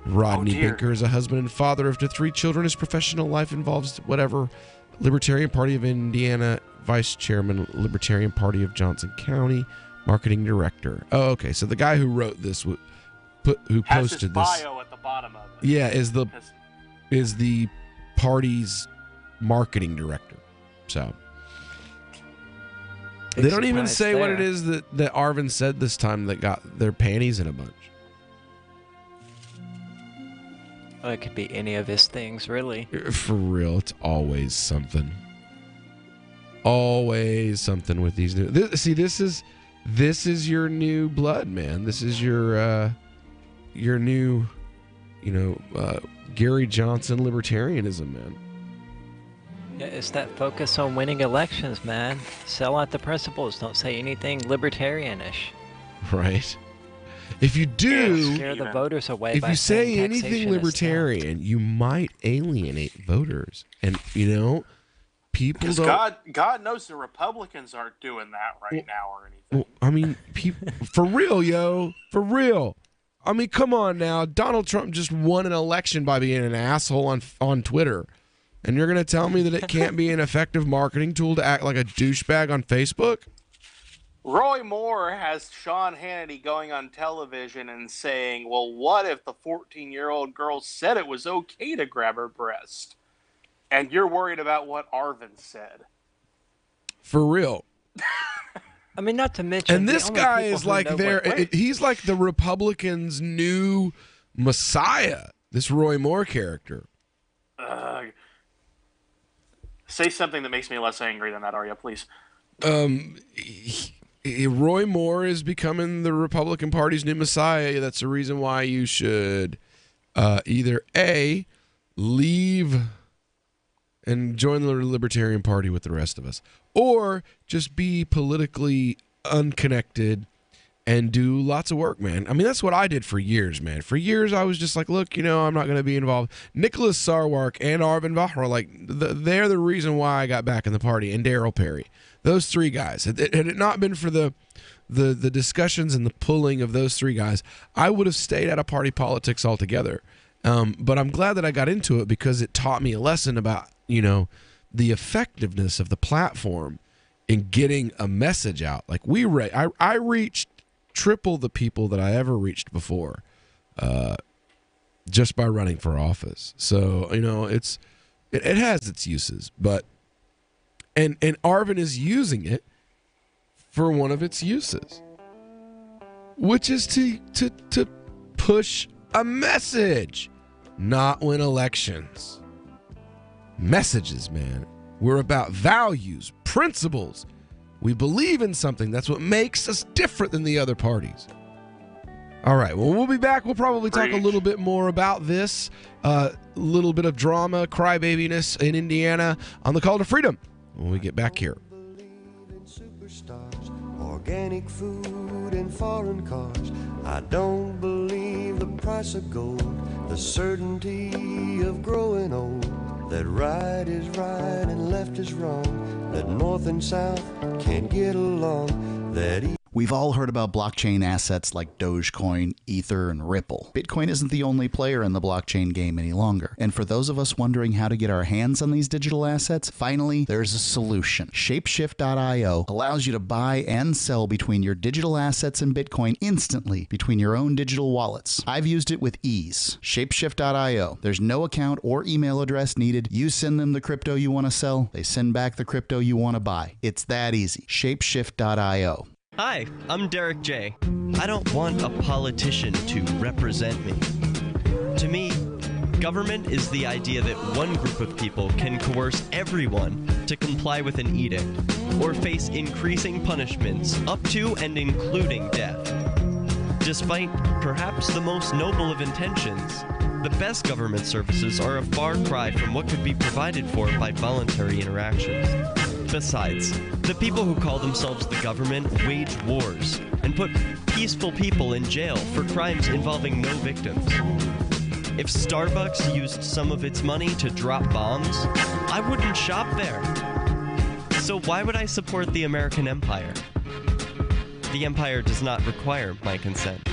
Rodney Binker is a husband and father of 3 children. His professional life involves whatever. Libertarian Party of Indiana, Vice Chairman, Libertarian Party of Johnson County, Marketing Director. Oh, okay. So the guy who wrote this, who posted this, bio at the bottom of it. yeah, is the party's marketing director. So they don't even say what it is that Arvin said this time that got their panties in a bunch. Well, it could be any of his things, really. For real, it's always something. Always something with these new. This is your new blood, man. This is your new, Gary Johnson libertarianism, man. Yeah, it's that focus on winning elections, man. Sell out the principles. Don't say anything libertarianish. Right. If you do, scare the voters away. If you say anything libertarian, you might alienate voters, and people don't. God knows the Republicans aren't doing that now or anything. Well, I mean, people for real, yo, for real. I mean, come on now. Donald Trump just won an election by being an asshole on Twitter, and you're gonna tell me that it can't be an effective marketing tool to act like a douchebag on Facebook? Roy Moore has Sean Hannity going on television and saying, well, what if the 14-year-old girl said it was okay to grab her breast? And you're worried about what Arvin said. For real. I mean, not to mention... And this guy is like he's like the Republicans' new messiah, this Roy Moore character. Say something that makes me less angry than that, Arya, please. Roy Moore is becoming the Republican Party's new messiah. That's the reason why you should either A, leave and join the Libertarian Party with the rest of us, or just be politically unconnected and do lots of work, man. I mean, that's what I did for years, man. For years, I was just like, look, I'm not going to be involved. Nicholas Sarwark and Arvin Vahra, they're the reason why I got back in the party, and Daryl Perry. Those 3 guys. Had it not been for the discussions and the pulling of those 3 guys, I would have stayed out of party politics altogether. But I'm glad that I got into it because it taught me a lesson about, the effectiveness of the platform in getting a message out. Like I reached triple the people that I ever reached before, just by running for office. So, it has its uses, but and Arvin is using it for one of its uses, which is to push a message, not win elections. Messages, man. We're about values, principles. We believe in something. That's what makes us different than the other parties. All right, well, we'll be back. We'll probably talk a little bit more about this, little bit of drama, crybabiness in Indiana on the Call to Freedom when we get back here. Organic food and foreign cars. I don't believe the price of gold, the certainty of growing old, that right is right and left is wrong, that north and south can't get along, that We've all heard about blockchain assets like Dogecoin, Ether, and Ripple. Bitcoin isn't the only player in the blockchain game any longer. And for those of us wondering how to get our hands on these digital assets, finally, there's a solution. Shapeshift.io allows you to buy and sell between your digital assets and Bitcoin instantly between your own digital wallets. I've used it with ease. Shapeshift.io. There's no account or email address needed. You send them the crypto you want to sell. They send back the crypto you want to buy. It's that easy. Shapeshift.io. Hi, I'm Derek J. I don't want a politician to represent me. To me, government is the idea that one group of people can coerce everyone to comply with an edict or face increasing punishments up to and including death. Despite perhaps the most noble of intentions, the best government services are a far cry from what could be provided for by voluntary interactions. Besides, the people who call themselves the government wage wars and put peaceful people in jail for crimes involving no victims. If Starbucks used some of its money to drop bombs, I wouldn't shop there. So why would I support the American empire? The empire does not require my consent.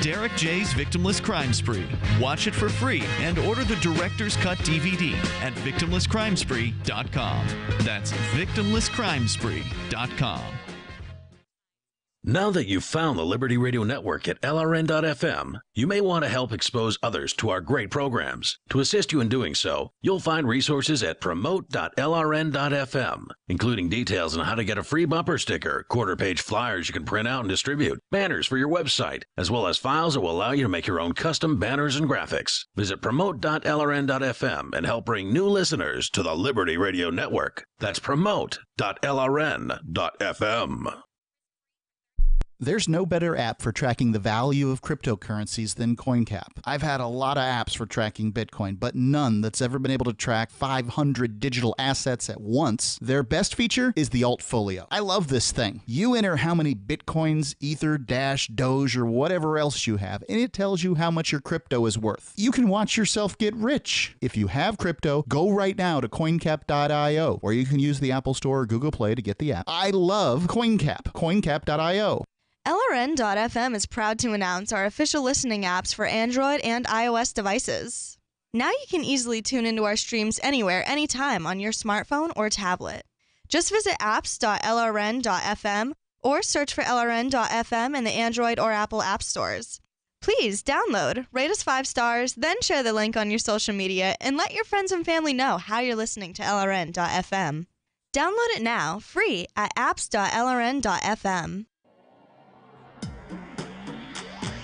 Derek J's Victimless Crime Spree. Watch it for free and order the Director's Cut DVD at victimlesscrimespree.com. That's victimlesscrimespree.com. Now that you've found the Liberty Radio Network at LRN.FM, you may want to help expose others to our great programs. To assist you in doing so, you'll find resources at promote.lrn.fm, including details on how to get a free bumper sticker, quarter-page flyers you can print out and distribute, banners for your website, as well as files that will allow you to make your own custom banners and graphics. Visit promote.lrn.fm and help bring new listeners to the Liberty Radio Network. That's promote.lrn.fm. There's no better app for tracking the value of cryptocurrencies than CoinCap. I've had a lot of apps for tracking Bitcoin, but none that's ever been able to track 500 digital assets at once. Their best feature is the Altfolio. I love this thing. You enter how many Bitcoins, Ether, Dash, Doge, or whatever else you have, and it tells you how much your crypto is worth. You can watch yourself get rich. If you have crypto, go right now to coincap.io, or you can use the Apple Store or Google Play to get the app. I love CoinCap. coincap.io. LRN.FM is proud to announce our official listening apps for Android and iOS devices. Now you can easily tune into our streams anywhere, anytime on your smartphone or tablet. Just visit apps.lrn.fm or search for LRN.FM in the Android or Apple app stores. Please download, rate us 5 stars, then share the link on your social media and let your friends and family know how you're listening to LRN.FM. Download it now, free at apps.lrn.fm.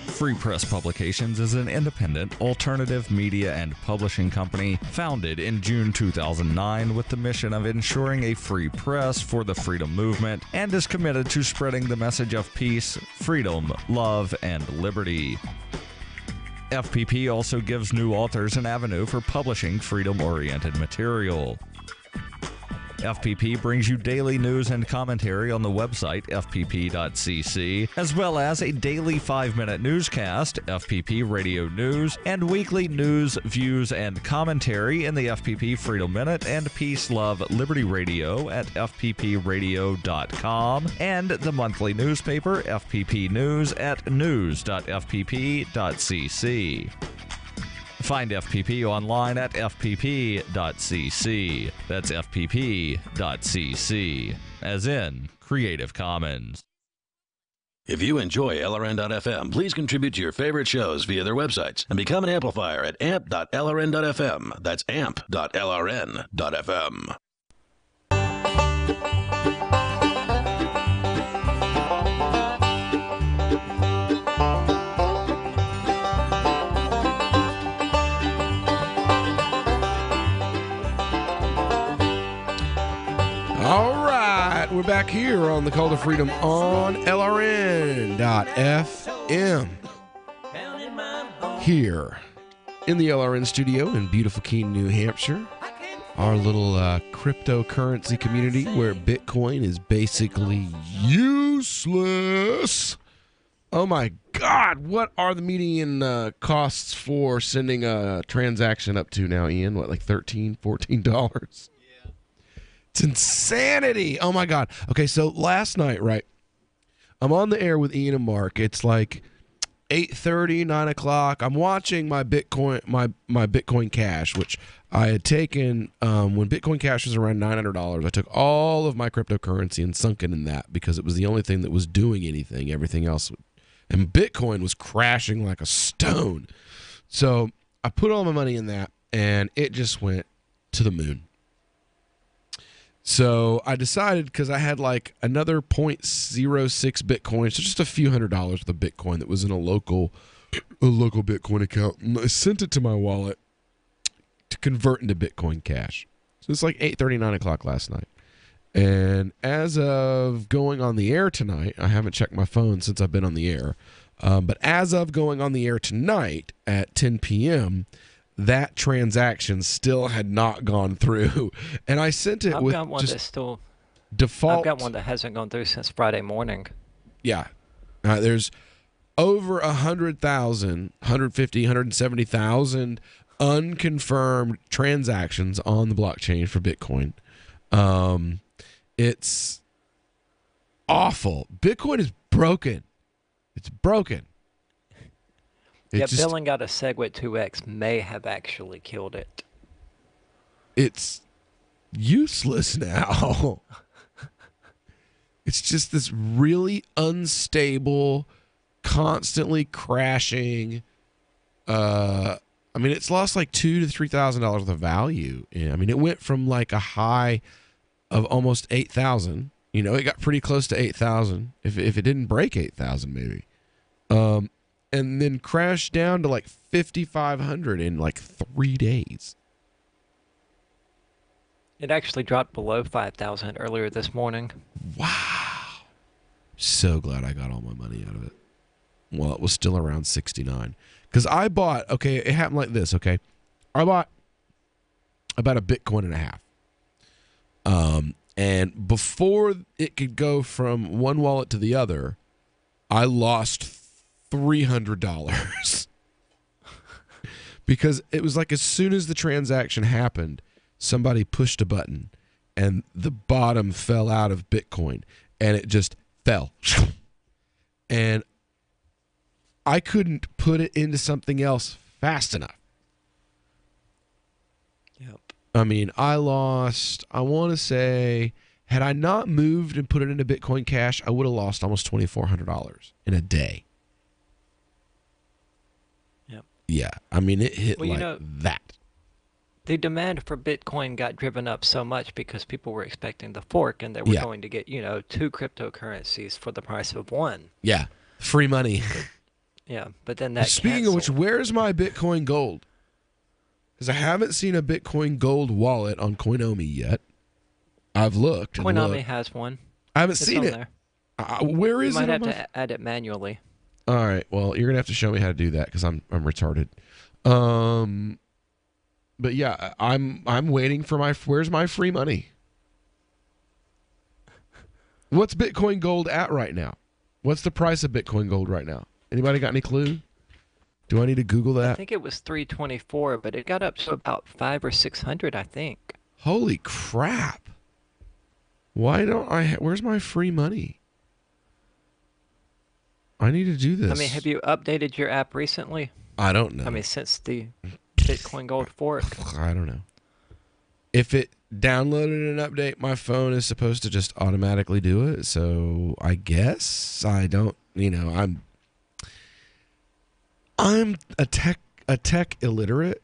Free Press Publications is an independent, alternative media and publishing company founded in June 2009 with the mission of ensuring a free press for the freedom movement and is committed to spreading the message of peace, freedom, love, and liberty. FPP also gives new authors an avenue for publishing freedom-oriented material. FPP brings you daily news and commentary on the website fpp.cc, as well as a daily 5-minute newscast, FPP Radio News, and weekly news, views, and commentary in the FPP Freedom Minute and Peace, Love, Liberty Radio at fppradio.com, and the monthly newspaper FPP News at news.fpp.cc. Find FPP online at fpp.cc. That's fpp.cc, as in Creative Commons. If you enjoy LRN.FM, please contribute to your favorite shows via their websites and become an amplifier at amp.lrn.fm. That's amp.lrn.fm. All right, we're back here on the Call to Freedom on LRN.FM. Here in the LRN studio in beautiful Keene, New Hampshire, our little cryptocurrency community where Bitcoin is basically useless. Oh my God, what are the median costs for sending a transaction up to now, Ian? What, like $13, $14? It's insanity. Oh my God. Okay, so last night, right, I'm on the air with Ian and Mark. It's like 8:30, 9 o'clock. I'm watching my Bitcoin, my Bitcoin Cash, which I had taken when Bitcoin Cash was around $900. I took all of my cryptocurrency and sunk it in that because it was the only thing that was doing anything. Everything else, and Bitcoin was crashing like a stone. So I put all my money in that, and it just went to the moon. So I decided, because I had like another 0.06 Bitcoin, so just a few $100s worth of Bitcoin that was in a local Bitcoin account. And I sent it to my wallet to convert into Bitcoin Cash. So it's like 8:30, 9 o'clock last night. And as of going on the air tonight, I haven't checked my phone since I've been on the air, but as of going on the air tonight at 10 p.m., that transaction still had not gone through, and I sent it with just default. I've got one that hasn't gone through since Friday morning. Yeah, there's over 100,000, 150, 170,000 unconfirmed transactions on the blockchain for Bitcoin. It's awful. Bitcoin is broken. It's broken. Billing out a SegWit 2X may have actually killed it. It's useless now. It's just this really unstable, constantly crashing. I mean, it's lost like $2,000 to $3,000 of value. I mean, it went from like a high of almost 8,000. You know, it got pretty close to 8,000. If it didn't break 8,000, maybe. And then crashed down to like 5,500 in like 3 days. It actually dropped below 5,000 earlier this morning. Wow. So glad I got all my money out of it. Well, it was still around 69. Because I bought, okay, it happened like this, okay? I bought about a Bitcoin and a half. And before it could go from one wallet to the other, I lost $300. Because it was like as soon as the transaction happened, somebody pushed a button and the bottom fell out of Bitcoin and it just fell. And I couldn't put it into something else fast enough. Yep. I mean, I lost, I want to say, had I not moved and put it into Bitcoin Cash, I would have lost almost $2,400 in a day. Yep. Yeah. I mean, it hit Well, like that. The demand for Bitcoin got driven up so much because people were expecting the fork and they were going to get, 2 cryptocurrencies for the price of one. Yeah. Free money. Yeah, but then that Speaking of which, where's my Bitcoin Gold? Because I haven't seen a Bitcoin Gold wallet on Coinomi yet. I've looked. Coinomi has one. I haven't seen it. There. Where is you it? might have to add it manually. All right. Well, you're gonna have to show me how to do that because I'm retarded. But yeah, I'm waiting for where's my free money? What's Bitcoin Gold at right now? What's the price of Bitcoin Gold right now? Anybody got any clue? Do I need to Google that? I think it was 324, but it got up to about 500 or 600, I think. Holy crap! Why don't where's my free money? I need to do this. I mean, have you updated your app recently? I don't know. I mean, since the Bitcoin Gold fork. I don't know. If it downloaded an update, my phone is supposed to just automatically do it. So I guess I don't. I'm a tech illiterate.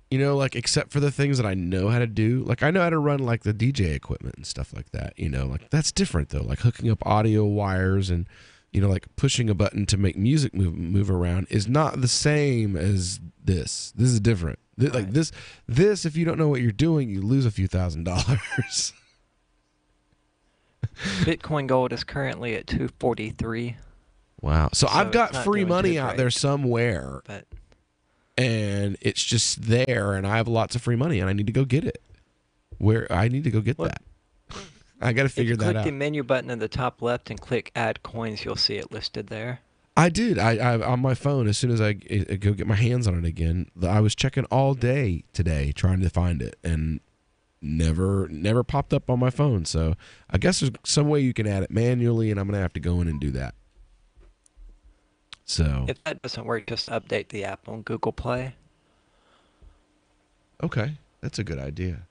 Like except for the things that I know how to do. Like I know how to run like the DJ equipment and stuff like that. Like that's different though. Like hooking up audio wires and like pushing a button to make music move around is not the same as this. This is different. Right. Like this, if you don't know what you're doing, you lose a few $1,000s. Bitcoin Gold is currently at 243. Wow. So I've got free money out there somewhere. And it's just there, and I have lots of free money, and I need to go get it. I need to go get that. I got to figure that out. If you click the menu button in the top left and click Add Coins, you'll see it listed there. I did. I on my phone, as soon as I go get my hands on it again, I was checking all day today trying to find it, and never popped up on my phone. So I guess there's some way you can add it manually, and I'm going to have to go in and do that. So if that doesn't work, just update the app on Google Play. Okay, that's a good idea.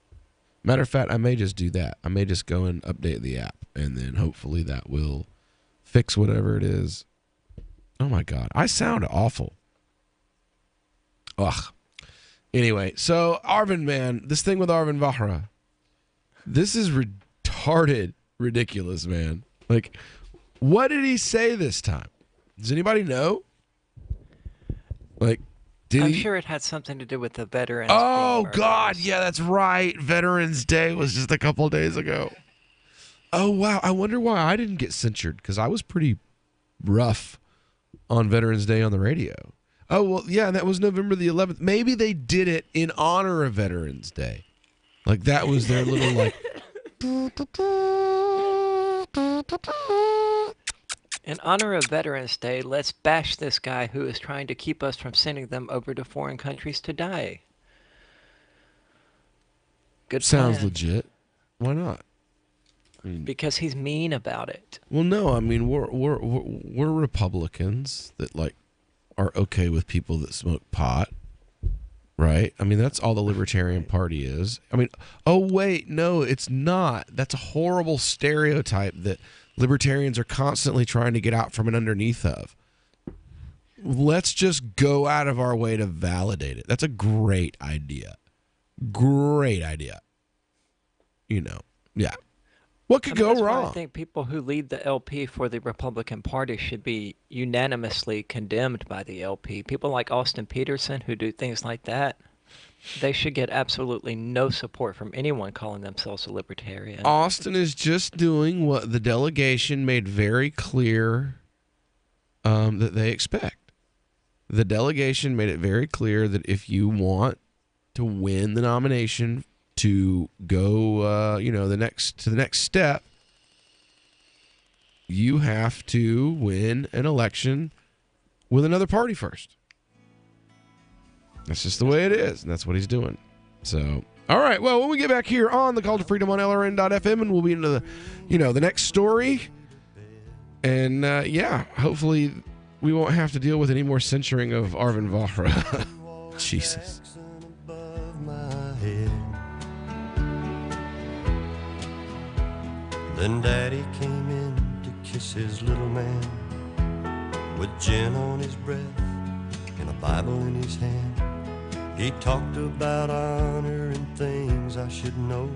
Matter of fact, I may just do that. I may just go and update the app, and then hopefully that will fix whatever it is. Oh my God, I sound awful. Ugh. Anyway, so Arvind, man, this thing with Arvind Vahra, this is retarded, ridiculous, man. Like, what did he say this time? Does anybody know? Like, I'm sure it had something to do with the veterans. Oh, God. Yeah, that's right. Veterans Day was just a couple days ago. Oh, wow. I wonder why I didn't get censured, because I was pretty rough on Veterans Day on the radio. Oh, well, yeah, that was November the 11th. Maybe they did it in honor of Veterans Day. Like, that was their little, like... In honor of Veterans Day, let's bash this guy who is trying to keep us from sending them over to foreign countries to die. Good Sounds plan. legit. Why not? I mean, because he's mean about it. Well, no, I mean we're Republicans that like are okay with people that smoke pot, right? I mean, that's all the Libertarian Party is. I mean, oh, wait, no, it's not. That's a horrible stereotype that Libertarians are constantly trying to get out from and underneath of. Let's just go out of our way to validate it. That's a great idea. Great idea. You know, yeah. What could go wrong? I think people who lead the LP for the Republican Party should be unanimously condemned by the LP. People like Austin Peterson who do things like that, they should get absolutely no support from anyone calling themselves a libertarian. Austin is just doing what the delegation made very clear that they expect. The delegation made it very clear that if you want to win the nomination to go, the next step, you have to win an election with another party first. That's just the way it is, and that's what he's doing. So, all right. Well, when we get back here on the Call to Freedom on LRN.FM, and we'll be into the next story, and hopefully we won't have to deal with any more censoring of Arvin Vahra. Jesus. Then Daddy came in to kiss his little man with gin on his breath and a Bible in his hand. He talked about honor and things I should know.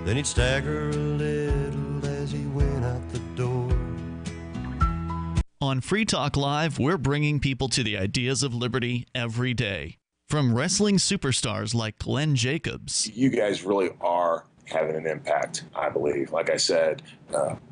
Then he'd stagger a little as he went out the door. On Free Talk Live, we're bringing people to the ideas of liberty every day. From wrestling superstars like Glenn Jacobs. You guys really are having an impact, I believe. Like I said,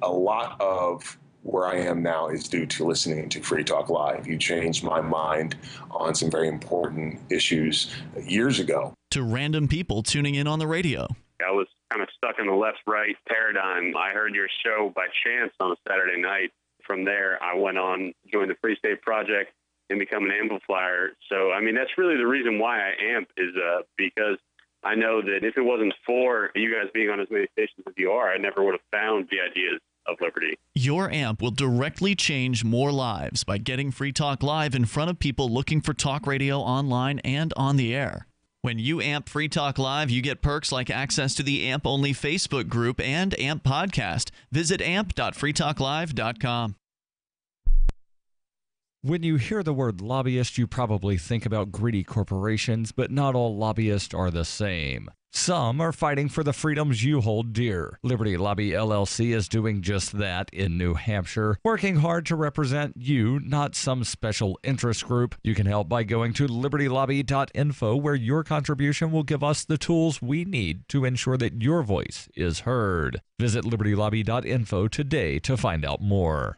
a lot of where I am now is due to listening to Free Talk Live. You changed my mind on some very important issues years ago. To random people tuning in on the radio. I was kind of stuck in the left-right paradigm. I heard your show by chance on a Saturday night. From there, I went on, joined the Free State Project, and become an amplifier. So, I mean, that's really the reason why I amp is because I know that if it wasn't for you guys being on as many stations as you are, I never would have found the ideas of liberty. Your amp will directly change more lives by getting Free Talk Live in front of people looking for talk radio online and on the air. When you amp Free Talk Live, you get perks like access to the AMP-only Facebook group and AMP podcast. Visit amp.freetalklive.com. When you hear the word lobbyist, you probably think about greedy corporations, but not all lobbyists are the same. Some are fighting for the freedoms you hold dear. Liberty Lobby LLC is doing just that in New Hampshire, working hard to represent you, not some special interest group. You can help by going to libertylobby.info, where your contribution will give us the tools we need to ensure that your voice is heard. Visit libertylobby.info today to find out more.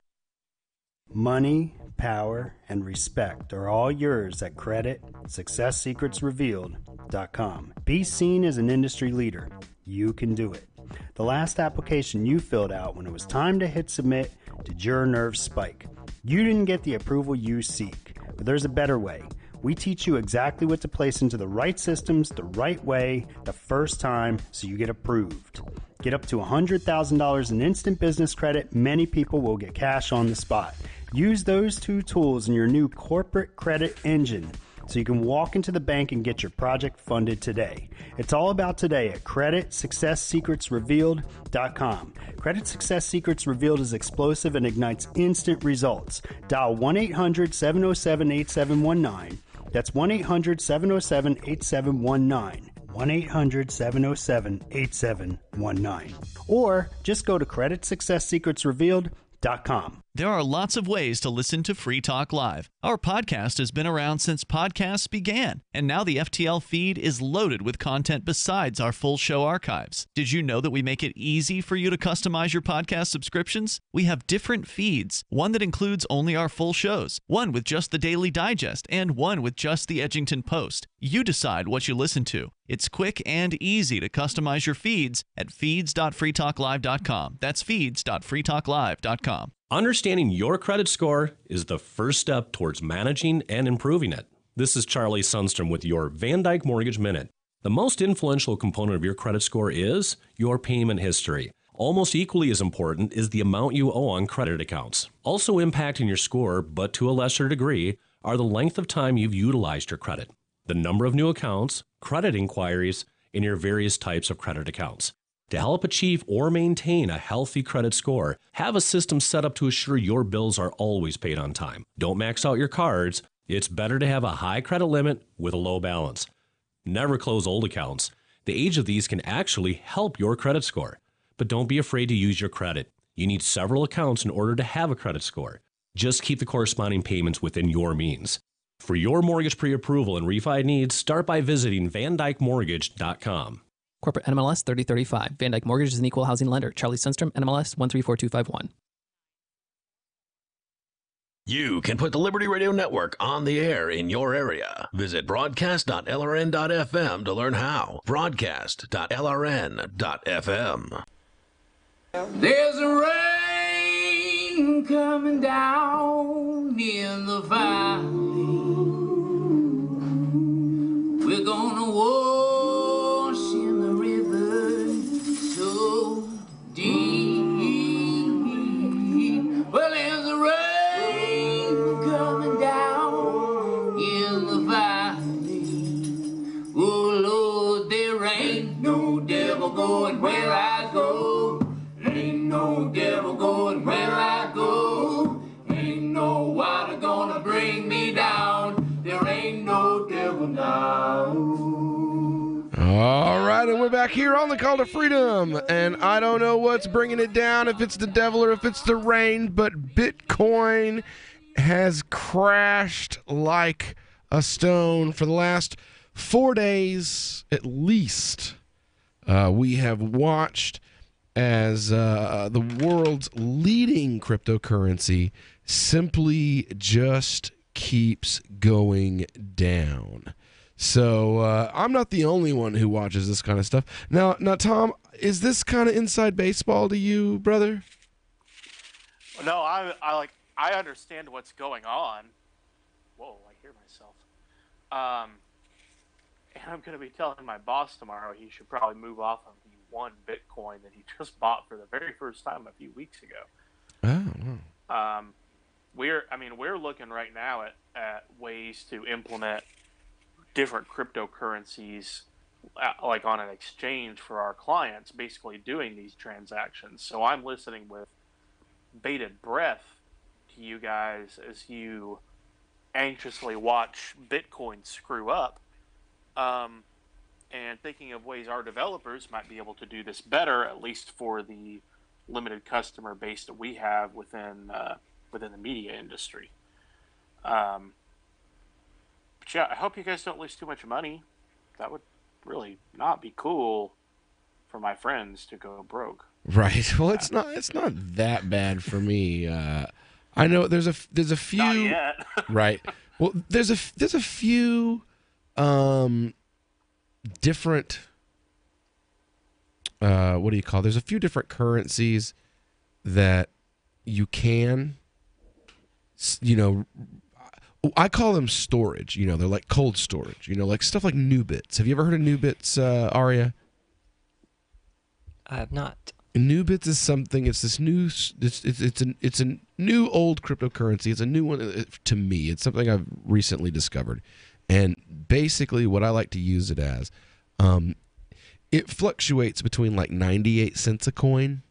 Money, power, and respect are all yours at CreditSuccessSecretsRevealed.com. Be seen as an industry leader. You can do it. The last application you filled out when it was time to hit submit did your nerves spike. You didn't get the approval you seek, but there's a better way. We teach you exactly what to place into the right systems the right way the first time so you get approved. Get up to $100,000 in instant business credit. Many people will get cash on the spot. Use those two tools in your new corporate credit engine so you can walk into the bank and get your project funded today. It's all about today at CreditSuccessSecretsRevealed.com. Credit Success Secrets Revealed is explosive and ignites instant results. Dial 1-800-707-8719. That's 1-800-707-8719. 1-800-707-8719. Or just go to CreditSuccessSecretsRevealed.com. There are lots of ways to listen to Free Talk Live. Our podcast has been around since podcasts began, and now the FTL feed is loaded with content besides our full show archives. Did you know that we make it easy for you to customize your podcast subscriptions? We have different feeds, one that includes only our full shows, one with just the Daily Digest, and one with just the Edgington Post. You decide what you listen to. It's quick and easy to customize your feeds at feeds.freetalklive.com. That's feeds.freetalklive.com. Understanding your credit score is the first step towards managing and improving it. This is Charlie Sundstrom with your Van Dyke Mortgage Minute. The most influential component of your credit score is your payment history. Almost equally as important is the amount you owe on credit accounts. Also impacting your score, but to a lesser degree, are the length of time you've utilized your credit, the number of new accounts, credit inquiries, and your various types of credit accounts. To help achieve or maintain a healthy credit score, have a system set up to assure your bills are always paid on time. Don't max out your cards. It's better to have a high credit limit with a low balance. Never close old accounts. The age of these can actually help your credit score. But don't be afraid to use your credit. You need several accounts in order to have a credit score. Just keep the corresponding payments within your means. For your mortgage pre-approval and refi needs, start by visiting VanDykeMortgage.com. Corporate NMLS 3035. Van Dyke Mortgage is an equal housing lender. Charlie Sundstrom, NMLS 134251. You can put the Liberty Radio Network on the air in your area. Visit broadcast.lrn.fm to learn how. Broadcast.lrn.fm. There's a rain coming down in the valley. We're gonna wash in the river so deep. Well, there's a rain coming down in the valley. Oh Lord, there ain't no devil going where I go. Ain't no devil going where I go. Ain't no water gonna bring me down. There ain't no devil now. All right, and we're back here on the Call to Freedom, and I don't know what's bringing it down, if it's the devil or if it's the rain, but Bitcoin has crashed like a stone for the last 4 days at least. We have watched as the world's leading cryptocurrency simply just keeps going down. So I'm not the only one who watches this kind of stuff. Now, Tom, is this kind of inside baseball to you, brother? No, I understand what's going on. Whoa, I hear myself. And I'm going to be telling my boss tomorrow he should probably move off of the one Bitcoin that he just bought for the very first time a few weeks ago. Oh. We're looking right now at ways to implement different cryptocurrencies like on an exchange for our clients, basically doing these transactions. So I'm listening with bated breath to you guys as you anxiously watch Bitcoin screw up, and thinking of ways our developers might be able to do this better, at least for the limited customer base that we have within the media industry. But yeah, I hope you guys don't lose too much money. That would really not be cool for my friends to go broke. Right. Well, it's not that bad for me. I know there's a few. Not yet. Right. Well, there's a few different what do you call? There's a few different currencies that you can, I call them storage. They're like cold storage. Like stuff like Nubits. Have you ever heard of Nubits, Aria? I have not. Nubits is something. It's this new. It's a new old cryptocurrency. It's a new one to me. It's something I've recently discovered, and basically what I like to use it as, it fluctuates between like 98 cents a coin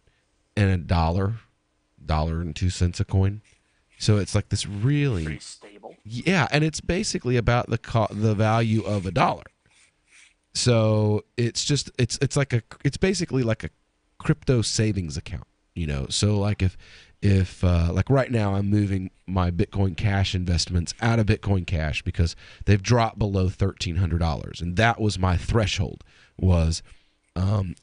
and $1.02 a coin. So it's like this really pretty stable. Yeah, and it's basically about the value of $1. So it's basically like a crypto savings account, So like if like right now I'm moving my Bitcoin Cash investments out of Bitcoin Cash because they've dropped below $1,300, and that was my threshold. Was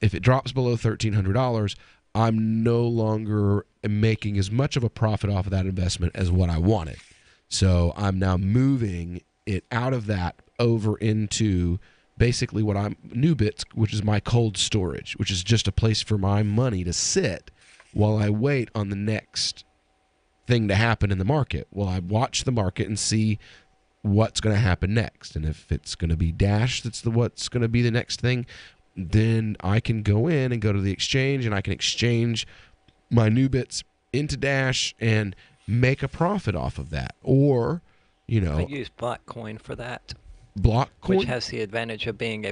if it drops below $1,300, I'm no longer making as much of a profit off of that investment as what I wanted. So I'm now moving it out of that over into basically what I'm Nubits, which is my cold storage, which is just a place for my money to sit while I wait on the next thing to happen in the market. Well, I watch the market and see what's going to happen next. And if it's going to be Dash, what's going to be the next thing, then I can go in and go to the exchange and I can exchange my Nubits into Dash and make a profit off of that. Or, I use Blackcoin for that. Blockcoin? Which has the advantage of being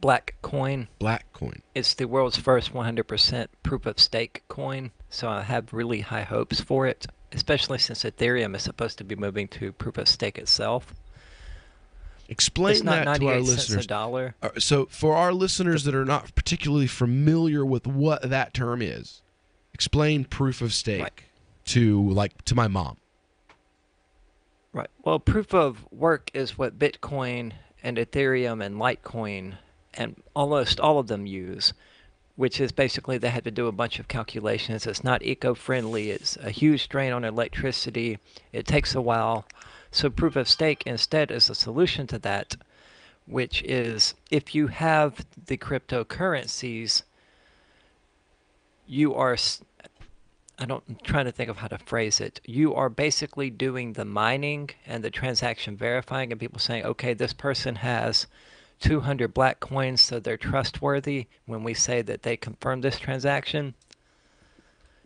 Blackcoin. Blackcoin. It's the world's first 100% proof-of-stake coin, so I have really high hopes for it, especially since Ethereum is supposed to be moving to proof-of-stake itself. Explain it's not that to our 98 cents listeners. a dollar. So for our listeners that are not particularly familiar with what that term is, explain proof of stake to my mom. Right. Well, proof of work is what Bitcoin and Ethereum and Litecoin and almost all of them use, which is basically they had to do a bunch of calculations. It's not eco-friendly. It's a huge drain on electricity. It takes a while. So proof of stake instead is a solution to that, which is if you have the cryptocurrencies, you are, I'm trying to think of how to phrase it. You are basically doing the mining and the transaction verifying and people saying, okay, this person has 200 black coins, so they're trustworthy when we say that they confirm this transaction,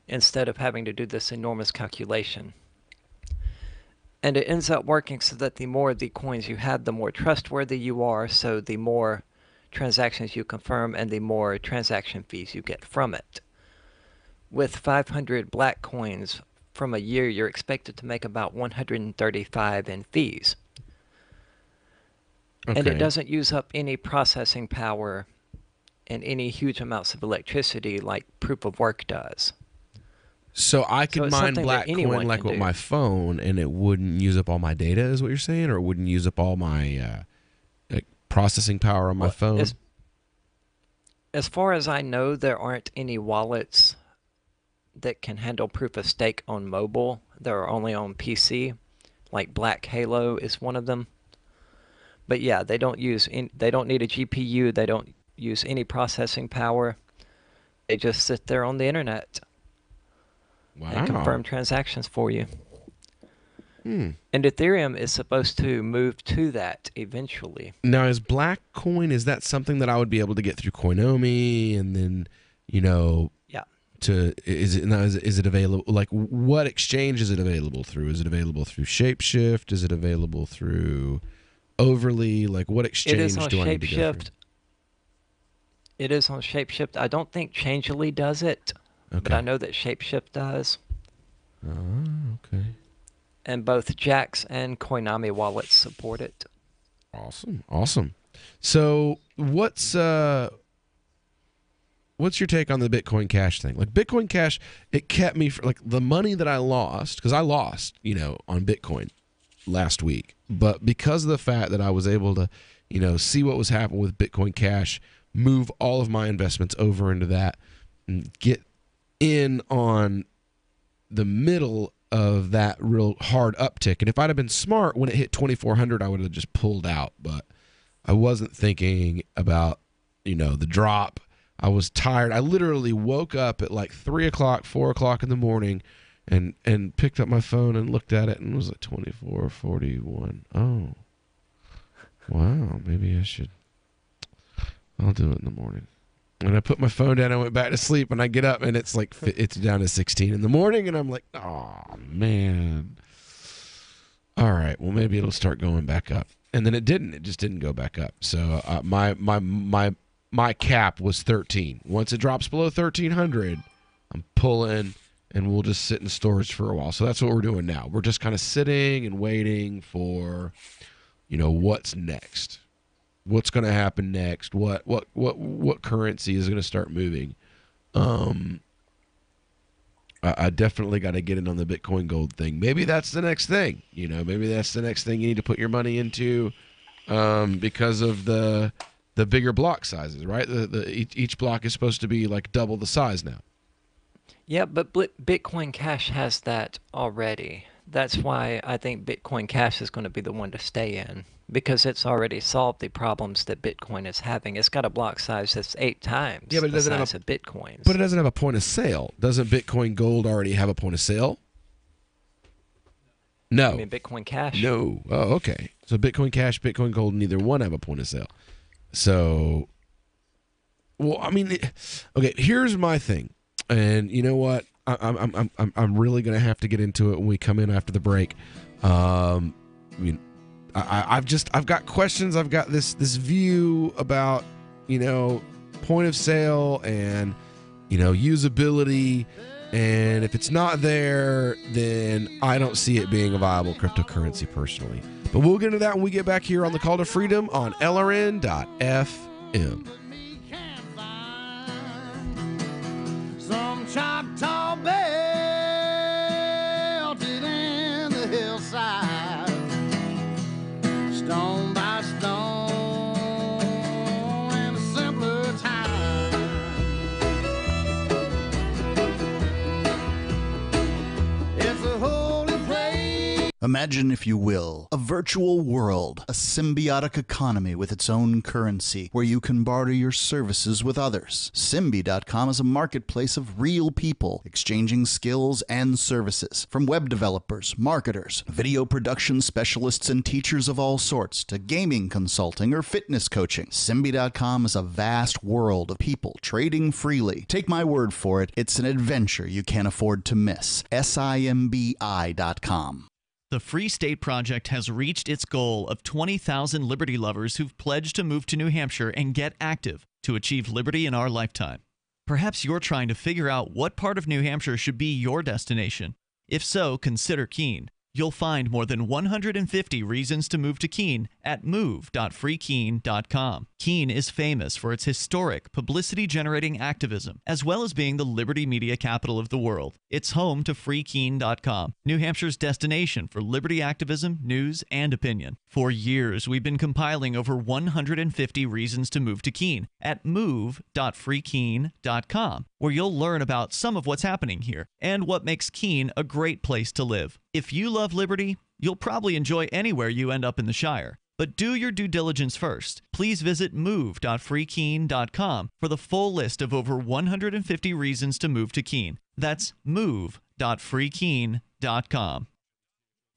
instead of having to do this enormous calculation. And it ends up working so that the more of the coins you have, the more trustworthy you are, so the more transactions you confirm and the more transaction fees you get from it. With 500 black coins from a year, you're expected to make about 135 in fees. Okay. And it doesn't use up any processing power and any huge amounts of electricity like proof of work does. So I could mine Blackcoin like with my phone, and it wouldn't use up all my data, is what you're saying, or it wouldn't use up all my processing power on my phone? As far as I know, there aren't any wallets that can handle proof of stake on mobile. They're only on PC. Like Black Halo is one of them. But yeah, they don't need a GPU. They don't use any processing power. They just sit there on the internet. Wow. And confirm transactions for you. Hmm. And Ethereum is supposed to move to that eventually. Now, is Blackcoin, is that something that I would be able to get through Coinomi, and then, yeah. Is it available? Like, what exchange is it available through? Is it available through Shapeshift? Is it available through Overly? Like, what exchange do I need to go through? It is on Shapeshift. I don't think Changelly does it. Okay. But I know that Shapeshift does. Oh, okay. And both Jax and Coinami wallets support it. Awesome. So what's your take on the Bitcoin Cash thing? Like Bitcoin Cash, it kept me like the money that I lost, because I lost, on Bitcoin last week. But because of the fact that I was able to, see what was happening with Bitcoin Cash, move all of my investments over into that, and get in on the middle of that real hard uptick. And if I'd have been smart when it hit 2,400, I would have just pulled out. But I wasn't thinking about, the drop. I was tired. I literally woke up at like 3 o'clock, 4 o'clock in the morning and picked up my phone and looked at it and it was like 24.41. Oh, wow. Maybe I'll do it in the morning. And I put my phone down, I went back to sleep, and I get up, and it's down to 16 in the morning, and I'm like, oh, man. All right, well, maybe it'll start going back up. And then it didn't. It just didn't go back up. So my cap was 13. Once it drops below 1,300, I'm pulling, and we'll just sit in storage for a while. So that's what we're doing now. We're just kind of sitting and waiting for, what's next. What's going to happen next? What currency is going to start moving? I definitely got to get in on the Bitcoin Gold thing. Maybe that's the next thing. Maybe that's the next thing you need to put your money into, because of the bigger block sizes, right? Each block is supposed to be like double the size now. Yeah, but Bitcoin Cash has that already. That's why I think Bitcoin Cash is going to be the one to stay in, because it's already solved the problems that Bitcoin is having. It's got a block size that's 8 times the size of Bitcoin's. But it doesn't have a point of sale. Doesn't Bitcoin Gold already have a point of sale? No. You mean Bitcoin Cash? No. Oh, okay. So Bitcoin Cash, Bitcoin Gold, neither one have a point of sale. So, well, I mean, okay. Here's my thing, and you know what? I'm really gonna have to get into it when we come in after the break. mean, I've got questions. I've got this view about, point of sale and, usability. And if it's not there, then I don't see it being a viable cryptocurrency personally. But we'll get into that when we get back here on the Call to Freedom on LRN.FM. Some Choctaw belted in the hillside, stone by stone in a simpler time. It's a holy place. Imagine, if you will, a virtual world, a symbiotic economy with its own currency, where you can barter your services with others. Symbi.com is a marketplace of real people exchanging skills and services, from web developers, marketers, video production specialists, and teachers of all sorts, to gaming consulting or fitness coaching. Symbi.com is a vast world of people trading freely. Take my word for it, it's an adventure you can't afford to miss. Simbi.com. The Free State Project has reached its goal of 20,000 liberty lovers who've pledged to move to New Hampshire and get active to achieve liberty in our lifetime. Perhaps you're trying to figure out what part of New Hampshire should be your destination. If so, consider Keene. You'll find more than 150 reasons to move to Keene at move.freekeene.com. Keene is famous for its historic, publicity-generating activism, as well as being the liberty media capital of the world. It's home to freekeene.com, New Hampshire's destination for liberty activism, news, and opinion. For years, we've been compiling over 150 reasons to move to Keene at move.freekeene.com, where you'll learn about some of what's happening here and what makes Keene a great place to live. If you love liberty, you'll probably enjoy anywhere you end up in the Shire. But do your due diligence first. Please visit move.freekeene.com for the full list of over 150 reasons to move to Keene. That's move.freekeene.com.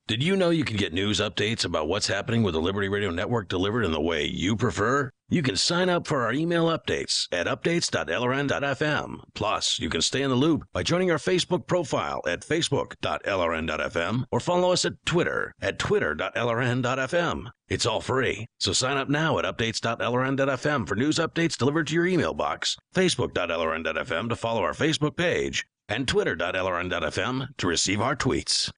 Did you know you can get news updates about what's happening with the Liberty Radio Network delivered in the way you prefer? You can sign up for our email updates at updates.lrn.fm. Plus, you can stay in the loop by joining our Facebook profile at facebook.lrn.fm or follow us at Twitter at twitter.lrn.fm. It's all free, so sign up now at updates.lrn.fm for news updates delivered to your email box, facebook.lrn.fm to follow our Facebook page, and twitter.lrn.fm to receive our tweets.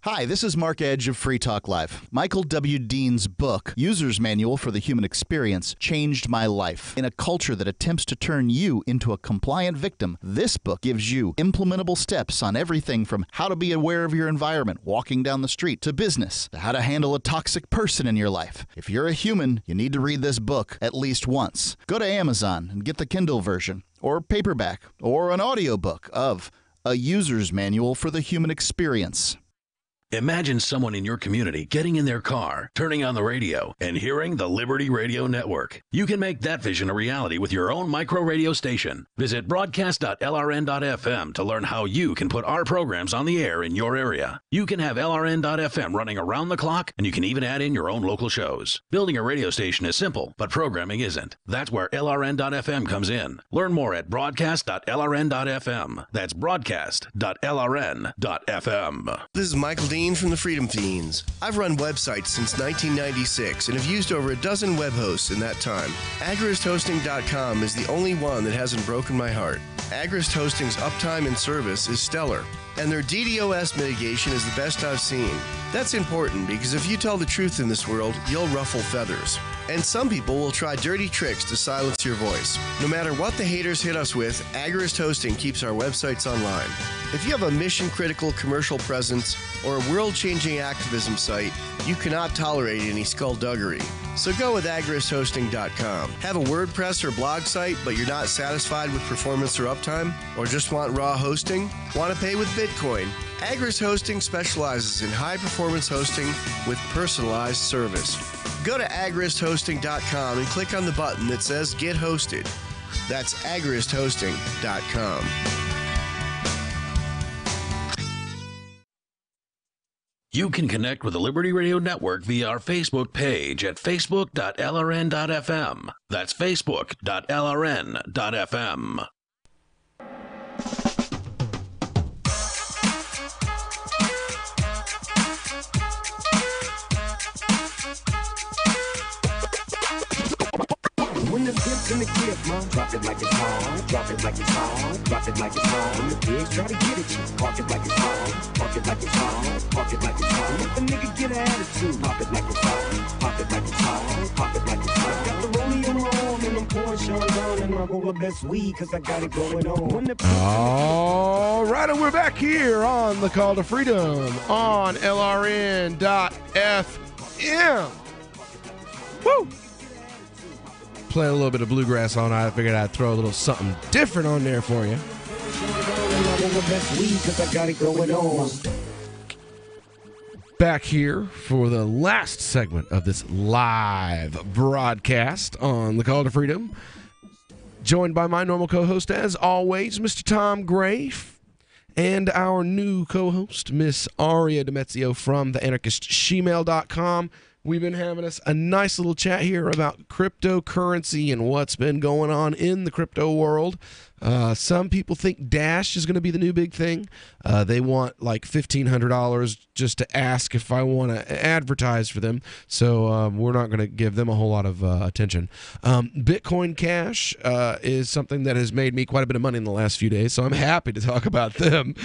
Hi, this is Mark Edge of Free Talk Live. Michael W. Dean's book, User's Manual for the Human Experience, changed my life. In a culture that attempts to turn you into a compliant victim, this book gives you implementable steps on everything from how to be aware of your environment walking down the street to business, to how to handle a toxic person in your life. If you're a human, you need to read this book at least once. Go to Amazon and get the Kindle version, or paperback, or an audiobook of A User's Manual for the Human Experience. Imagine someone in your community getting in their car, turning on the radio, and hearing the Liberty Radio Network. You can make that vision a reality with your own micro radio station. Visit broadcast.lrn.fm to learn how you can put our programs on the air in your area. You can have LRN.FM running around the clock, and you can even add in your own local shows. Building a radio station is simple, but programming isn't. That's where LRN.FM comes in. Learn more at broadcast.lrn.fm. That's broadcast.lrn.fm. This is Michael Dean from the Freedom Fiends. I've run websites since 1996 and have used over a dozen web hosts in that time. AgristHosting.com is the only one that hasn't broken my heart. Agrist Hosting's uptime and service is stellar, and their DDoS mitigation is the best I've seen. That's important because if you tell the truth in this world, you'll ruffle feathers. And some people will try dirty tricks to silence your voice. No matter what the haters hit us with, Agrist Hosting keeps our websites online. If you have a mission-critical commercial presence or a world-changing activism site, you cannot tolerate any skullduggery. So go with agristhosting.com. Have a WordPress or blog site, but you're not satisfied with performance or uptime? Or just want raw hosting? Want to pay with Bitcoin? Agrist Hosting specializes in high-performance hosting with personalized service. Go to agristhosting.com and click on the button that says Get Hosted. That's agristhosting.com. You can connect with the Liberty Radio Network via our Facebook page at facebook.lrn.fm. That's facebook.lrn.fm. When the gift's in the gift, mom, drop it like it's hot. Drop it like it's hot. Drop it like it's hot. When the pigs try to get at you, park it like it's hot. Park it like it's hot. Park it like it's hot. Let the nigga get an attitude. Pop it like it's hot. Pop it like it's hot. Pop it like it's hot. Got the rollie on my arm and I'm pouring Sean down and I roll the best weed cause I got it going on. When the All right, and we're back here on the Call to Freedom on LRN.FM. Woo! Playing a little bit of bluegrass all night. I figured I'd throw a little something different on there for you. Back here for the last segment of this live broadcast on the Call to Freedom. Joined by my normal co-host, as always, Mr. Tom Grafe, and our new co-host, Miss Aria Demezio from theanarchistshemale.com. We've been having us a nice little chat here about cryptocurrency and what's been going on in the crypto world. Some people think Dash is going to be the new big thing. They want like $1,500 just to ask if I want to advertise for them. So we're not going to give them a whole lot of attention. Bitcoin Cash is something that has made me quite a bit of money in the last few days. So I'm happy to talk about them.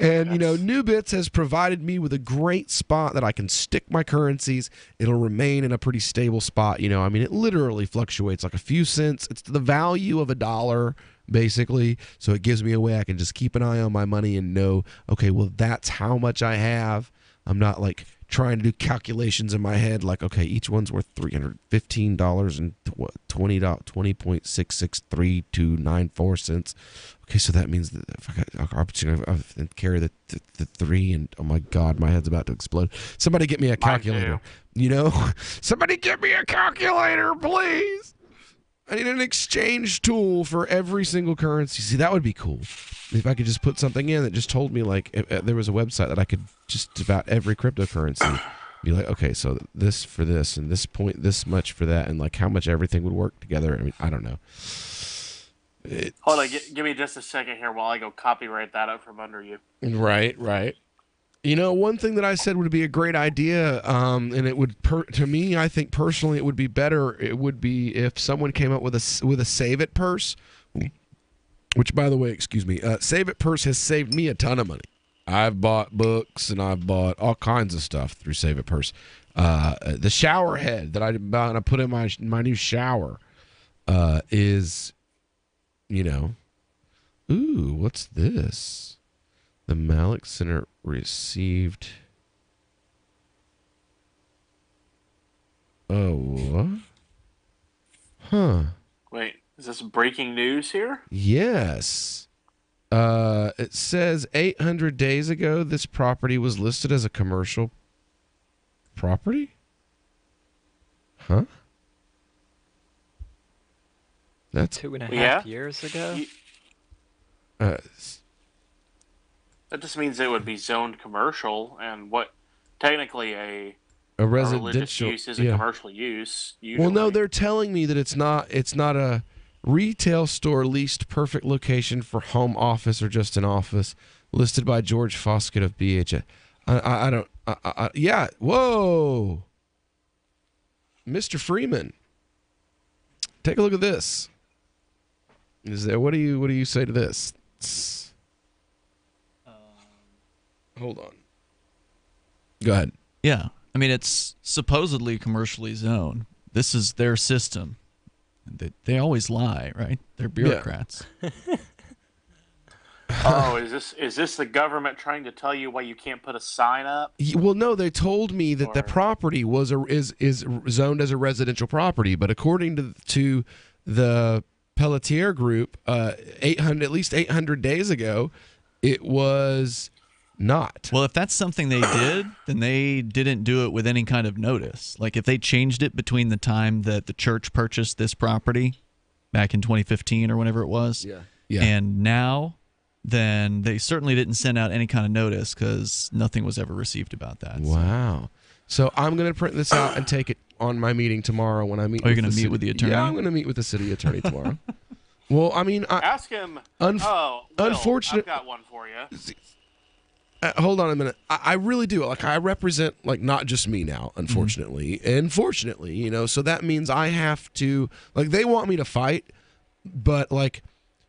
And, you know, Nubits has provided me with a great spot that I can stick my currencies. It'll remain in a pretty stable spot. You know, I mean, it literally fluctuates like a few cents. It's the value of $1, basically. So it gives me a way I can just keep an eye on my money and know, okay, well, that's how much I have. I'm not like trying to do calculations in my head like, okay, each one's worth $315 and 20.663294 cents. Okay, so that means that if I got opportunity to carry the 3, and oh my God, my head's about to explode. Somebody get me a calculator. You know, somebody get me a calculator, please. I need an exchange tool for every single currency. See, that would be cool. If I could just put something in that just told me, like, if there was a website that I could just about every cryptocurrency be like, okay, so this for this and this point, this much for that, and like how much everything would work together. I mean, I don't know. Hold on, give me just a second here while I go copyright that up from under you. Right. You know, one thing that I said would be a great idea, and it would, to me, I think personally, it would be better. It would be if someone came up with a Save It purse, which, by the way, excuse me, Save It purse has saved me a ton of money. I've bought books and I've bought all kinds of stuff through Save It purse. The shower head that I put in my new shower is, you know, ooh, what's this? The Malik Center received. Oh. Huh. Wait, is this breaking news here? Yes. It says 800 days ago, this property was listed as a commercial property? Huh? That's 2.5 years ago? That just means it would be zoned commercial, and what technically a residential religious use is a commercial use. Usually. Well, no, they're telling me that it's not a retail store leased perfect location for home office or just an office, listed by George Foskett of BHA. Yeah, whoa. Mr. Freeman, take a look at this. What do you say to this? Hold on. Go ahead. Yeah. I mean, it's supposedly commercially zoned. This is their system. They always lie, right? They're bureaucrats. Yeah. Is this the government trying to tell you why you can't put a sign up? Well, no, they told me that the property is zoned as a residential property, but according to the Pelletier Group, at least 800 days ago, it was not. Well, if that's something they did, then they didn't do it with any kind of notice. Like if they changed it between the time that the church purchased this property back in 2015 or whenever it was, and now, then they certainly didn't send out any kind of notice because nothing was ever received about that. Wow. So I'm going to print this out and take it on my meeting tomorrow when I meet. Are you going to meet with the attorney? Yeah, I'm going to meet with the city attorney tomorrow. Well, I mean, ask him. Unfortunate. I've got one for you. hold on a minute. I really do. Like, I represent, like, not just me now, unfortunately. And fortunately, you know, so that means I have to, like, they want me to fight, but, like,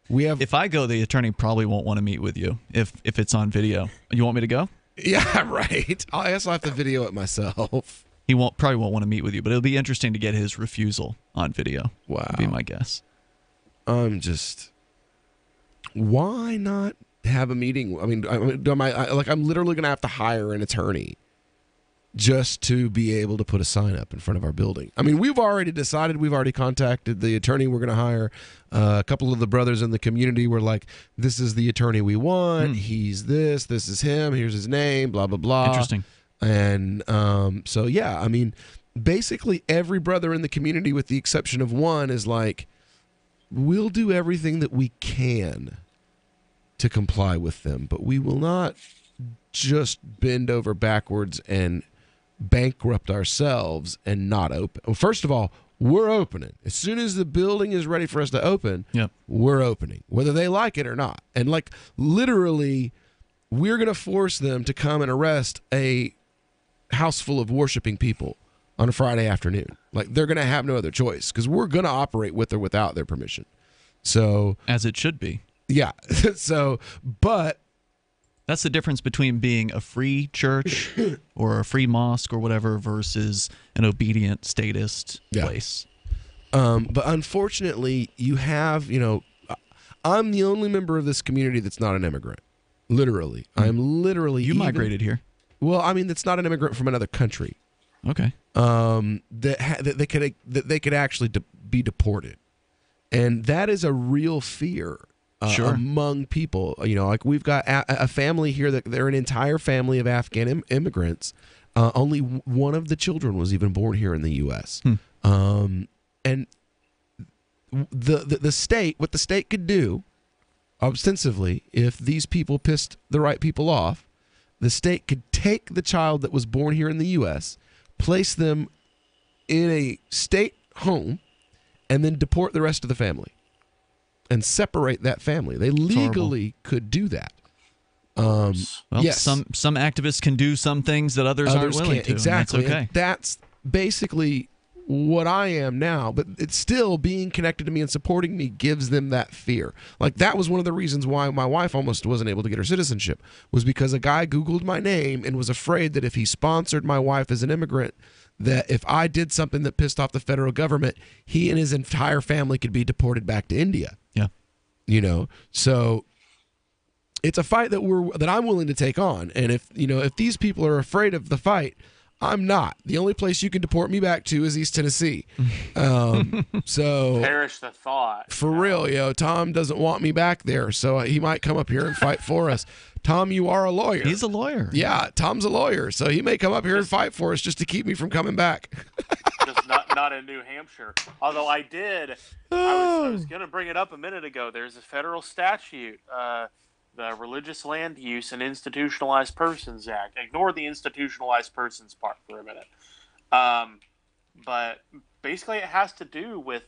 we have... If I go, the attorney probably won't want to meet with you if it's on video. You want me to go? Yeah, right. I guess I'll have to video it myself. He probably won't want to meet with you, but it'll be interesting to get his refusal on video. Wow. Would be my guess. I'm just... Why not have a meeting? I mean, I'm literally going to have to hire an attorney just to be able to put a sign up in front of our building. I mean, we've already decided, we've already contacted the attorney we're going to hire. A couple of the brothers in the community were like, this is the attorney we want. He's this is him. Here's his name, blah, blah, blah. Interesting. And so, yeah, I mean, basically every brother in the community, with the exception of one, is like, we'll do everything that we can to comply with them, but we will not just bend over backwards and bankrupt ourselves and not open. Well, first of all, we're opening. As soon as the building is ready for us to open, we're opening, whether they like it or not. And, like, literally, we're going to force them to come and arrest a house full of worshiping people on a Friday afternoon. Like, they're going to have no other choice because we're going to operate with or without their permission. So, as it should be. Yeah. So, but that's the difference between being a free church or a free mosque or whatever versus an obedient statist place. But unfortunately, you have, you know, I'm the only member of this community that's not an immigrant. Literally. I'm literally. You migrated here. Well, I mean, that's not an immigrant from another country. Okay. That they could actually be deported. And that is a real fear. Among people, you know, like we've got a family here that they're an entire family of Afghan immigrants. Only one of the children was even born here in the U.S. And the state, what the state could do, ostensibly, if these people pissed the right people off, the state could take the child that was born here in the U.S., place them in a state home, and then deport the rest of the family. And separate that family. They legally could do that. Well, yes. Some activists can do some things that others aren't willing can't. to. Exactly. And that's okay. And that's basically what I am now. But it's still being connected to me and supporting me gives them that fear. Like, that was one of the reasons why my wife almost wasn't able to get her citizenship, was because a guy Googled my name and was afraid that if he sponsored my wife as an immigrant, that if I did something that pissed off the federal government, he and his entire family could be deported back to India. Yeah. You know, so it's a fight that I'm willing to take on. And if these people are afraid of the fight, I'm not. The only place you can deport me back to is East Tennessee. So perish the thought. For real, Tom doesn't want me back there, so he might come up here and fight for us. Tom, you are a lawyer. He's a lawyer. Yeah, Tom's a lawyer, so he may come up here and fight for us just to keep me from coming back. Just not in New Hampshire. Although I was going to bring it up a minute ago. There's a federal statute, the Religious Land Use and Institutionalized Persons Act. Ignore the institutionalized persons part for a minute. But basically it has to do with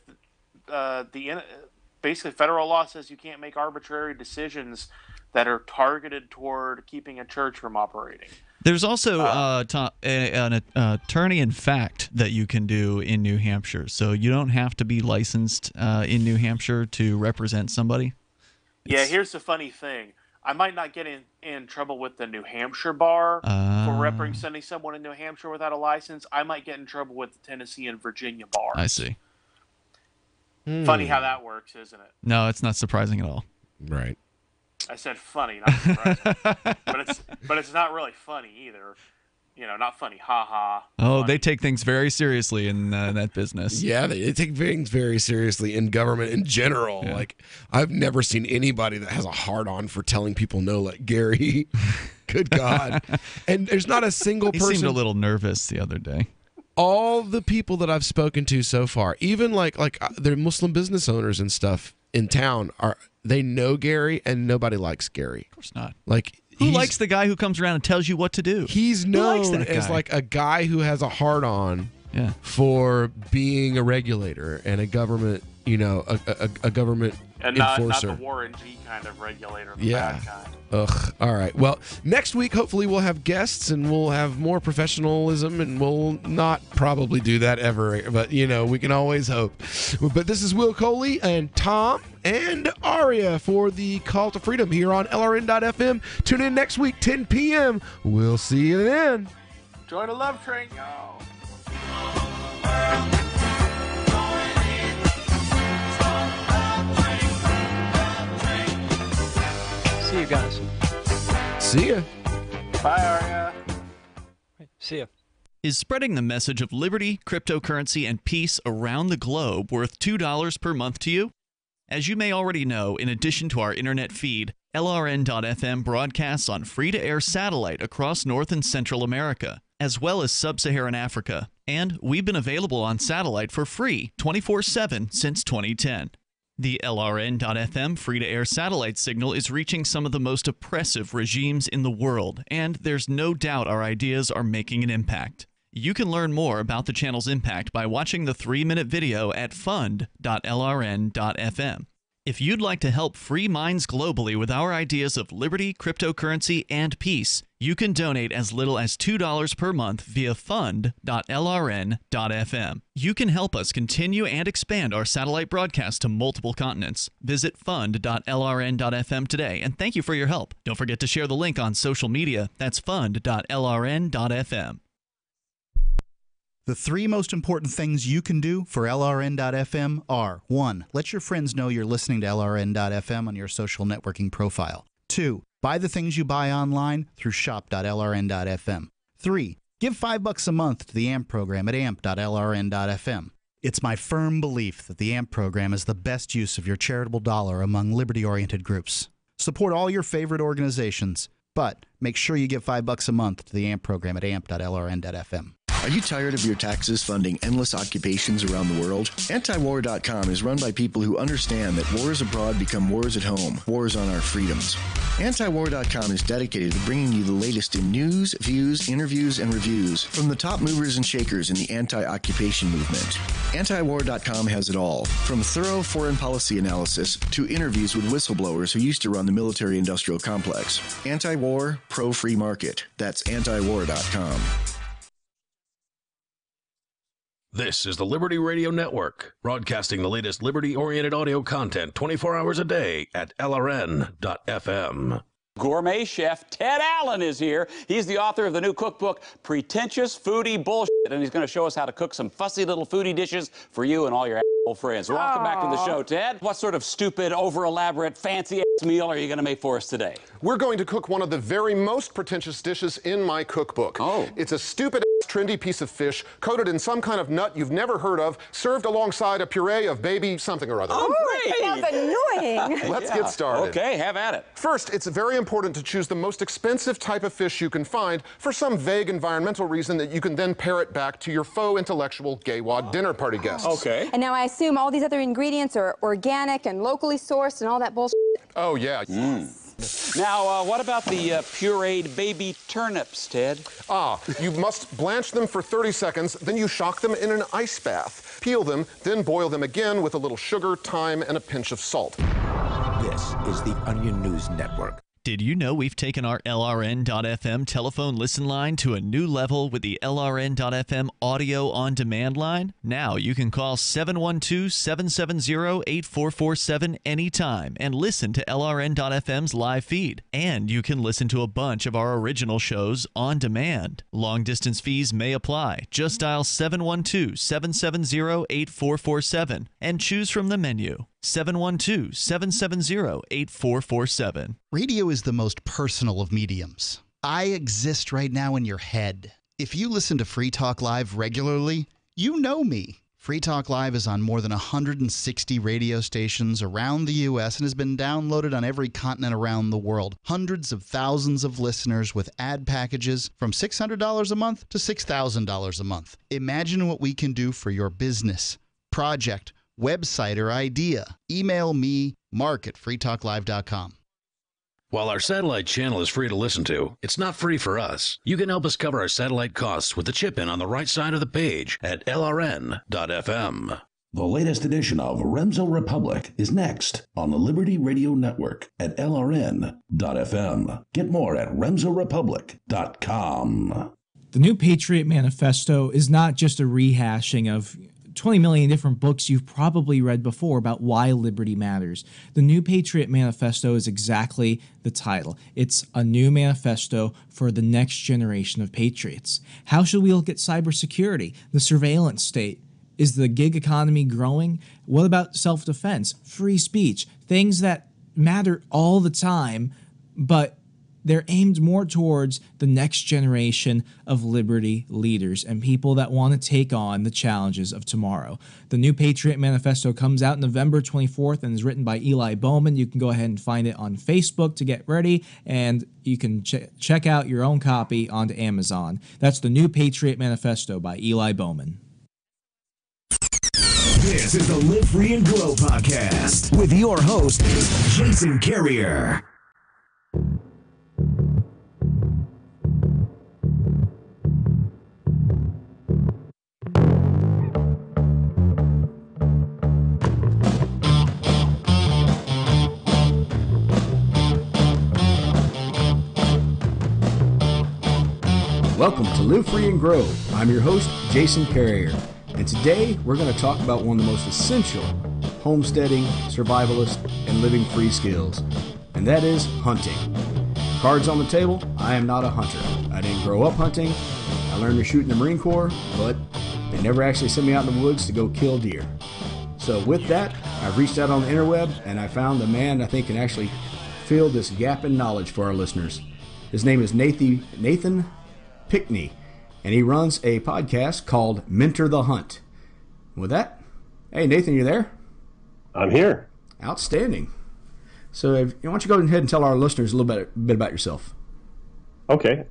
basically federal law says you can't make arbitrary decisions that are targeted toward keeping a church from operating. There's also an attorney in fact that you can do in New Hampshire. So you don't have to be licensed in New Hampshire to represent somebody. Yeah, here's the funny thing. I might not get in trouble with the New Hampshire bar for representing someone in New Hampshire without a license. I might get in trouble with the Tennessee and Virginia bars. I see. Funny how that works, isn't it? No, it's not surprising at all. Right. I said funny, not surprising. but it's not really funny either. You know, not funny, ha. Oh, funny. They take things very seriously in that business. Yeah, they take things very seriously in government in general. Yeah. Like, I've never seen anybody that has a hard-on for telling people no, like Gary. Good God. And there's not a single person. He seemed a little nervous the other day. All the people that I've spoken to so far, even like they're Muslim business owners and stuff in town, they know Gary, and nobody likes Gary. Of course not. Like, who likes the guy who comes around and tells you what to do? He's known as like a guy who has a hard-on for being a regulator and a government, a government And not enforcer. the Warren G kind of regulator. The Yeah. bad kind. Ugh. All right. Well, next week, hopefully, we'll have guests and we'll have more professionalism, and we'll not probably do that ever, but, we can always hope. But this is Will Coley and Tom and Aria for the Call to Freedom here on LRN.FM. Tune in next week, 10 p.m. We'll see you then. Join the love train, y'all. See you guys. See ya. Bye, Aria. See ya. Is spreading the message of liberty, cryptocurrency, and peace around the globe worth $2 per month to you? As you may already know, in addition to our internet feed, LRN.FM broadcasts on free-to-air satellite across North and Central America, as well as Sub-Saharan Africa. And we've been available on satellite for free 24/7 since 2010. The LRN.FM free-to-air satellite signal is reaching some of the most oppressive regimes in the world, and there's no doubt our ideas are making an impact. You can learn more about the channel's impact by watching the 3-minute video at fund.lrn.fm. If you'd like to help free minds globally with our ideas of liberty, cryptocurrency, and peace, you can donate as little as $2 per month via fund.lrn.fm. You can help us continue and expand our satellite broadcast to multiple continents. Visit fund.lrn.fm today, and thank you for your help. Don't forget to share the link on social media. That's fund.lrn.fm. The 3 most important things you can do for LRN.FM are: 1. Let your friends know you're listening to LRN.FM on your social networking profile. 2. Buy the things you buy online through shop.lrn.fm. 3. Give $5 a month to the AMP program at amp.lrn.fm. It's my firm belief that the AMP program is the best use of your charitable dollar among liberty-oriented groups. Support all your favorite organizations, but make sure you give $5 a month to the AMP program at amp.lrn.fm. Are you tired of your taxes funding endless occupations around the world? Antiwar.com is run by people who understand that wars abroad become wars at home, wars on our freedoms. Antiwar.com is dedicated to bringing you the latest in news, views, interviews, and reviews from the top movers and shakers in the anti-occupation movement. Antiwar.com has it all, from thorough foreign policy analysis to interviews with whistleblowers who used to run the military-industrial complex. Anti-war, pro-free market. That's antiwar.com. This is the Liberty Radio Network, broadcasting the latest liberty-oriented audio content 24 hours a day at LRN.FM. Gourmet chef Ted Allen is here. He's the author of the new cookbook, Pretentious Foodie Bullshit, and he's going to show us how to cook some fussy little foodie dishes for you and all your asshole friends. Welcome back to the show, Ted. What sort of stupid, over-elaborate, fancy-ass meal are you going to make for us today? We're going to cook one of the very most pretentious dishes in my cookbook. Oh. It's a stupid, trendy piece of fish coated in some kind of nut you've never heard of, served alongside a puree of baby something or other. Oh, great! Sounds annoying. Let's get started. Okay, have at it. First, it's very important to choose the most expensive type of fish you can find for some vague environmental reason that you can then parrot back to your faux intellectual gay wad dinner party guests. Okay. And now I assume all these other ingredients are organic and locally sourced and all that bullshit. Oh, yeah. Now, what about the pureed baby turnips, Ted? You must blanch them for 30 seconds, then you shock them in an ice bath. Peel them, then boil them again with a little sugar, thyme, and a pinch of salt. This is the Onion News Network. Did you know we've taken our LRN.FM telephone listen line to a new level with the LRN.FM audio on demand line? Now you can call 712-770-8447 anytime and listen to LRN.FM's live feed. And you can listen to a bunch of our original shows on demand. Long distance fees may apply. Just dial 712-770-8447 and choose from the menu. 712-770-8447. Radio is the most personal of mediums. I exist right now in your head. If you listen to Free Talk Live regularly, you know me. Free Talk Live is on more than 160 radio stations around the U.S. and has been downloaded on every continent around the world. Hundreds of thousands of listeners with ad packages from $600 a month to $6,000 a month. Imagine what we can do for your business, project, website, or idea. Email me, mark@freetalklive.com. While our satellite channel is free to listen to, it's not free for us. You can help us cover our satellite costs with the chip-in on the right side of the page at LRN.FM. The latest edition of Remso Republic is next on the Liberty Radio Network at LRN.FM. Get more at RemsoRepublic.com. The new Patriot Manifesto is not just a rehashing of 20 million different books you've probably read before about why liberty matters. The new Patriot Manifesto is exactly the title. It's a new manifesto for the next generation of patriots. How should we look at cybersecurity, the surveillance state? Is the gig economy growing? What about self-defense, free speech, things that matter all the time, but they're aimed more towards the next generation of liberty leaders and people that want to take on the challenges of tomorrow. The new Patriot Manifesto comes out November 24th and is written by Eli Bowman. You can go ahead and find it on Facebook to get ready, and you can check out your own copy on Amazon. That's the new Patriot Manifesto by Eli Bowman. This is the Live Free and Grow podcast with your host, Jason Carrier. Welcome to Live Free and Grow. I'm your host, Jason Carrier. And today we're going to talk about one of the most essential homesteading, survivalist, and living free skills, and that is hunting. Cards on the table, I am not a hunter. I didn't grow up hunting. I learned to shoot in the Marine Corps, but they never actually sent me out in the woods to go kill deer. So with that, I've reached out on the interweb and I found a man I think can actually fill this gap in knowledge for our listeners. His name is Nathan Pickney, and he runs a podcast called Mentor the Hunt. With that, hey Nathan, you there? I'm here. Outstanding. So why don't you go ahead and tell our listeners a little bit about yourself? Okay.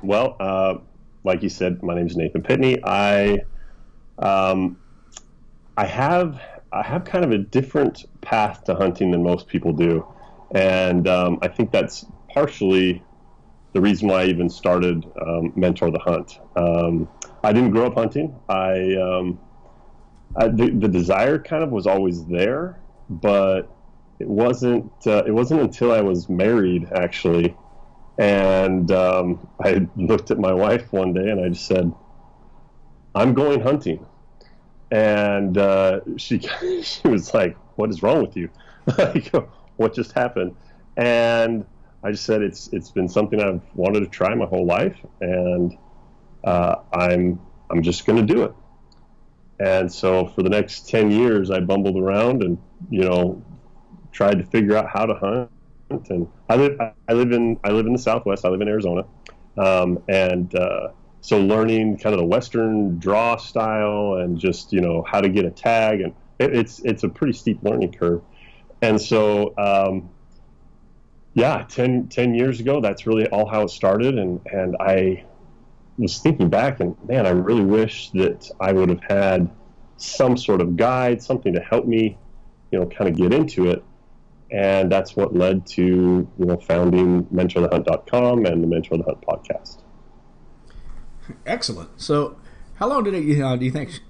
Well, like you said, my name is Nathan Pickney. I have kind of a different path to hunting than most people do, and I think that's partially the reason why I even started Mentor the Hunt. I didn't grow up hunting. The desire kind of was always there, but it wasn't until I was married, actually, and I looked at my wife one day and I just said, "I'm going hunting," and she was like, "What is wrong with you? Like, what just happened?" And I just said it's been something I've wanted to try my whole life, and I'm just going to do it. And so for the next 10 years, I bumbled around and tried to figure out how to hunt. And I live in the Southwest. I live in Arizona, so learning kind of the Western draw style and just how to get a tag, and it's a pretty steep learning curve. And so. 10 years ago, that's really all how it started. And I was thinking back, and man, I really wish that I would have had some sort of guide, something to help me, kind of get into it. And that's what led to, founding MentorTheHunt.com and the Mentor the Hunt podcast. Excellent. So how long did it, do you think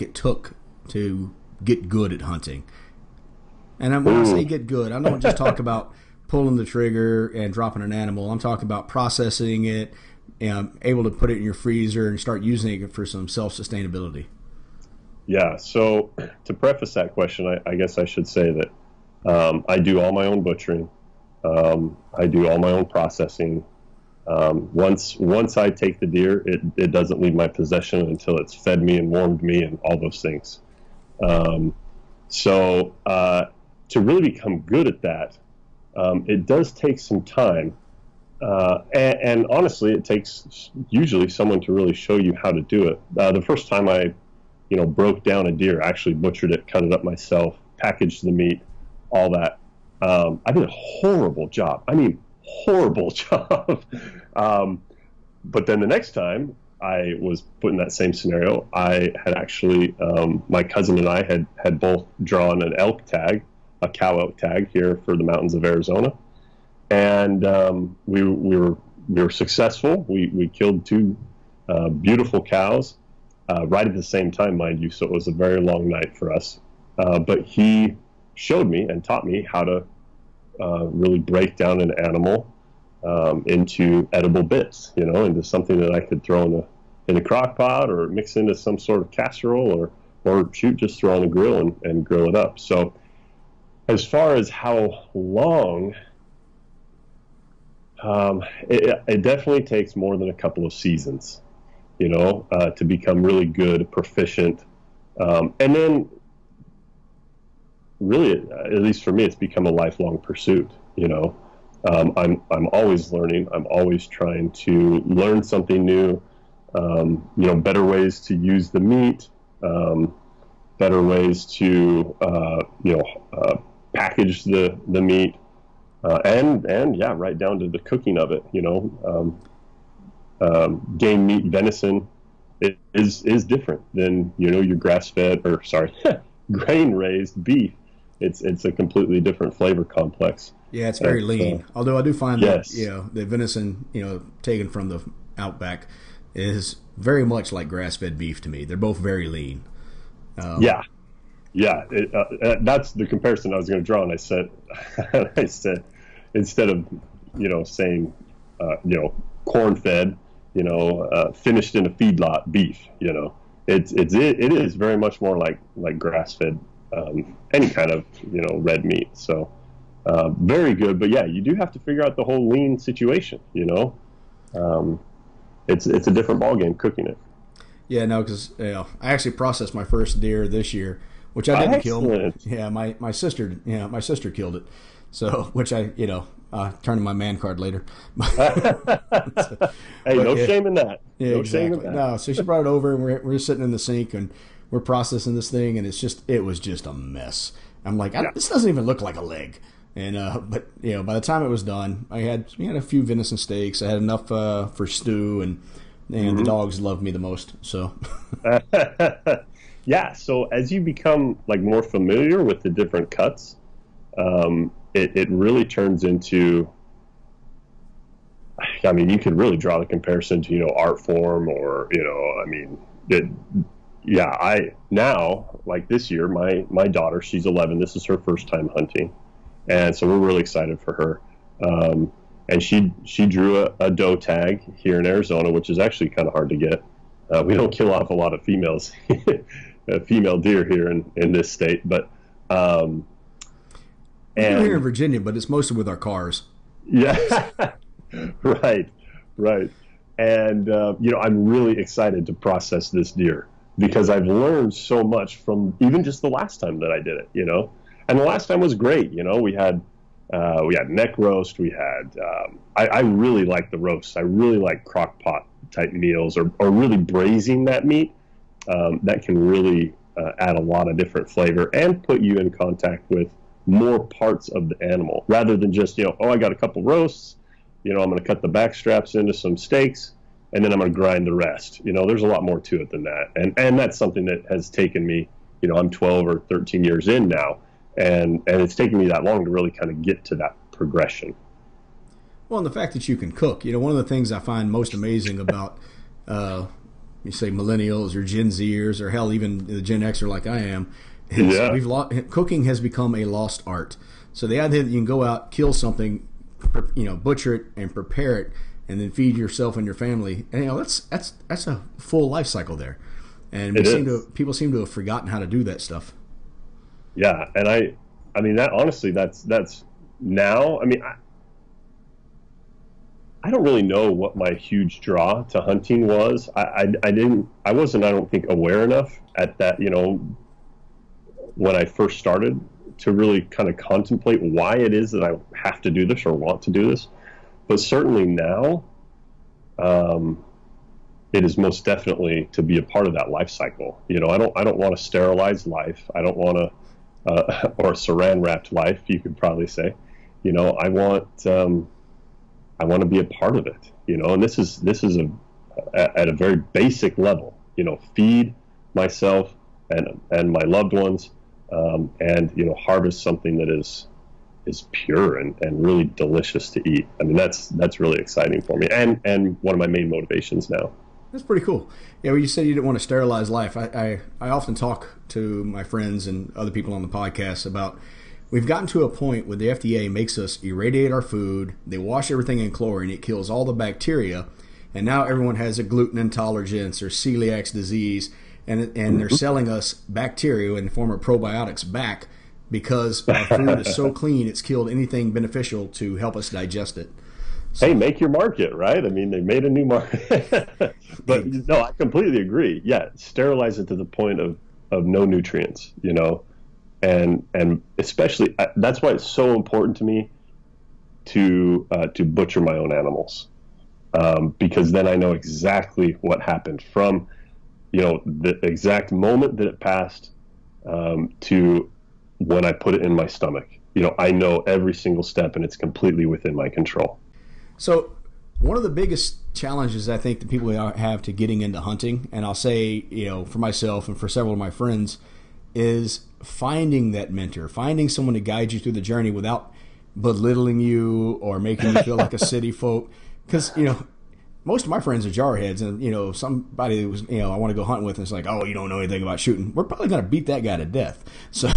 it took to get good at hunting? And when I say get good, I don't just talk about pulling the trigger and dropping an animal. I'm talking about processing it, able to put it in your freezer and start using it for some self-sustainability. Yeah, so to preface that question, I guess I should say that I do all my own butchering. I do all my own processing. Once I take the deer, it doesn't leave my possession until it's fed me and warmed me and all those things. So to really become good at that, it does take some time, and honestly, it takes usually someone to really show you how to do it. The first time I, broke down a deer, actually butchered it, cut it up myself, packaged the meat, all that. I did a horrible job. I mean, horrible job. But then the next time I was put in that same scenario, I had actually, my cousin and I had both drawn an elk tag, a cow elk tag here for the mountains of Arizona, and we were successful. We killed two beautiful cows, right at the same time, mind you. So it was a very long night for us. But he showed me and taught me how to really break down an animal into edible bits, into something that I could throw in a crock pot or mix into some sort of casserole or shoot, just throw on the grill and grill it up. So as far as how long, it definitely takes more than a couple of seasons, to become really good, proficient. And then really, at least for me, it's become a lifelong pursuit, I'm always learning. I'm always trying to learn something new, better ways to use the meat, better ways to, package the meat, and yeah, right down to the cooking of it, game meat, venison is different than, your grass-fed, or sorry, grain-raised beef. It's a completely different flavor complex. Yeah, it's very lean. Although I do find that, yes. The venison, taken from the outback is very much like grass-fed beef to me. They're both very lean. Yeah. That's the comparison I was going to draw. And I said, instead of, saying, corn-fed, finished in a feedlot beef, it is very much more like grass-fed, any kind of, red meat. So, very good. But yeah, you do have to figure out the whole lean situation, it's a different ballgame cooking it. Yeah, no, because I actually processed my first deer this year, which I didn't kill. Yeah, my sister killed it. So, which I turned in my man card later. Hey, no shame in that. Yeah, no exactly. shame in that. No, so she brought it over, and we're sitting in the sink, and we're processing this thing, and it was just a mess. I'm like, this doesn't even look like a leg. And but by the time it was done, we had a few venison steaks. I had enough for stew, and the dogs loved me the most. So yeah. So as you become more familiar with the different cuts, it really turns into. I mean, you could really draw the comparison to art form, or I now, like this year, my daughter, she's 11. This is her first time hunting. And so we're really excited for her. And she drew a doe tag here in Arizona, which is actually kind of hard to get. We don't kill off a lot of females, female deer here in this state. But we're here in Virginia, but it's mostly with our cars. Yeah, right. And, I'm really excited to process this deer because I've learned so much from even just the last time that I did it, And the last time was great. We had neck roast. We had, I really like the roasts. I really like crock pot type meals or really braising that meat. That can really add a lot of different flavor and put you in contact with more parts of the animal rather than just, I got a couple roasts, I'm going to cut the back straps into some steaks and then I'm going to grind the rest. There's a lot more to it than that. And that's something that has taken me, I'm 12 or 13 years in now. And it's taken me that long to really kind of get to that progression. Well, and the fact that you can cook, one of the things I find most amazing about, you say millennials or Gen Zers or hell, even the Gen Xer like I am, is cooking has become a lost art. So the idea that you can go out, kill something, butcher it and prepare it, and then feed yourself and your family, and that's a full life cycle there. And people seem to have forgotten how to do that stuff. Yeah, and I mean that honestly, that's now. I mean, I don't really know what my huge draw to hunting was. I wasn't, I don't think, aware enough at that, when I first started to really kind of contemplate why it is that I have to do this or want to do this. But certainly now, it is most definitely to be a part of that life cycle. I don't want a sterilized life. I don't want to. Or a saran wrapped life, you could probably say. I want to be a part of it. And this is at a very basic level. Feed myself and my loved ones, and harvest something that is pure and really delicious to eat. I mean, that's really exciting for me, and one of my main motivations now. That's pretty cool. Yeah, well, you said you didn't want to sterilize life. I often talk to my friends and other people on the podcast about we've gotten to a point where the FDA makes us irradiate our food. They wash everything in chlorine. It kills all the bacteria. And now everyone has a gluten intolerance or celiac disease. And they're selling us bacteria in the form of probiotics back because our food is so clean it's killed anything beneficial to help us digest it. Hey, make your market, right? I mean, they made a new market. But no, I completely agree. Yeah, sterilize it to the point of no nutrients, you know, and especially that's why it's so important to me to butcher my own animals, because then I know exactly what happened from, you know, the exact moment that it passed to when I put it in my stomach. You know, I know every single step, and it's completely within my control. So one of the biggest challenges I think that people have to getting into hunting, and I'll say, you know, for myself and for several of my friends, is finding that mentor, finding someone to guide you through the journey without belittling you or making you feel like a city folk. Because, you know, most of my friends are jarheads, and, you know, somebody was, you know, I want to go hunting with, and it's like, oh, you don't know anything about shooting. We're probably going to beat that guy to death. So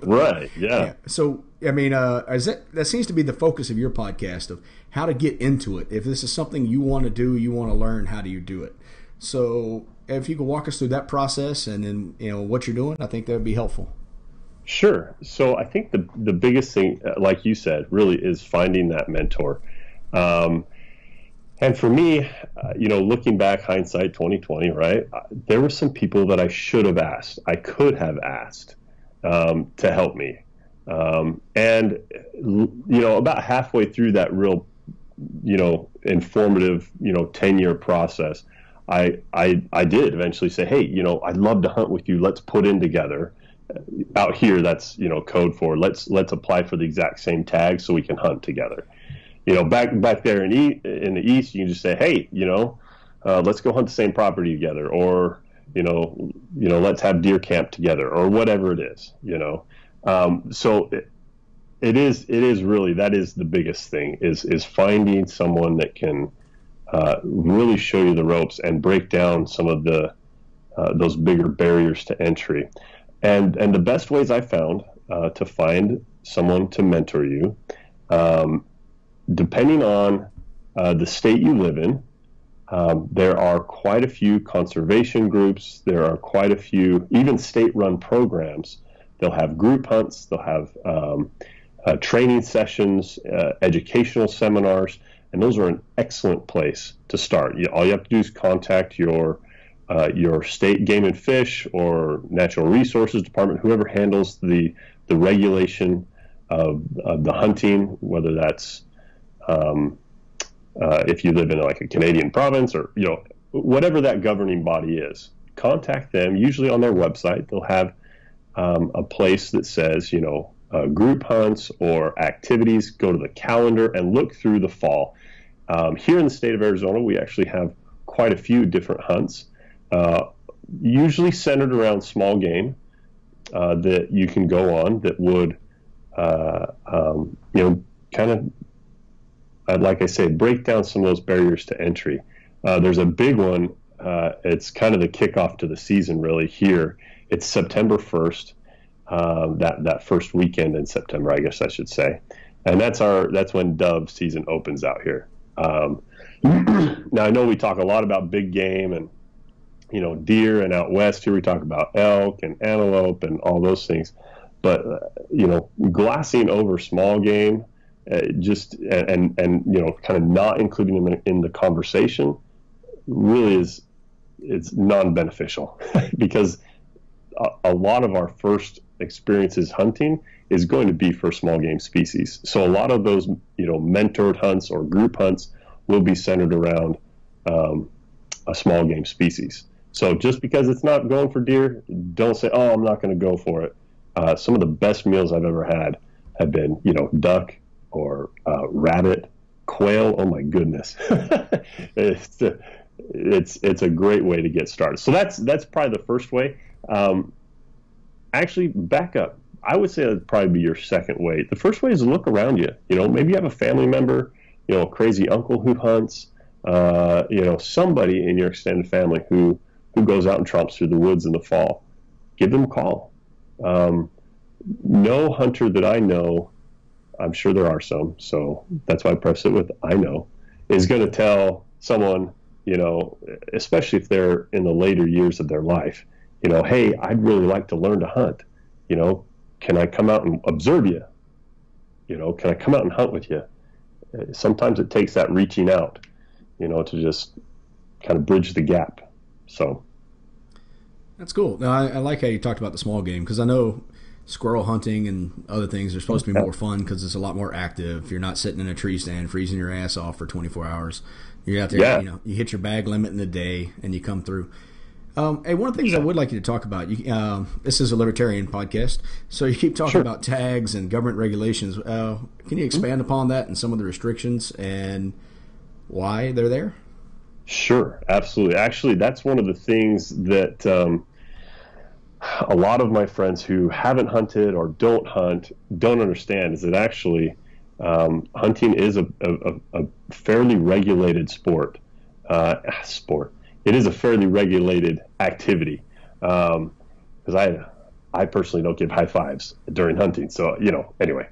right, yeah. So, I mean, that seems to be the focus of your podcast, of how to get into it. If this is something you want to do, you want to learn, how do you do it? So if you could walk us through that process and then, you know, what you're doing, I think that would be helpful. Sure. So I think the biggest thing, like you said, really is finding that mentor. And for me, you know, looking back, hindsight 2020, right, there were some people that I should have asked. I could have asked to help me. And, you know, about halfway through that real, you know, informative, you know, 10-year process, I did eventually say, hey, you know, I'd love to hunt with you. Let's put in together. Out here, that's, you know, code for let's apply for the exact same tag so we can hunt together. You know, back there in the East, you can just say, hey, you know, let's go hunt the same property together, or, you know, let's have deer camp together, or whatever it is, you know. So it is really, that is the biggest thing, is finding someone that can really show you the ropes and break down some of the those bigger barriers to entry. And the best ways I found to find someone to mentor you, depending on the state you live in, there are quite a few conservation groups. There are quite a few, even state-run programs. They'll have group hunts. They'll have training sessions, educational seminars, and those are an excellent place to start. All you have to do is contact your state game and fish or natural resources department, whoever handles the regulation of the hunting, whether that's if you live in like a Canadian province, or, you know, whatever that governing body is. Contact them. Usually on their website, they'll have a place that says, you know, group hunts or activities. Go to the calendar and look through the fall. Here in the state of Arizona, we actually have quite a few different hunts, usually centered around small game, that you can go on that would, you know, kind of, like I say, break down some of those barriers to entry. There's a big one. It's kind of the kickoff to the season, really, here. It's September 1st, that first weekend in September, I guess I should say. And that's when dove season opens out here. Now, I know we talk a lot about big game and, you know, deer, and out west here we talk about elk and antelope and all those things. But, you know, glassing over small game, and you know, kind of not including them in the conversation really it's non-beneficial because a lot of our first experiences hunting is going to be for small game species. So a lot of those, you know, mentored hunts or group hunts will be centered around a small game species. So just because it's not going for deer, don't say, oh, I'm not going to go for it. Some of the best meals I've ever had have been, you know, duck or rabbit, quail. Oh my goodness. It's a great way to get started. So that's probably the first way. Actually, back up. I would say that'd probably be your second way. The first way is to look around you. You know, maybe you have a family member, you know, a crazy uncle who hunts. somebody in your extended family who goes out and tromps through the woods in the fall, give them a call. No hunter that I know, I'm sure there are some, so that's why I preface it with I know, is going to tell someone, especially if they're in the later years of their life, hey, I'd really like to learn to hunt. Can I come out and observe you? Can I come out and hunt with you? Sometimes it takes that reaching out, to just kind of bridge the gap. So that's cool. Now, I like how you talked about the small game, because I know squirrel hunting and other things are supposed to be more fun because it's a lot more active. You're not sitting in a tree stand freezing your ass off for 24 hours. You're out there, you hit your bag limit in the day and you come through. Hey, one of the things I would like you to talk about, this is a libertarian podcast, so you keep talking about tags and government regulations. Can you expand upon that and some of the restrictions and why they're there? Sure, absolutely. Actually, that's one of the things that a lot of my friends who haven't hunted or don't hunt don't understand, is that actually hunting is a fairly regulated sport. It is a fairly regulated activity, because I personally don't give high fives during hunting. So, anyway.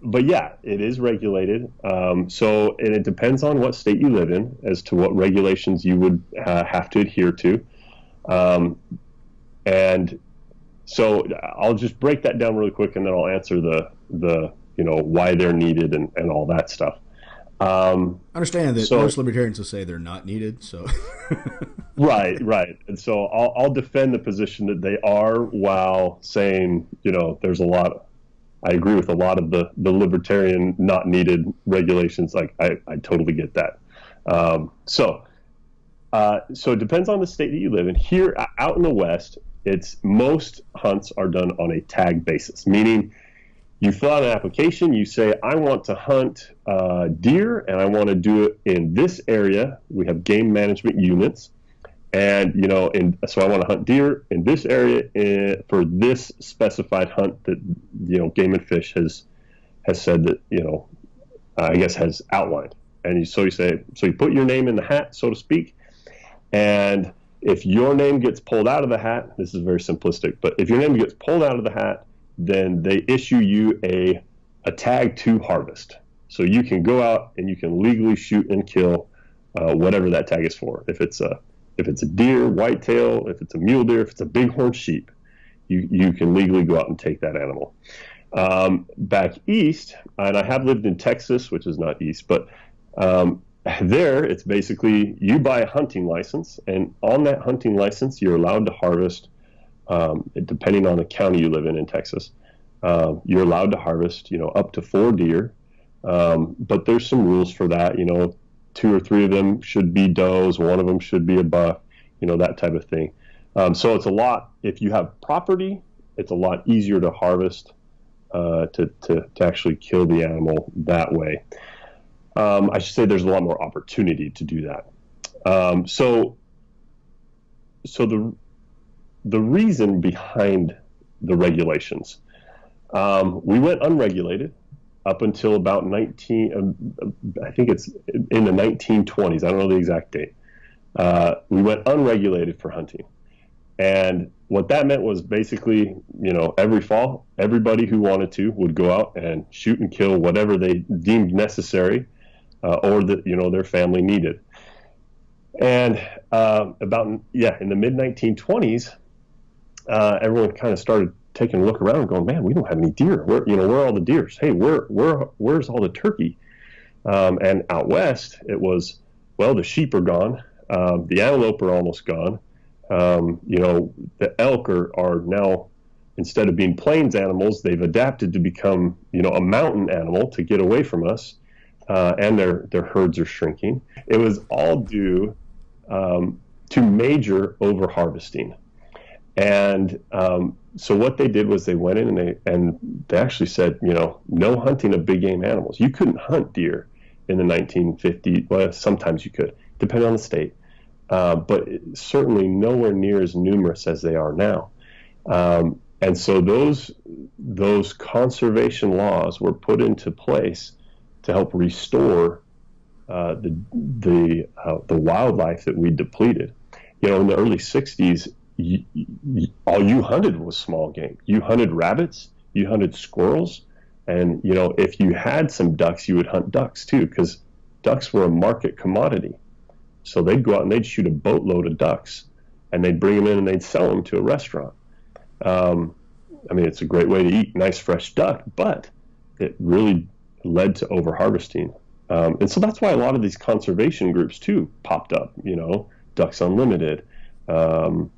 But yeah, it is regulated. And it depends on what state you live in as to what regulations you would have to adhere to. And so I'll just break that down really quick, and then I'll answer the why they're needed and all that stuff. I understand that most libertarians will say they're not needed. So right. And so I'll defend the position that they are, while saying, there's a lot. I agree with a lot of the libertarian not needed regulations. Like I totally get that. So it depends on the state that you live in. Here out in the West, most hunts are done on a tag basis, meaning you fill out an application, you say, I want to hunt deer, and I want to do it in this area. We have game management units, and so I want to hunt deer in this area for this specified hunt that Game and Fish has said that I guess has outlined. And you put your name in the hat, so to speak, and if your name gets pulled out of the hat, this is very simplistic, but if your name gets pulled out of the hat, then they issue you a tag to harvest. So you can go out and you can legally shoot and kill whatever that tag is for. If it's a deer, whitetail, if it's a mule deer, if it's a bighorn sheep, you can legally go out and take that animal. Back east, and I have lived in Texas, which is not east, but there it's basically you buy a hunting license, and on that hunting license you're allowed to harvest, depending on the county you live in Texas, you're allowed to harvest, up to 4 deer. But there's some rules for that, 2 or 3 of them should be does, 1 of them should be a buck, that type of thing. So it's a lot, if you have property, it's a lot easier to harvest, to actually kill the animal that way. I should say there's a lot more opportunity to do that. So the reason behind the regulations, we went unregulated up until about I think it's in the 1920s. I don't know the exact date. We went unregulated for hunting. And what that meant was basically, every fall, everybody who wanted to would go out and shoot and kill whatever they deemed necessary, or that, their family needed. And in the mid-1920s, everyone kind of started taking a look around and going, man, we don't have any deer. Where are all the deer? Hey, where's all the turkey? And out west, it was, well, the sheep are gone. The antelope are almost gone. The elk are now, instead of being plains animals, they've adapted to become, a mountain animal to get away from us. And their herds are shrinking. It was all due to major over-harvesting. And so what they did was they went in and they actually said, no hunting of big game animals. You couldn't hunt deer in the 1950s. Well, sometimes you could, depending on the state, but certainly nowhere near as numerous as they are now. And so those conservation laws were put into place to help restore the wildlife that we depleted. You know, in the early 60s, all you hunted was small game. You hunted rabbits, you hunted squirrels, and, you know, if you had some ducks, you would hunt ducks too, because ducks were a market commodity. So they'd go out and they'd shoot a boatload of ducks, and they'd bring them in and they'd sell them to a restaurant. I mean, it's a great way to eat nice fresh duck, but it really led to over-harvesting. And so that's why a lot of these conservation groups too popped up, you know, Ducks Unlimited, all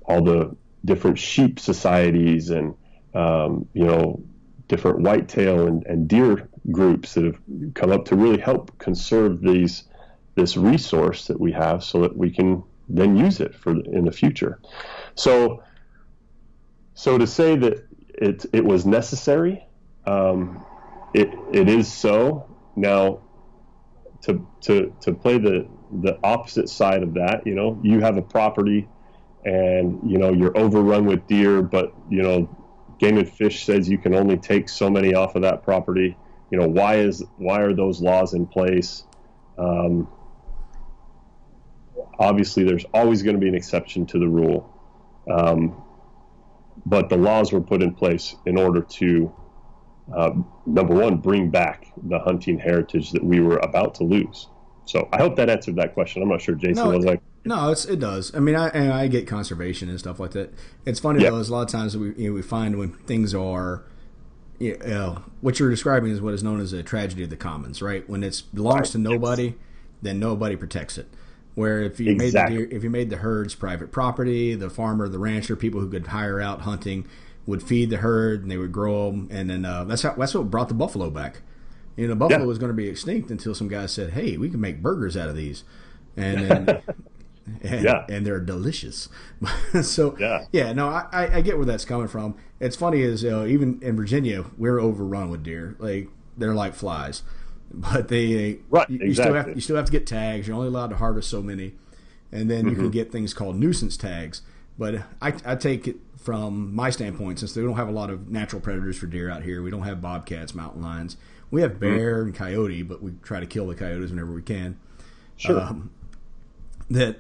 the different sheep societies and, you know, different whitetail and deer groups that have come up to really help conserve this resource that we have so that we can then use it in the future. So to say that it was necessary, it is so. Now, to play the opposite side of that, you know, you have a property and, you know, you're overrun with deer, but, you know, Game and Fish says you can only take so many off of that property. You know, why are those laws in place? Obviously, there's always going to be an exception to the rule. But the laws were put in place in order to, number one, bring back the hunting heritage that we were about to lose. So I hope that answered that question. I'm not sure Jason was like. No, it does. I mean, I get conservation and stuff like that. It's funny though, is a lot of times we find when things are, you know, what you're describing is what is known as a tragedy of the commons, right? When it belongs to nobody, then nobody protects it. Where if you made the herds private property, the farmer, the rancher, people who could hire out hunting would feed the herd and they would grow them, and then that's what brought the buffalo back. You know, buffalo was going to be extinct until some guys said, "Hey, we can make burgers out of these," and then. And they're delicious. So I get where that's coming from. It's funny is even in Virginia we're overrun with deer. Like they're like flies, but you still have to get tags. You're only allowed to harvest so many, and then you can get things called nuisance tags. But I take it from my standpoint, since we don't have a lot of natural predators for deer out here. We don't have bobcats, mountain lions. We have bear and coyote, but we try to kill the coyotes whenever we can. Sure. That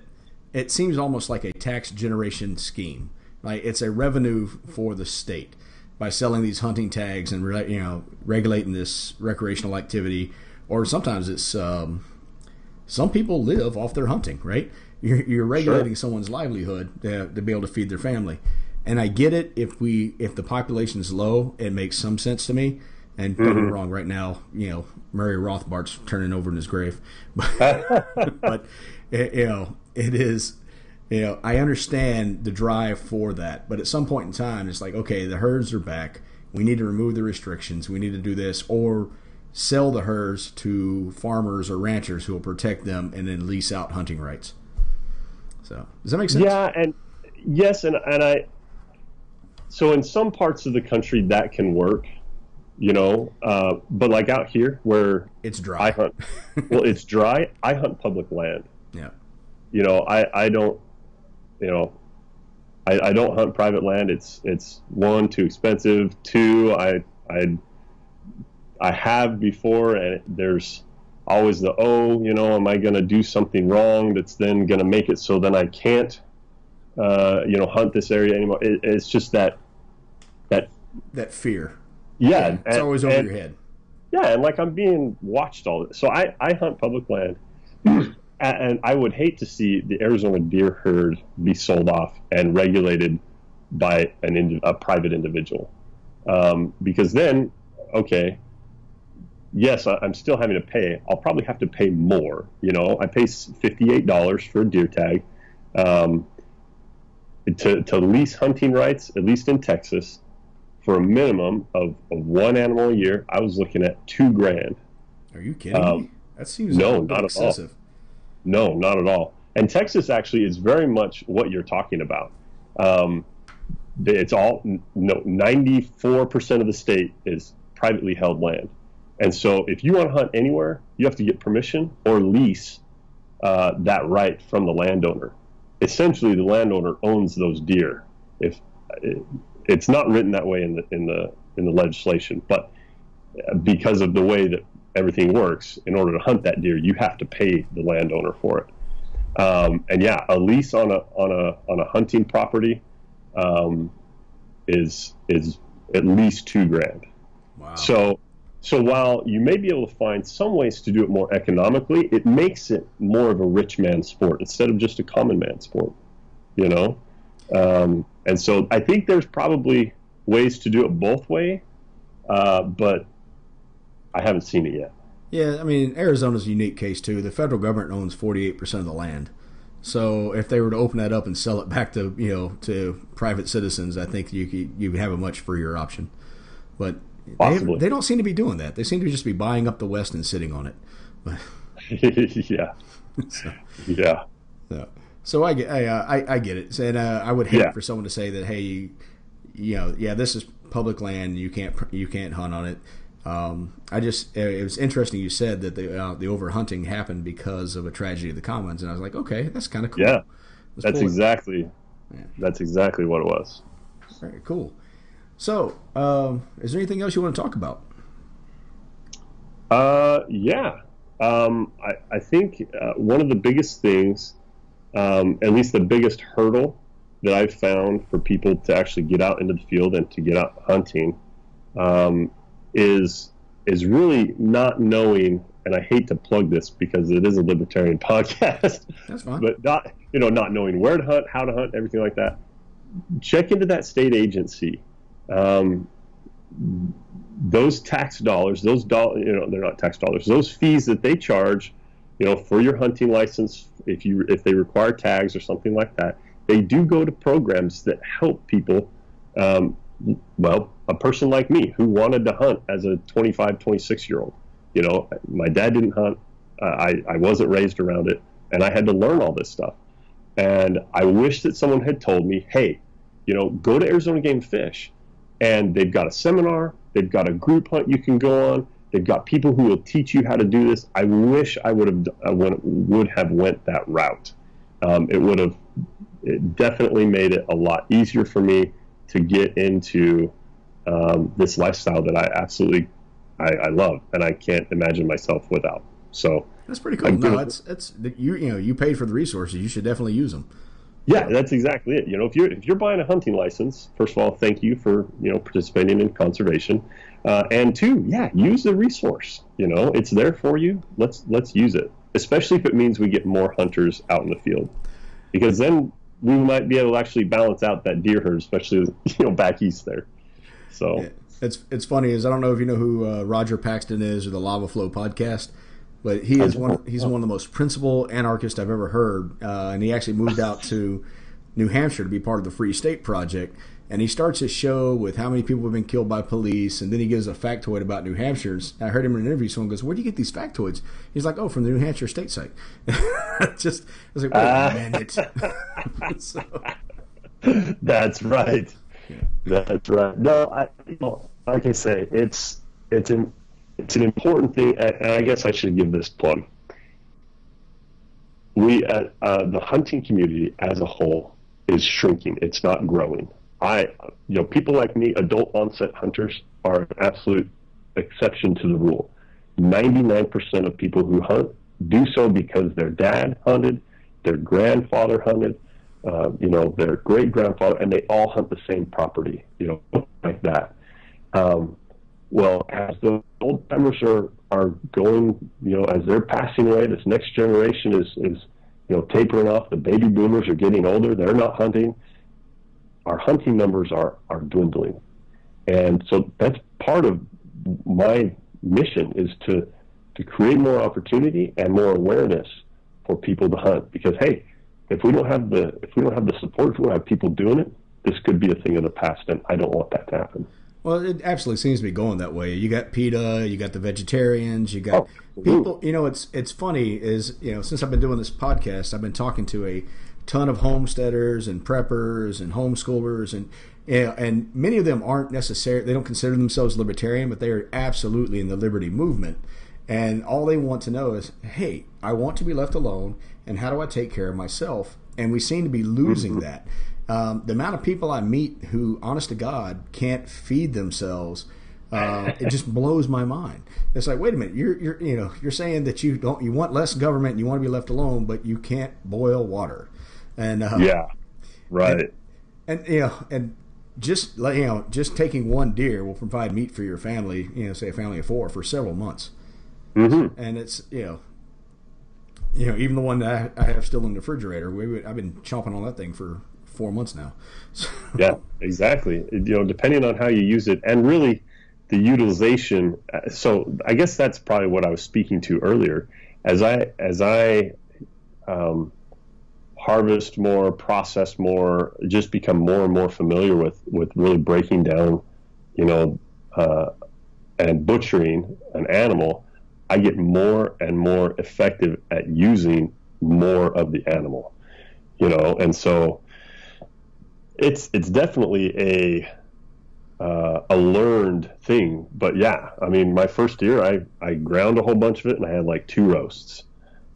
it seems almost like a tax generation scheme. Like it's a revenue for the state by selling these hunting tags and regulating this recreational activity. Or sometimes it's some people live off their hunting, right? You're regulating someone's livelihood to be able to feed their family. And I get it if the population is low, it makes some sense to me. And don't get me wrong, right now, you know, Murray Rothbard's turning over in his grave, but it is, you know, I understand the drive for that, but at some point in time, it's like, okay, the herds are back. We need to remove the restrictions. We need to do this, or sell the herds to farmers or ranchers who will protect them and then lease out hunting rights. So does that make sense? Yeah, and yes, and so in some parts of the country that can work. You know, but like out here where it's dry, I hunt. Well, it's dry. I hunt public land. Yeah. You know, I don't. You know, I don't hunt private land. It's one, too expensive. Two, I have before, and there's always the am I going to do something wrong that's then going to make it so then I can't, hunt this area anymore. It's just that fear. Yeah, it's always over your head. Yeah, and like I'm being watched all this. So I hunt public land, and I would hate to see the Arizona deer herd be sold off and regulated by a private individual, because then, okay, yes, I'm still having to pay. I'll probably have to pay more. You know, I pay $58 for a deer tag, to lease hunting rights, at least in Texas. For a minimum of one animal a year, I was looking at $2,000. Are you kidding me? That seems not excessive. At all. No, not at all. And Texas actually is very much what you're talking about. It's all 94% of the state is privately held land, and so if you want to hunt anywhere, you have to get permission or lease that right from the landowner. Essentially, the landowner owns those deer. It's not written that way in the legislation, but because of the way that everything works, in order to hunt that deer, you have to pay the landowner for it. And yeah, a lease on a hunting property is at least $2,000. Wow. So while you may be able to find some ways to do it more economically, it makes it more of a rich man's sport instead of just a common man's sport, you know? And so I think there's probably ways to do it both ways, but I haven't seen it yet. Yeah, I mean, Arizona's a unique case, too. The federal government owns 48% of the land. So if they were to open that up and sell it back to, to private citizens, I think you would have a much freer option. But they don't seem to be doing that. They seem to just be buying up the West and sitting on it. Yeah. Yeah. So I get it, and I would hate for someone to say that, hey, this is public land, you can't hunt on it. It was interesting you said that the overhunting happened because of a tragedy of the commons, and I was like, okay, that's kind of cool. Yeah, that's exactly what it was. Very cool. So, is there anything else you want to talk about? Yeah. I think one of the biggest things, at least the biggest hurdle that I've found for people to actually get out into the field and to get out hunting, is really not knowing, and I hate to plug this because it is a libertarian podcast. That's fine. But not knowing where to hunt, how to hunt, everything like that. Check into that state agency. Those tax dollars, they're not tax dollars. Those fees that they charge, for your hunting license, if they require tags or something like that, they do go to programs that help people. A person like me who wanted to hunt as a 25, 26-year-old. My dad didn't hunt. I wasn't raised around it, and I had to learn all this stuff. And I wish that someone had told me, hey, go to Arizona Game Fish, and they've got a seminar, they've got a group hunt you can go on, they've got people who will teach you how to do this. I wish I would have went that route. It definitely made it a lot easier for me to get into this lifestyle that I absolutely I love, and I can't imagine myself without. So that's pretty cool. No, it's you paid for the resources. You should definitely use them. Yeah, that's exactly it. If you're buying a hunting license, first of all, thank you for participating in conservation, and two, use the resource. It's there for you. Let's use it, especially if it means we get more hunters out in the field, because then we might be able to actually balance out that deer herd, especially back east there. So it's funny, is I don't know if you know who Roger Paxton is, or the Lava Flow podcast, but he's one of the most principled anarchists I've ever heard, and he actually moved out to New Hampshire to be part of the Free State Project. And he starts his show with how many people have been killed by police, and then he gives a factoid about New Hampshire. I heard him in an interview. Someone goes, "Where do you get these factoids?" He's like, "Oh, from the New Hampshire state site." I was like, "Wait a minute." That's right. Yeah. That's right. No, like I say, it's an important thing, and I guess I should give this plug. We, the hunting community as a whole, is shrinking. It's not growing. People like me, adult onset hunters, are an absolute exception to the rule. 99% of people who hunt do so because their dad hunted, their grandfather hunted, their great grandfather, and they all hunt the same property, like that. Well, as the old timers are going, as they're passing away, this next generation is tapering off. The baby boomers are getting older. They're not hunting. Our hunting numbers are dwindling. And so that's part of my mission, is to create more opportunity and more awareness for people to hunt. Because, hey, if we don't have the support, if we don't have people doing it, this could be a thing of the past, and I don't want that to happen. Well, it absolutely seems to be going that way. You got PETA, you got the vegetarians, you got people. It's funny is, since I've been doing this podcast, I've been talking to a ton of homesteaders and preppers and homeschoolers, and many of them aren't necessarily, they don't consider themselves libertarian, but they are absolutely in the liberty movement. And all they want to know is, hey, I want to be left alone, and how do I take care of myself? And we seem to be losing that. The amount of people I meet who, honest to God, can't feed themselves It just blows my mind. It's like, wait a minute, you're saying that you want less government and you want to be left alone, but you can't boil water. And yeah, right. And just taking one deer will provide meat for your family, say a family of 4 for several months. Mm-hmm. And it's even the one that I have still in the refrigerator, I've been chomping on that thing for 4 months now. So. Yeah, exactly. Depending on how you use it, and really the utilization. So I guess that's probably what I was speaking to earlier. As I harvest more, process more, just become more and more familiar with really breaking down, and butchering an animal, I get more and more effective at using more of the animal, and so it's definitely a learned thing. But yeah, I mean, my first year, I ground a whole bunch of it, and I had like 2 roasts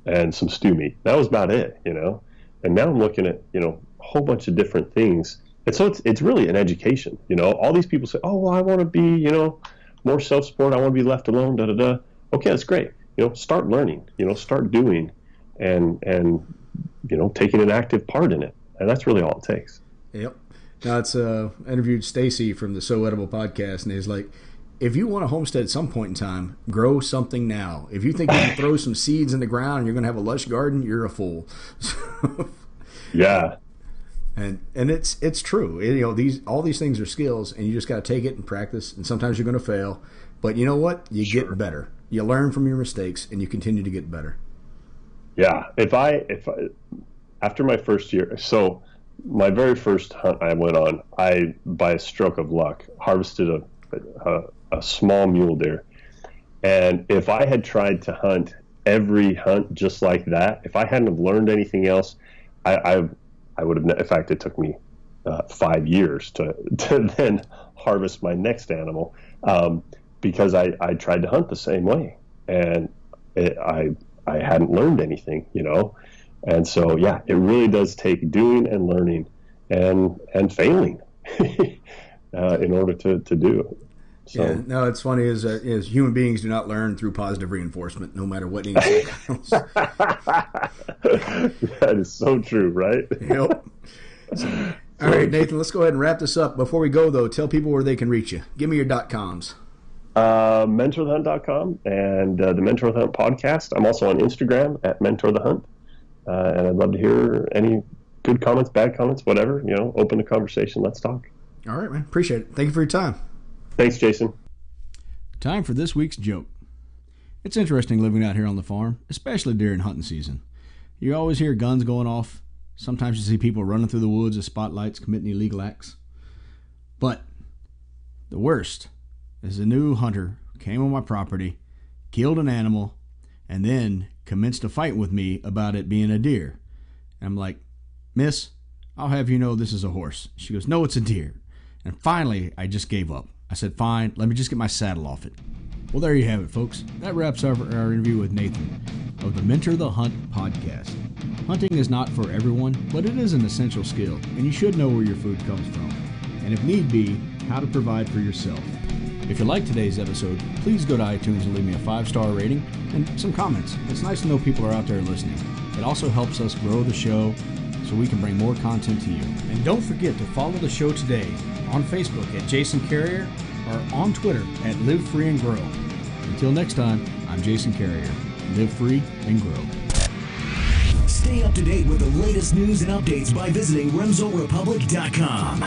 and some stew meat. That was about it, And now I'm looking at, a whole bunch of different things. And so it's really an education, All these people say, oh, well, I want to be, more self-support. I want to be left alone, da-da-da. Okay, that's great. Start learning, start doing and taking an active part in it. And that's really all it takes. Yep. Now, it's interviewed Stacy from the So Edible podcast, and he's like, if you want to homestead at some point in time, grow something now. If you think you can throw some seeds in the ground and you're going to have a lush garden, you're a fool. Yeah. And it's true. All these things are skills, and you just got to take it and practice. And sometimes you're going to fail, but you know what? You get better. You learn from your mistakes, and you continue to get better. Yeah. If I after my first year, so my very first hunt I went on, I, by a stroke of luck, harvested a small mule deer. And if I had tried to hunt every hunt just like that, if I hadn't have learned anything else, I would have. In fact, it took me 5 years to then harvest my next animal, because I tried to hunt the same way, and I hadn't learned anything, And so, yeah, it really does take doing and learning and failing in order to do it. So. Yeah, no, it's funny is human beings do not learn through positive reinforcement, no matter what anything else. That is so true, right? Yep. So, all right, Nathan, let's go ahead and wrap this up. Before we go, though, tell people where they can reach you. Give me your .coms. MentorTheHunt.com and the Mentor the Hunt podcast. I'm also on Instagram at Mentor the Hunt. And I'd love to hear any good comments, bad comments, whatever. Open the conversation. Let's talk. All right, man. Appreciate it. Thank you for your time. Thanks, Jason. Time for this week's joke. It's interesting living out here on the farm, especially during hunting season. You always hear guns going off. Sometimes you see people running through the woods with spotlights committing illegal acts. But the worst is a new hunter came on my property, killed an animal, and then commenced a fight with me about it being a deer. And I'm like, Miss, I'll have you know this is a horse. She goes, no, it's a deer. And finally, I just gave up. I said, fine, let me just get my saddle off it. Well, there you have it, folks. That wraps up our interview with Nathan of the Mentor the Hunt podcast. Hunting is not for everyone, but it is an essential skill, and you should know where your food comes from, and if need be, how to provide for yourself. If you like today's episode, please go to iTunes and leave me a 5-star rating and some comments. It's nice to know people are out there listening. It also helps us grow the show so we can bring more content to you. And don't forget to follow the show today on Facebook at Jason Carrier or on Twitter at Live Free and Grow. Until next time, I'm Jason Carrier. Live free and grow. Stay up to date with the latest news and updates by visiting RemzoRepublic.com.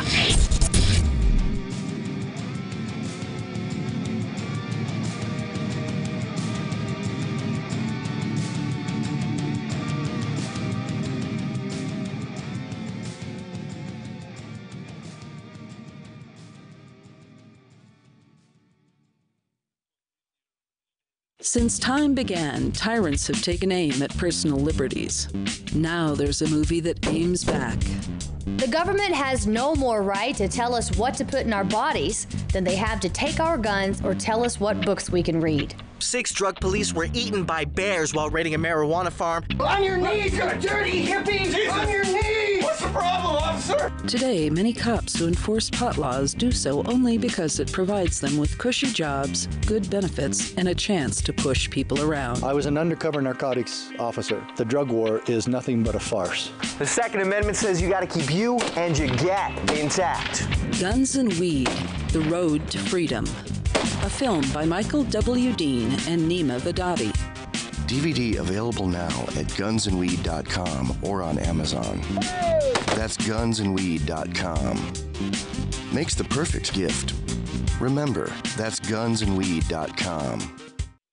Since time began, tyrants have taken aim at personal liberties. Now there's a movie that aims back. The government has no more right to tell us what to put in our bodies than they have to take our guns or tell us what books we can read. 6 drug police were eaten by bears while raiding a marijuana farm. On your knees, you dirty hippies! Jesus. On your knees! What's the problem, officer? Today, many cops who enforce pot laws do so only because it provides them with cushy jobs, good benefits, and a chance to push people around. I was an undercover narcotics officer. The drug war is nothing but a farce. The Second Amendment says you got to keep you and your gat intact. Guns and Weed, The Road to Freedom. A film by Michael W. Dean and Nima Vadadi. DVD available now at gunsandweed.com or on Amazon. That's gunsandweed.com. Makes the perfect gift. Remember, that's gunsandweed.com.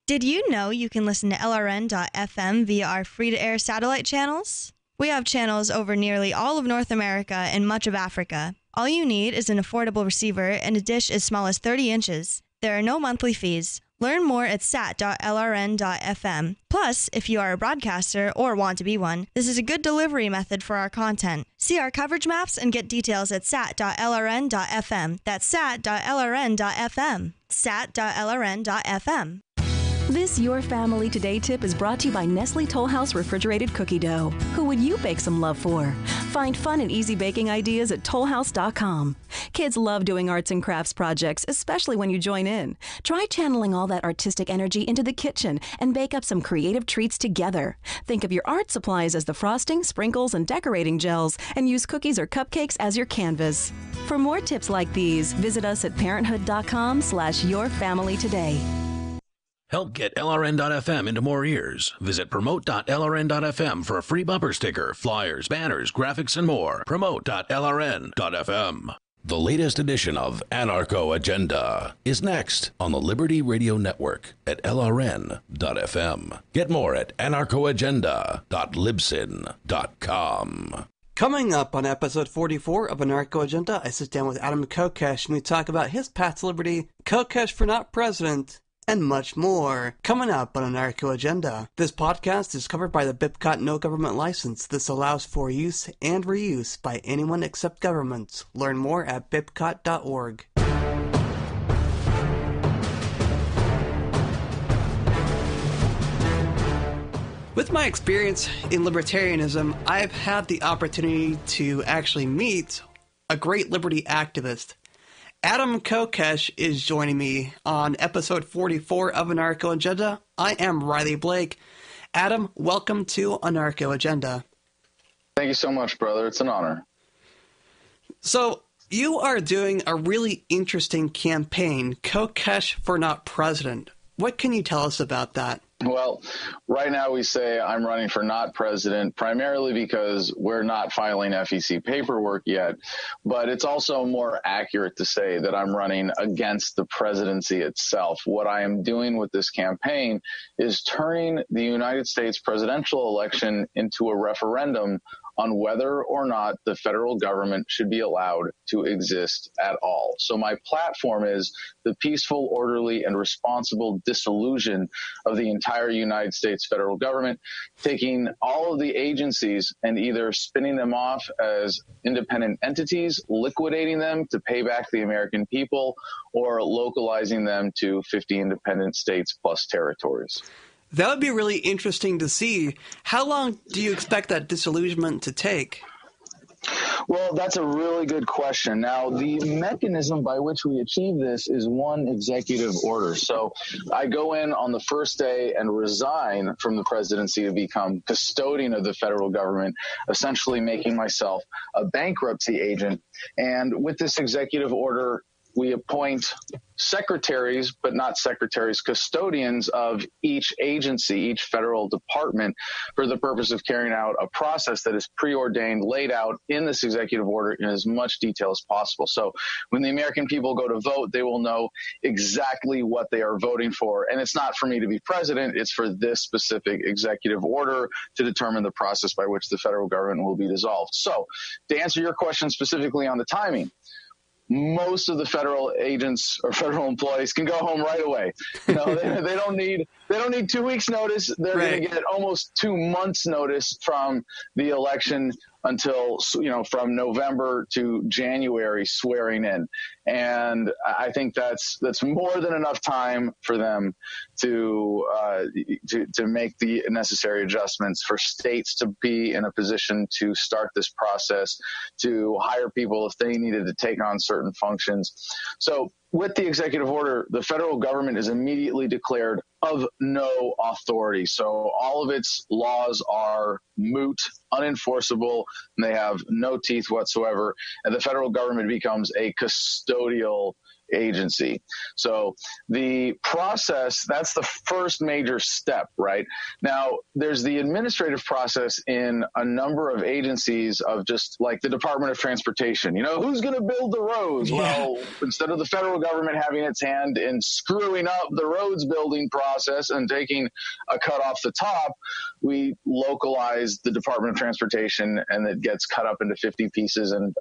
Did you know you can listen to LRN.FM via our free-to-air satellite channels? We have channels over nearly all of North America and much of Africa. All you need is an affordable receiver and a dish as small as 30 inches. There are no monthly fees. Learn more at sat.lrn.fm. Plus, if you are a broadcaster or want to be one, this is a good delivery method for our content. See our coverage maps and get details at sat.lrn.fm. That's sat.lrn.fm. sat.lrn.fm. This Your Family Today tip is brought to you by Nestle Toll House Refrigerated Cookie Dough. Who would you bake some love for? Find fun and easy baking ideas at tollhouse.com. Kids love doing arts and crafts projects, especially when you join in. Try channeling all that artistic energy into the kitchen and bake up some creative treats together. Think of your art supplies as the frosting, sprinkles, and decorating gels, and use cookies or cupcakes as your canvas. For more tips like these, visit us at parenthood.com/yourfamilytoday. Help get LRN.FM into more ears. Visit promote.lrn.fm for a free bumper sticker, flyers, banners, graphics, and more. Promote.lrn.fm. The latest edition of Anarcho Agenda is next on the Liberty Radio Network at LRN.fm. Get more at anarchoagenda.libsyn.com. Coming up on episode 44 of Anarcho Agenda, I sit down with Adam Kokesh and we talk about his path to liberty, Kokesh for not president, and much more. Coming up on Anarcho Agenda. This podcast is covered by the BIPCOT No Government License. This allows for use and reuse by anyone except governments. Learn more at bipcot.org. With my experience in libertarianism, I've had the opportunity to actually meet a great liberty activist. Adam Kokesh is joining me on episode 44 of Anarcho Agenda. I am Riley Blake. Adam, welcome to Anarcho Agenda. Thank you so much, brother. It's an honor. So, you are doing a really interesting campaign, Kokesh for Not President. What can you tell us about that? Well, right now we say I'm running for not president, primarily because we're not filing FEC paperwork yet. But it's also more accurate to say that I'm running against the presidency itself. What I am doing with this campaign is turning the United States presidential election into a referendum on whether or not the federal government should be allowed to exist at all. So my platform is the peaceful, orderly, and responsible dissolution of the entire United States federal government, taking all of the agencies and either spinning them off as independent entities, liquidating them to pay back the American people, or localizing them to 50 independent states plus territories. That would be really interesting to see. How long do you expect that disillusionment to take? Well, that's a really good question. Now, the mechanism by which we achieve this is one executive order. So I go in on the first day and resign from the presidency to become custodian of the federal government, essentially making myself a bankruptcy agent. And with this executive order, we appoint secretaries, but not secretaries, custodians of each agency, each federal department, for the purpose of carrying out a process that is preordained, laid out in this executive order in as much detail as possible. So when the American people go to vote, they will know exactly what they are voting for. And it's not for me to be president, it's for this specific executive order to determine the process by which the federal government will be dissolved. So to answer your question specifically on the timing, most of the federal agents or federal employees can go home right away. You know, they don't need They don't need 2 weeks notice. They're going to get almost 2 months notice from the election until, from November to January swearing in. And I think that's more than enough time for them to make the necessary adjustments, for states to be in a position to start this process, to hire people if they needed to take on certain functions. So with the executive order, the federal government is immediately declared of no authority. So all of its laws are moot, unenforceable, and they have no teeth whatsoever. And the federal government becomes a custodial agency. So the process, that's the first major step, right? Now, there's the administrative process in a number of agencies of just like the Department of Transportation. Who's going to build the roads? Well, instead of the federal government having its hand in screwing up the roads building process and taking a cut off the top, we localize the Department of Transportation, and it gets cut up into 50 pieces and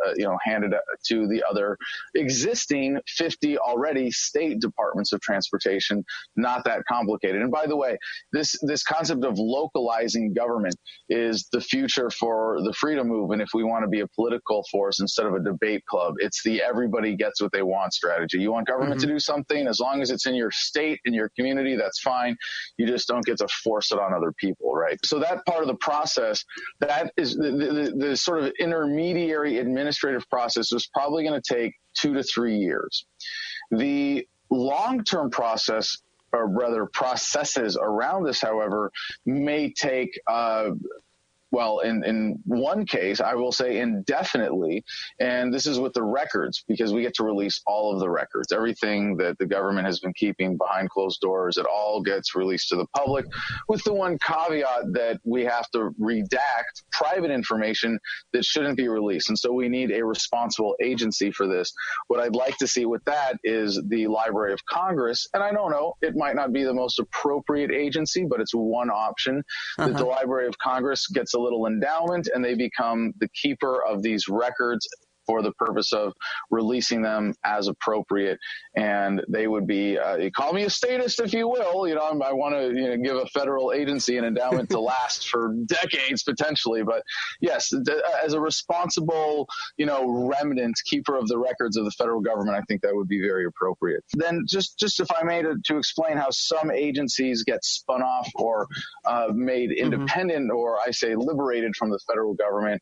handed to the other existing 50 already state departments of transportation. Not that complicated. And by the way, this concept of localizing government is the future for the freedom movement if we want to be a political force instead of a debate club. It's the everybody gets what they want strategy. You want government to do something, as long as it's in your state, in your community, that's fine. You just don't get to force it on other people, right? So that part of the process, that is the sort of intermediary administrative process, is probably going to take 2 to 3 years. The long-term process, or rather processes around this, however, may take in one case, I will say indefinitely, and this is with the records, because we get to release all of the records. Everything that the government has been keeping behind closed doors, it all gets released to the public, with the one caveat that we have to redact private information that shouldn't be released. And so we need a responsible agency for this. What I'd like to see with that is the Library of Congress, and I don't know, it might not be the most appropriate agency, but it's one option, that the Library of Congress gets a little endowment and they become the keeper of these records for the purpose of releasing them as appropriate. And they would be, you call me a statist if you will, I want to give a federal agency an endowment to last for decades potentially. But yes, as a responsible, remnant keeper of the records of the federal government, I think that would be very appropriate. Then just if I may, to explain how some agencies get spun off or made independent, or I say liberated from the federal government,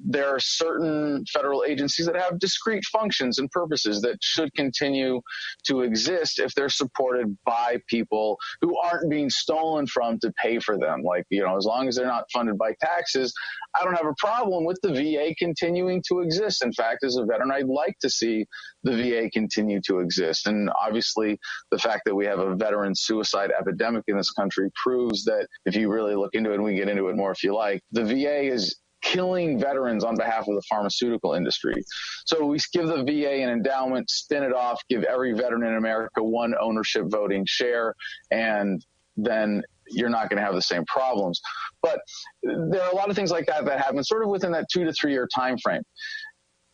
there are certain federal agencies that have discrete functions and purposes that should continue to exist if they're supported by people who aren't being stolen from to pay for them. Like, as long as they're not funded by taxes, I don't have a problem with the VA continuing to exist. In fact, as a veteran, I'd like to see the VA continue to exist. And obviously, the fact that we have a veteran suicide epidemic in this country proves that, if you really look into it, and we can get into it more if you like, the VA is killing veterans on behalf of the pharmaceutical industry. So we give the VA an endowment, spin it off, give every veteran in America one ownership voting share, and then you're not going to have the same problems. But there are a lot of things like that happen sort of within that 2 to 3 year time frame.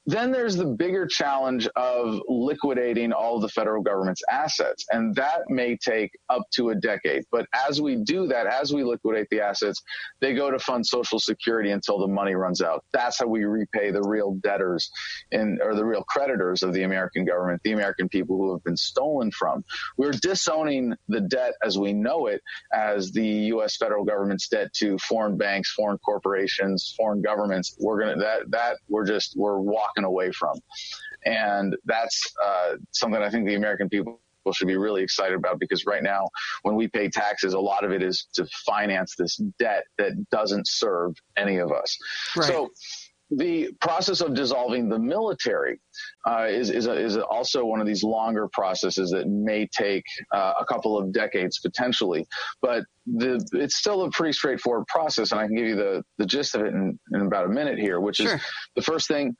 Then there's the bigger challenge of liquidating all of the federal government's assets, and that may take up to a decade. But as we do that, as we liquidate the assets, they go to fund Social Security until the money runs out. That's how we repay the real debtors or the real creditors of the American government, the American people who have been stolen from. We're disowning the debt as we know it as the U.S. federal government's debt to foreign banks, foreign corporations, foreign governments. We're walking away from. And that's something I think the American people should be really excited about, because right now, when we pay taxes, a lot of it is to finance this debt that doesn't serve any of us. Right. So the process of dissolving the military is also one of these longer processes that may take a couple of decades potentially, but it's still a pretty straightforward process, and I can give you the gist of it in about a minute here, which is the first thing.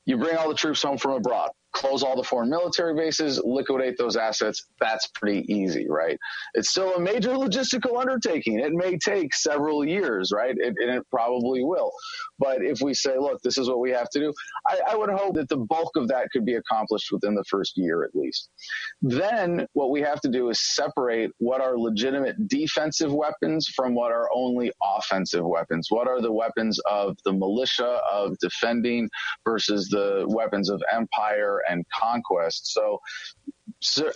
You bring all the troops home from abroad. close all the foreign military bases, liquidate those assets. That's pretty easy, right? It's still a major logistical undertaking. It may take several years, right? And it probably will. But if we say, look, this is what we have to do, I would hope that the bulk of that could be accomplished within the first year at least. Then what we have to do is separate what are legitimate defensive weapons from what are only offensive weapons. What are the weapons of the militia, of defending, versus the weapons of empire and conquest. So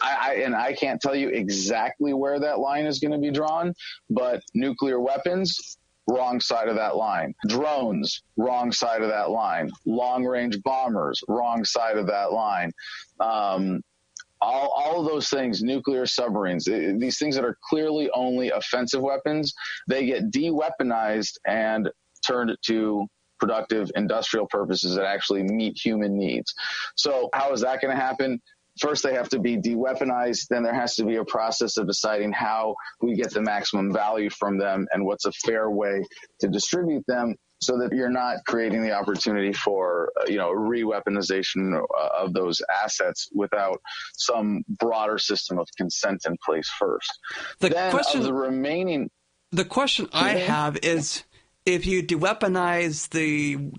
I can't tell you exactly where that line is going to be drawn, but nuclear weapons, wrong side of that line. Drones, wrong side of that line. Long-range bombers, wrong side of that line. All of those things, nuclear submarines, these things that are clearly only offensive weapons, they get de-weaponized and turned to productive industrial purposes that actually meet human needs. So how is that going to happen? First, they have to be de-weaponized. Then there has to be a process of deciding how we get the maximum value from them and what's a fair way to distribute them so that you're not creating the opportunity for, re-weaponization of those assets without some broader system of consent in place first. The question I have is, if you de-weaponize the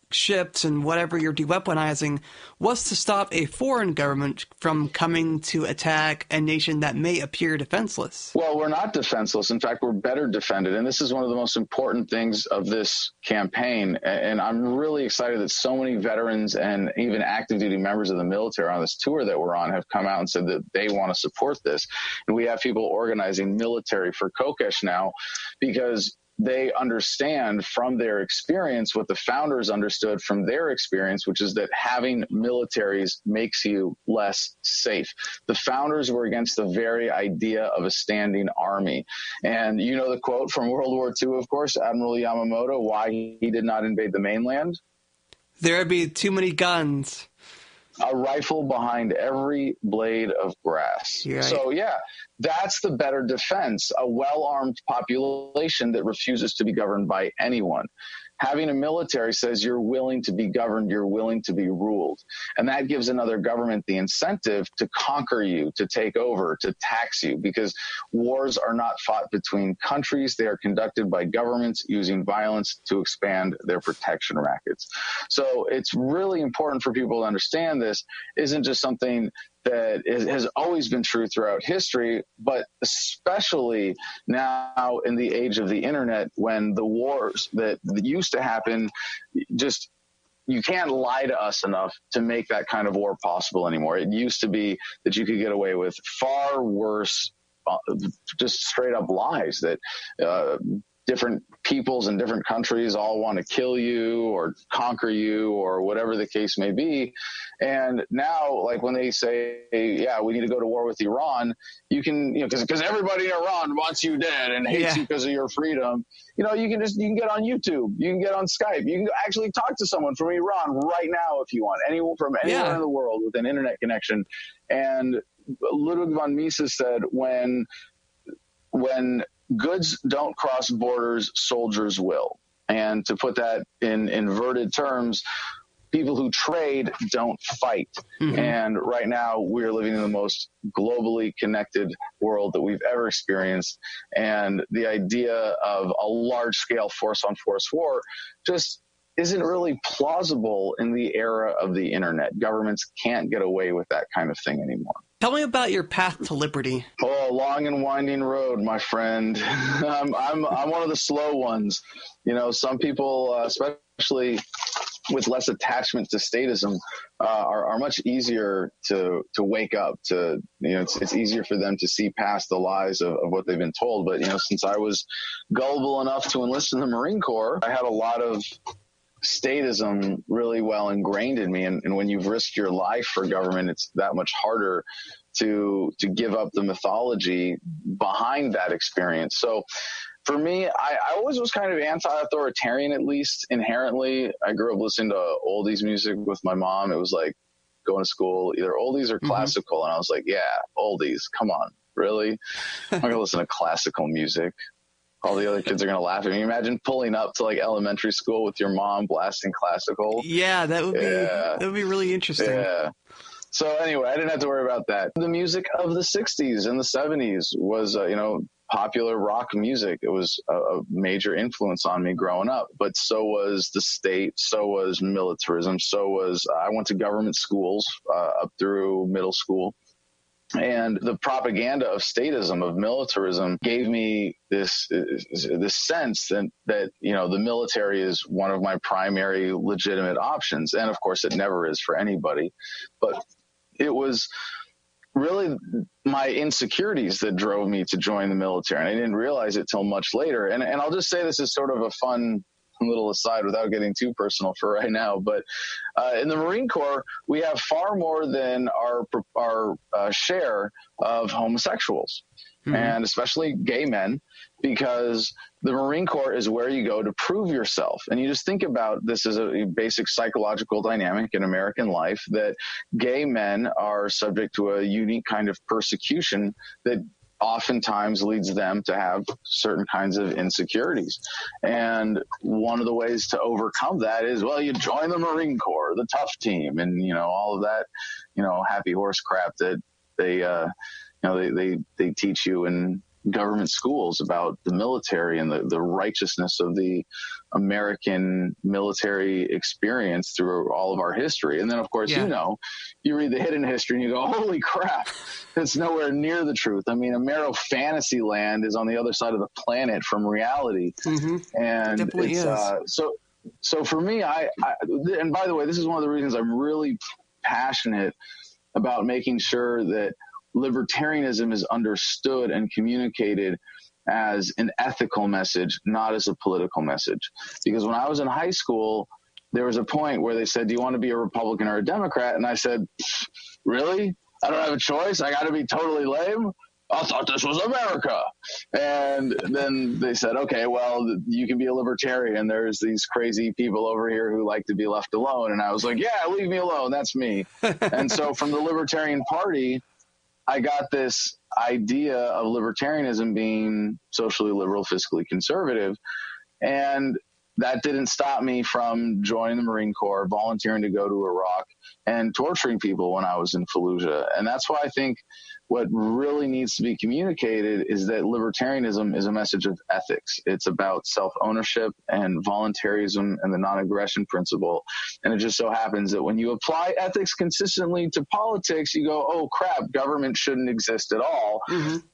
ships and whatever you're de-weaponizing, what's to stop a foreign government from coming to attack a nation that may appear defenseless? Well, we're not defenseless. In fact, we're better defended. And this is one of the most important things of this campaign. And I'm really excited that so many veterans and even active duty members of the military on this tour that we're on have come out and said that they want to support this. And we have people organizing military for Kokesh now because they understand from their experience what the founders understood from their experience, which is that having militaries makes you less safe. The founders were against the very idea of a standing army. And you know the quote from World War II, of course, Admiral Yamamoto, why he did not invade the mainland? There would be too many guns. A rifle behind every blade of grass. Right. So, yeah, that's the better defense, a well-armed population that refuses to be governed by anyone. Having a military says you're willing to be governed, you're willing to be ruled. And that gives another government the incentive to conquer you, to take over, to tax you, because wars are not fought between countries. They are conducted by governments using violence to expand their protection rackets. So it's really important for people to understand this isn't just something that has always been true throughout history, but especially now in the age of the internet, when the wars that used to happen, just you can't lie to us enough to make that kind of war possible anymore. It used to be that you could get away with far worse, just straight up lies that different peoples in different countries all want to kill you or conquer you or whatever the case may be. And now, like when they say, yeah, we need to go to war with Iran, you can, because everybody in Iran wants you dead and hates you because of your freedom. You can get on YouTube, you can get on Skype, you can actually talk to someone from Iran right now if you want, anyone from anywhere in the world with an internet connection. And Ludwig von Mises said, when goods don't cross borders, soldiers will. And to put that in inverted terms, people who trade don't fight. Mm-hmm. And right now we're living in the most globally connected world that we've ever experienced. And the idea of a large-scale force-on-force war just isn't really plausible in the era of the internet. Governments can't get away with that kind of thing anymore. Tell me about your path to liberty. Oh, a long and winding road, my friend. I'm one of the slow ones. Some people, especially with less attachment to statism, are much easier to wake up to. It's easier for them to see past the lies of what they've been told. But since I was gullible enough to enlist in the Marine Corps, I had a lot of statism really well ingrained in me, and when you've risked your life for government, it's that much harder to give up the mythology behind that experience. So for me, I always was kind of anti-authoritarian, at least inherently. I grew up listening to oldies music with my mom. It was like going to school, either oldies or classical, and I was like, yeah, oldies, come on, really? I'm not gonna listen to classical music. all the other kids are going to laugh at me. Imagine pulling up to like elementary school with your mom blasting classical. Yeah, that would be really interesting. Yeah. So anyway, I didn't have to worry about that. The music of the 60s and the 70s was, popular rock music. It was a major influence on me growing up, but so was the state, so was militarism, I went to government schools up through middle school. And the propaganda of statism, of militarism, gave me this sense that the military is one of my primary legitimate options. And of course, it never is for anybody. But it was really my insecurities that drove me to join the military. And I didn't realize it till much later. And I'll just say this is sort of a fun little aside without getting too personal for right now, but in the Marine Corps, we have far more than our share of homosexuals, and especially gay men, because the Marine Corps is where you go to prove yourself. And you just think about this as a basic psychological dynamic in American life, that gay men are subject to a unique kind of persecution that oftentimes leads them to have certain kinds of insecurities. And one of the ways to overcome that is, well, you join the Marine Corps, the tough team, and, all of that, happy horse crap that they teach you in government schools about the military and the righteousness of the American military experience through all of our history. And then, of course, you read the hidden history and you go, holy crap, it's nowhere near the truth. I mean, a narrow fantasy land is on the other side of the planet from reality. And it's, so for me, and by the way, this is one of the reasons I'm really passionate about making sure that libertarianism is understood and communicated as an ethical message, not as a political message. Because when I was in high school, there was a point where they said, do you want to be a Republican or a Democrat? And I said, really? I don't have a choice? I got to be totally lame? I thought this was America. And then they said, okay, well, you can be a libertarian. There's these crazy people over here who like to be left alone. And I was like, yeah, leave me alone. That's me. And so from the Libertarian Party, I got this idea of libertarianism being socially liberal, fiscally conservative. And that didn't stop me from joining the Marine Corps, volunteering to go to Iraq, and torturing people when I was in Fallujah. And that's why I think what really needs to be communicated is that libertarianism is a message of ethics. It's about self-ownership and voluntarism and the non-aggression principle. And it just so happens that when you apply ethics consistently to politics, you go, oh, crap, government shouldn't exist at all,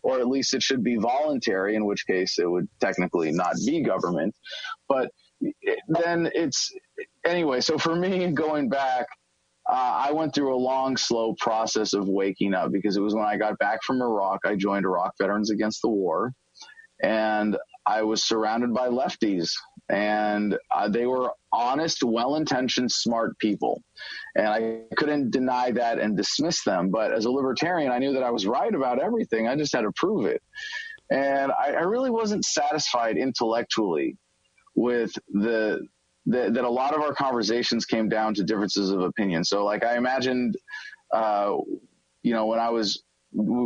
or at least it should be voluntary, in which case it would technically not be government. But then anyway, so for me, going back, I went through a long, slow process of waking up, because it was when I got back from Iraq. I joined Iraq Veterans Against the War, and I was surrounded by lefties, and they were honest, well-intentioned, smart people. And I couldn't deny that and dismiss them. But as a libertarian, I knew that I was right about everything. I just had to prove it. And I really wasn't satisfied intellectually with that a lot of our conversations came down to differences of opinion. So like I imagined, when I was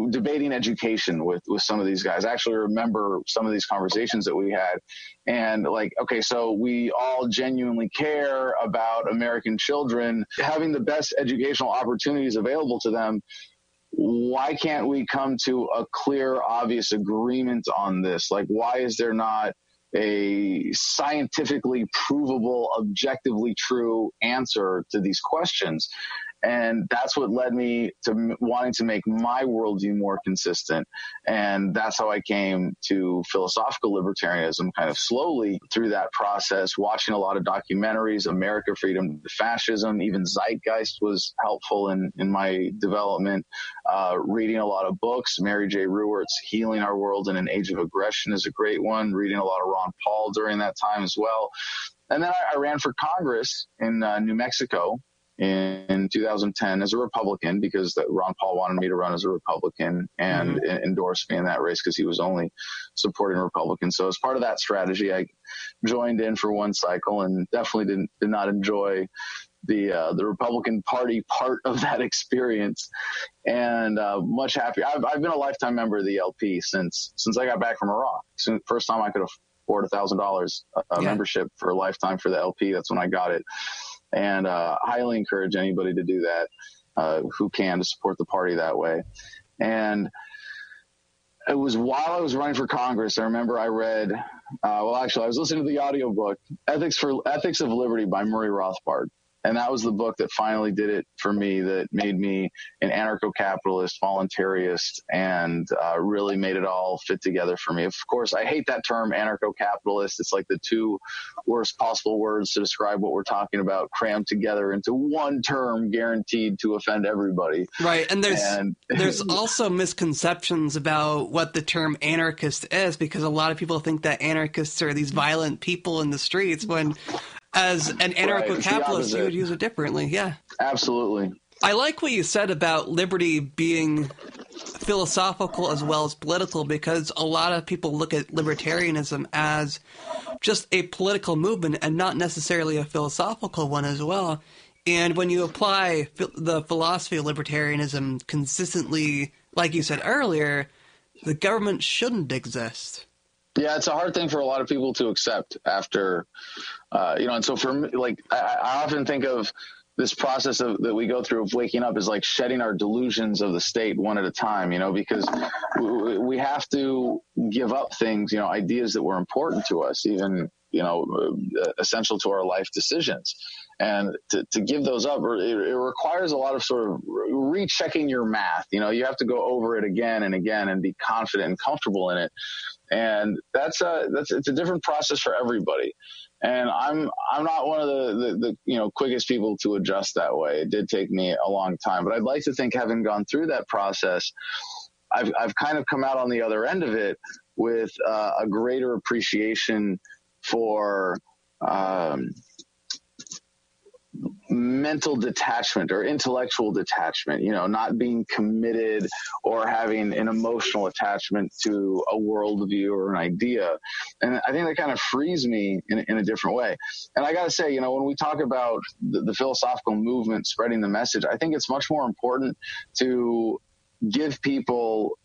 debating education with some of these guys, I actually remember some of these conversations that we had, and like, okay, so we all genuinely care about American children having the best educational opportunities available to them. Why can't we come to a clear, obvious agreement on this? Like, why is there not a scientifically provable, objectively true answer to these questions? And that's what led me to wanting to make my worldview more consistent. And that's how I came to philosophical libertarianism, kind of slowly through that process, watching a lot of documentaries, America, Freedom to Fascism, even Zeitgeist was helpful in my development, reading a lot of books. Mary J. Ruwart's Healing Our World in an Age of Aggression is a great one, reading a lot of Ron Paul during that time as well. And then I ran for Congress in New Mexico in 2010 as a Republican, because Ron Paul wanted me to run as a Republican and endorsed me in that race because he was only supporting Republicans. So as part of that strategy, I joined in for one cycle and definitely did not enjoy the Republican Party part of that experience, and much happier. I've been a lifetime member of the LP since I got back from Iraq. First time I could afford $1,000 membership for a lifetime for the LP. That's when I got it, and highly encourage anybody to do that who can, to support the party that way. And it was while I was running for Congress, I remember I read, I was listening to the audiobook, Ethics of Liberty by Murray Rothbard. And that was the book that finally did it for me, that made me an anarcho-capitalist, voluntarist, and really made it all fit together for me. Of course, I hate that term, anarcho-capitalist. It's like the two worst possible words to describe what we're talking about, crammed together into one term guaranteed to offend everybody. Right, and there's also misconceptions about what the term anarchist is, because a lot of people think that anarchists are these violent people in the streets, when as an anarcho-capitalist, you would use it differently. Yeah, absolutely. I like what you said about liberty being philosophical as well as political, because a lot of people look at libertarianism as just a political movement and not necessarily a philosophical one as well. And when you apply the philosophy of libertarianism consistently, like you said earlier, the government shouldn't exist. Yeah, it's a hard thing for a lot of people to accept after, and so for me, like, I often think of this process that we go through of waking up as like shedding our delusions of the state one at a time, because we have to give up things, ideas that were important to us, even, essential to our life decisions. And to give those up, it requires a lot of sort of rechecking your math. You have to go over it again and again and be confident and comfortable in it. And it's a different process for everybody. And I'm not one of the quickest people to adjust that way. It did take me a long time, but I'd like to think, having gone through that process, I've kind of come out on the other end of it with a greater appreciation for mental detachment or intellectual detachment, not being committed or having an emotional attachment to a worldview or an idea. And I think that kind of frees me in a different way. And I got to say, when we talk about the philosophical movement spreading the message, I think it's much more important to give people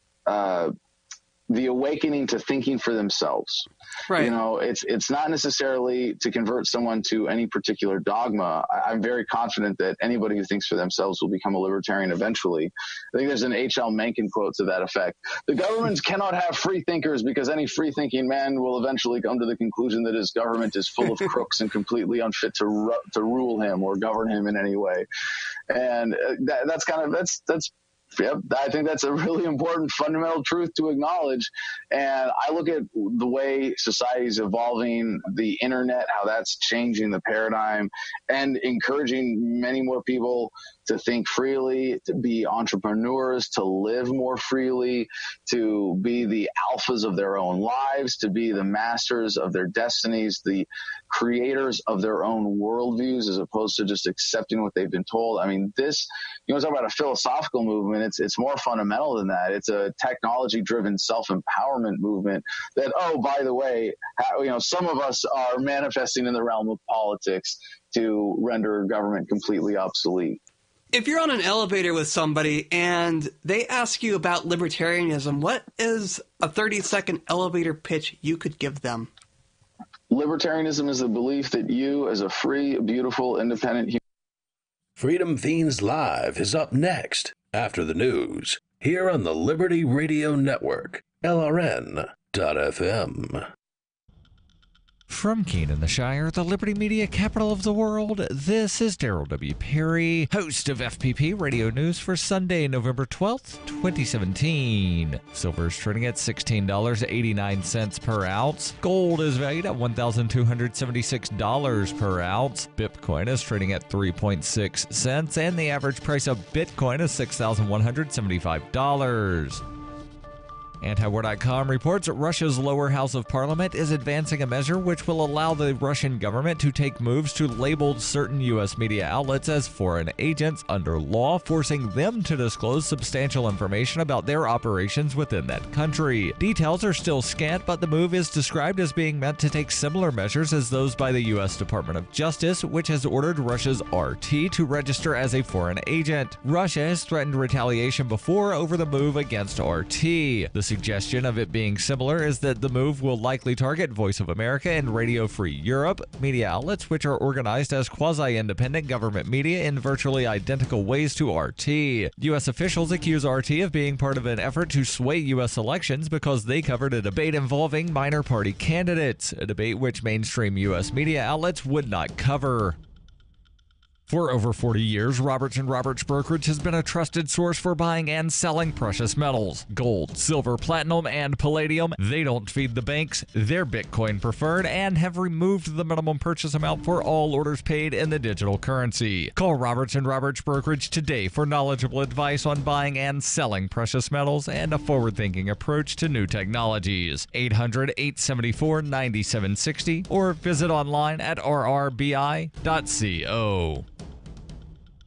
the awakening to thinking for themselves. Right. It's not necessarily to convert someone to any particular dogma. I'm very confident that anybody who thinks for themselves will become a libertarian eventually. I think there's an H.L. Mencken quote to that effect. The government cannot have free thinkers, because any free thinking man will eventually come to the conclusion that his government is full of crooks and completely unfit to rule him or govern him in any way. And that's yep, I think that's a really important fundamental truth to acknowledge. And I look at the way society is evolving, the internet, how that's changing the paradigm and encouraging many more people to think freely, to be entrepreneurs, to live more freely, to be the alphas of their own lives, to be the masters of their destinies, the creators of their own worldviews, as opposed to just accepting what they've been told. I mean, this, talk about a philosophical movement. It's more fundamental than that. It's a technology-driven self-empowerment movement that, by the way, some of us are manifesting in the realm of politics to render government completely obsolete. If you're on an elevator with somebody and they ask you about libertarianism, what is a 30-second elevator pitch you could give them? Libertarianism is the belief that you, as a free, beautiful, independent human... Freedom Fiends Live is up next after the news here on the Liberty Radio Network, LRN.FM. From Keene in the Shire, the Liberty Media capital of the world, this is Daryl W. Perry, host of FPP Radio News for Sunday, November 12th, 2017. Silver is trading at $16.89 per ounce. Gold is valued at $1,276 per ounce. Bitcoin is trading at 3.6 cents, and the average price of Bitcoin is $6,175. Antiwar.com reports Russia's lower house of parliament is advancing a measure which will allow the Russian government to take moves to label certain U.S. media outlets as foreign agents under law, forcing them to disclose substantial information about their operations within that country. Details are still scant, but the move is described as being meant to take similar measures as those by the U.S. Department of Justice, which has ordered Russia's RT to register as a foreign agent. Russia has threatened retaliation before over the move against RT. The suggestion of it being similar is that the move will likely target Voice of America and Radio Free Europe, media outlets which are organized as quasi-independent government media in virtually identical ways to RT. U.S. officials accuse RT of being part of an effort to sway U.S. elections because they covered a debate involving minor party candidates, a debate which mainstream U.S. media outlets would not cover. For over 40 years, Roberts & Roberts Brokerage has been a trusted source for buying and selling precious metals. Gold, silver, platinum, and palladium. They don't feed the banks. They're Bitcoin preferred and have removed the minimum purchase amount for all orders paid in the digital currency. Call Roberts & Roberts Brokerage today for knowledgeable advice on buying and selling precious metals and a forward-thinking approach to new technologies. 800-874-9760 or visit online at rrbi.co.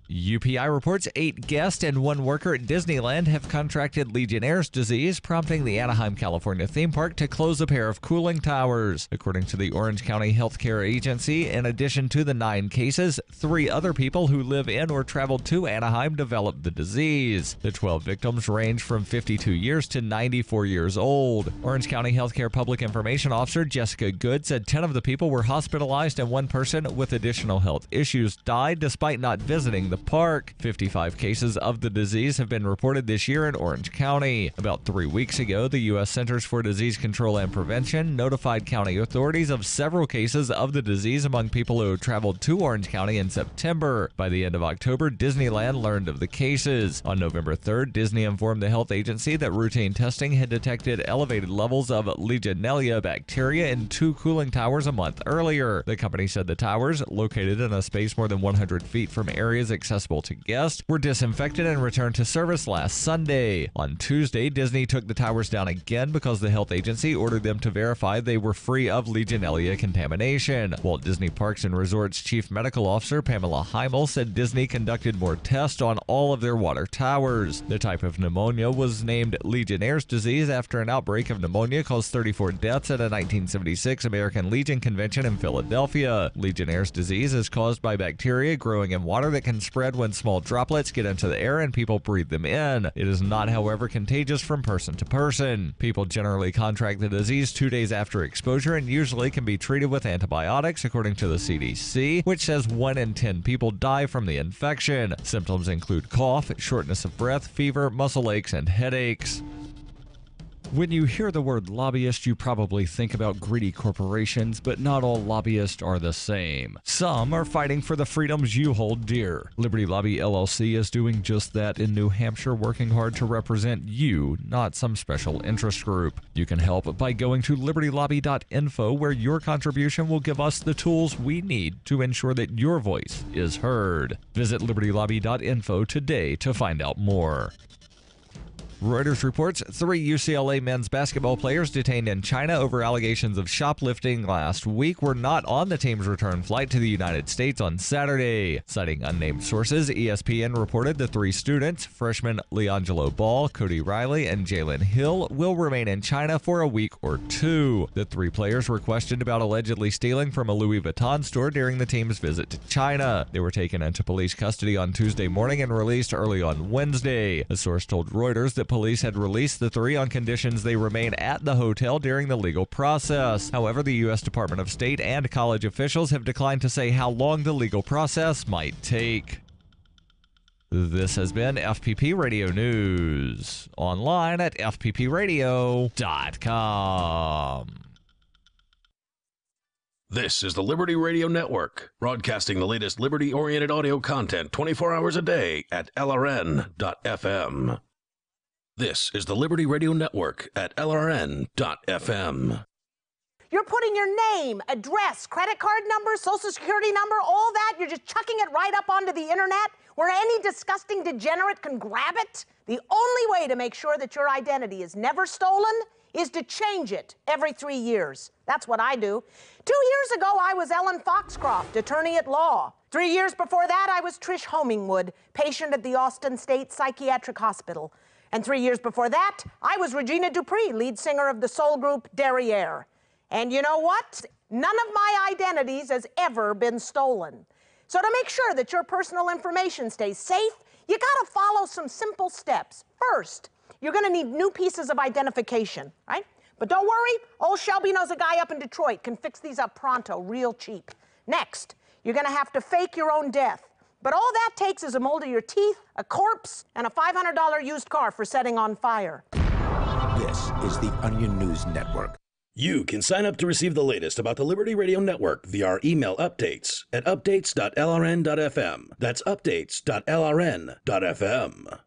UPI reports 8 guests and 1 worker at Disneyland have contracted Legionnaire's disease, prompting the Anaheim, California theme park to close a pair of cooling towers. According to the Orange County Healthcare Agency, in addition to the 9 cases, 3 other people who live in or traveled to Anaheim developed the disease. The 12 victims range from 52 years to 94 years old. Orange County Healthcare Public Information Officer Jessica Good said 10 of the people were hospitalized and 1 person with additional health issues died despite not visiting the park. 55 cases of the disease have been reported this year in Orange County. About 3 weeks ago, the U.S. Centers for Disease Control and Prevention notified county authorities of several cases of the disease among people who traveled to Orange County in September. By the end of October, Disneyland learned of the cases. On November 3rd, Disney informed the health agency that routine testing had detected elevated levels of Legionella bacteria in 2 cooling towers a month earlier. The company said the towers, located in a space more than 100 feet from areas accessible to guests, were disinfected and returned to service last Sunday. On Tuesday, Disney took the towers down again because the health agency ordered them to verify they were free of Legionella contamination. Walt Disney Parks and Resorts Chief Medical Officer Pamela Heimel said Disney conducted more tests on all of their water towers. The type of pneumonia was named Legionnaire's disease after an outbreak of pneumonia caused 34 deaths at a 1976 American Legion convention in Philadelphia. Legionnaire's disease is caused by bacteria growing in water that can spread when small droplets get into the air and people breathe them in. It is not, however, contagious from person to person. People generally contract the disease 2 days after exposure and usually can be treated with antibiotics, according to the CDC, which says 1 in 10 people die from the infection. Symptoms include cough, shortness of breath, fever, muscle aches, and headaches. When you hear the word lobbyist, you probably think about greedy corporations, but not all lobbyists are the same. Some are fighting for the freedoms you hold dear. Liberty Lobby LLC is doing just that in New Hampshire, working hard to represent you, not some special interest group. You can help by going to libertylobby.info, where your contribution will give us the tools we need to ensure that your voice is heard. Visit libertylobby.info today to find out more. Reuters reports 3 UCLA men's basketball players detained in China over allegations of shoplifting last week were not on the team's return flight to the United States on Saturday. Citing unnamed sources, ESPN reported the 3 students, freshmen LeAngelo Ball, Cody Riley, and Jalen Hill, will remain in China for a week or 2. The 3 players were questioned about allegedly stealing from a Louis Vuitton store during the team's visit to China. They were taken into police custody on Tuesday morning and released early on Wednesday. A source told Reuters that police had released the 3 on conditions they remain at the hotel during the legal process. However, the U.S. Department of State and college officials have declined to say how long the legal process might take. This has been FPP Radio News, online at fppradio.com. This is the Liberty Radio Network, broadcasting the latest liberty-oriented audio content 24 hours a day at LRN.FM. This is the Liberty Radio Network at LRN.FM. You're putting your name, address, credit card number, social security number, all that. You're just chucking it right up onto the internet where any disgusting degenerate can grab it. The only way to make sure that your identity is never stolen is to change it every 3 years. That's what I do. 2 years ago, I was Ellen Foxcroft, attorney at law. 3 years before that, I was Trish Homingwood, patient at the Austin State Psychiatric Hospital. And 3 years before that, I was Regina Dupree, lead singer of the soul group Derriere. And you know what? None of my identities has ever been stolen. So to make sure that your personal information stays safe, you gotta follow some simple steps. First, you're gonna need new pieces of identification, right? But don't worry, old Shelby knows a guy up in Detroit, can fix these up pronto, real cheap. Next, you're gonna have to fake your own death. But all that takes is a mold of your teeth, a corpse, and a $500 used car for setting on fire. This is the Onion News Network. You can sign up to receive the latest about the Liberty Radio Network via our email updates at updates.lrn.fm. That's updates.lrn.fm.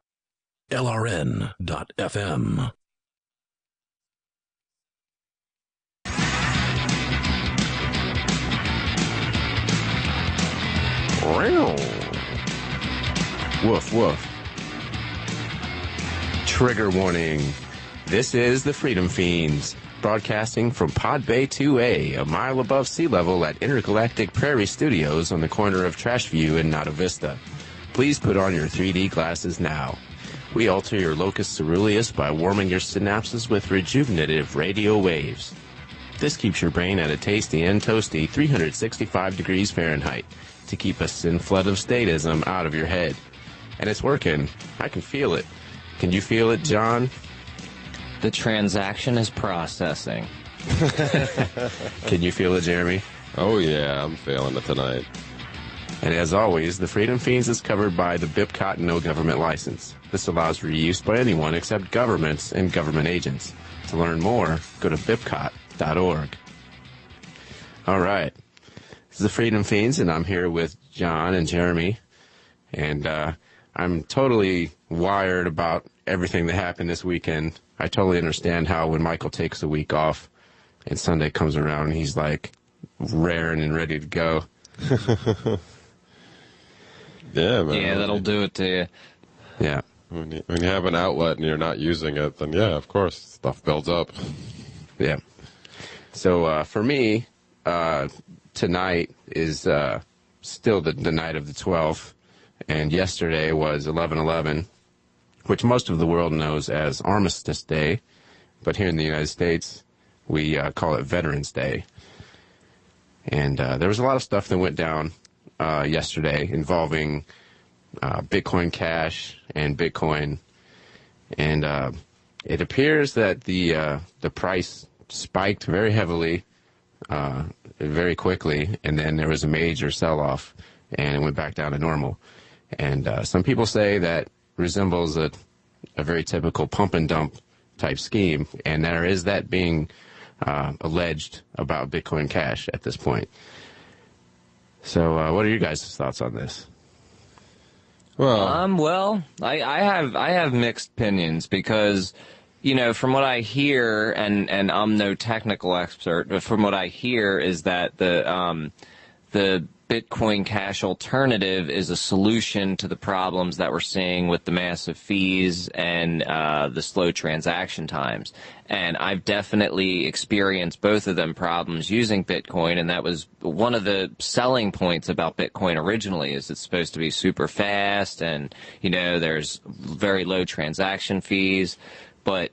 LRN.FM. Woof, woof. Trigger warning. This is the Freedom Fiends, broadcasting from Pod Bay 2A, a mile above sea level at Intergalactic Prairie Studios on the corner of Trashview and Nata Vista. Please put on your 3D glasses now. We alter your locus ceruleus by warming your synapses with rejuvenative radio waves. This keeps your brain at a tasty and toasty 365 degrees Fahrenheit to keep a sin flood of statism out of your head. And it's working. I can feel it. Can you feel it, John? The transaction is processing. Can you feel it, Jeremy? Oh, yeah, I'm feeling it tonight. And as always, the Freedom Fiends is covered by the BIPCOT No Government License. This allows reuse by anyone except governments and government agents. To learn more, go to bipcot.org. All right. This is the Freedom Fiends, and I'm here with John and Jeremy. And I'm totally wired about everything that happened this weekend. I totally understand how when Michael takes a week off and Sunday comes around, he's like raring and ready to go. Yeah, man. Yeah, that'll do it to you. Yeah. When you have an outlet and you're not using it, then yeah, of course, stuff builds up. Yeah. So for me, tonight is still the night of the 12th, and yesterday was 11/11, which most of the world knows as Armistice Day, but here in the United States, we call it Veterans Day. And there was a lot of stuff that went down yesterday involving Bitcoin Cash and Bitcoin, and it appears that the price spiked very heavily, very quickly, and then there was a major sell-off, and it went back down to normal. And some people say that resembles a very typical pump and dump type scheme, and there is that being alleged about Bitcoin Cash at this point. So what are you guys' thoughts on this? Well, I have mixed opinions because, you know, from what I hear, and I'm no technical expert, but from what I hear is that the Bitcoin Cash alternative is a solution to the problems that we're seeing with the massive fees and the slow transaction times. And I've definitely experienced both of them problems using Bitcoin, and that was one of the selling points about Bitcoin originally, is it's supposed to be super fast and, you know, there's very low transaction fees. But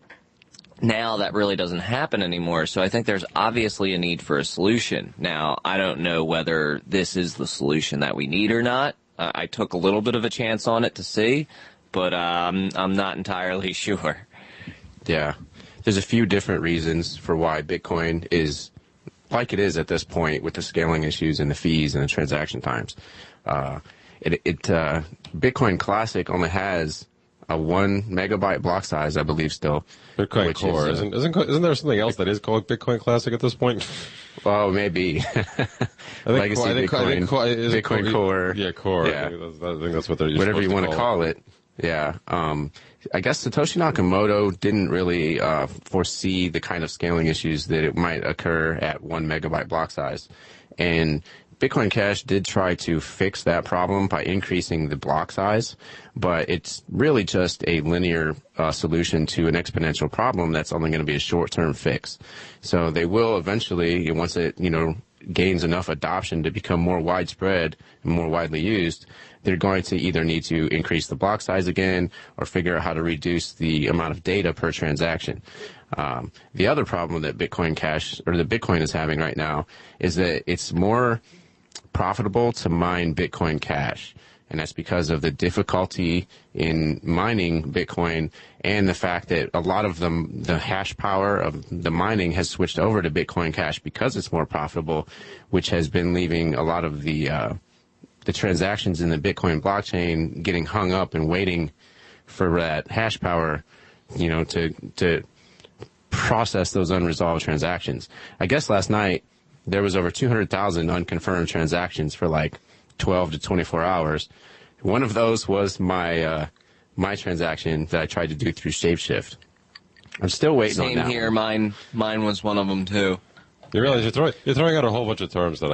now that really doesn't happen anymore, so I think there's obviously a need for a solution. Now, I don't know whether this is the solution that we need or not. I took a little bit of a chance on it to see, but I'm not entirely sure. Yeah. There's a few different reasons for why Bitcoin is like it is at this point with the scaling issues and the fees and the transaction times. Bitcoin Classic only has a 1 megabyte block size, I believe, still. Bitcoin Core. Isn't there something else that is called Bitcoin Classic at this point? Well, maybe. Legacy Bitcoin Core. Yeah, Core. Yeah. I think that's what they're used whatever you want to call it. Yeah. I guess Satoshi Nakamoto didn't really foresee the kind of scaling issues that it might occur at 1 megabyte block size. And Bitcoin Cash did try to fix that problem by increasing the block size, but it's really just a linear solution to an exponential problem that's only going to be a short-term fix. So they will eventually, once it, gains enough adoption to become more widespread and more widely used, they're going to either need to increase the block size again or figure out how to reduce the amount of data per transaction. The other problem that Bitcoin Cash, or that Bitcoin is having right now, is that it's more profitable to mine Bitcoin Cash. And that's because of the difficulty in mining Bitcoin and the fact that a lot of the hash power of the mining has switched over to Bitcoin Cash because it's more profitable, which has been leaving a lot of the transactions in the Bitcoin blockchain getting hung up and waiting for that hash power, to process those unresolved transactions. I guess last night there was over 200,000 unconfirmed transactions for like 12 to 24 hours. One of those was my transaction that I tried to do through Shapeshift. I'm still waiting on that. Same here. Mine was one of them too. You realize you're throwing out a whole bunch of terms that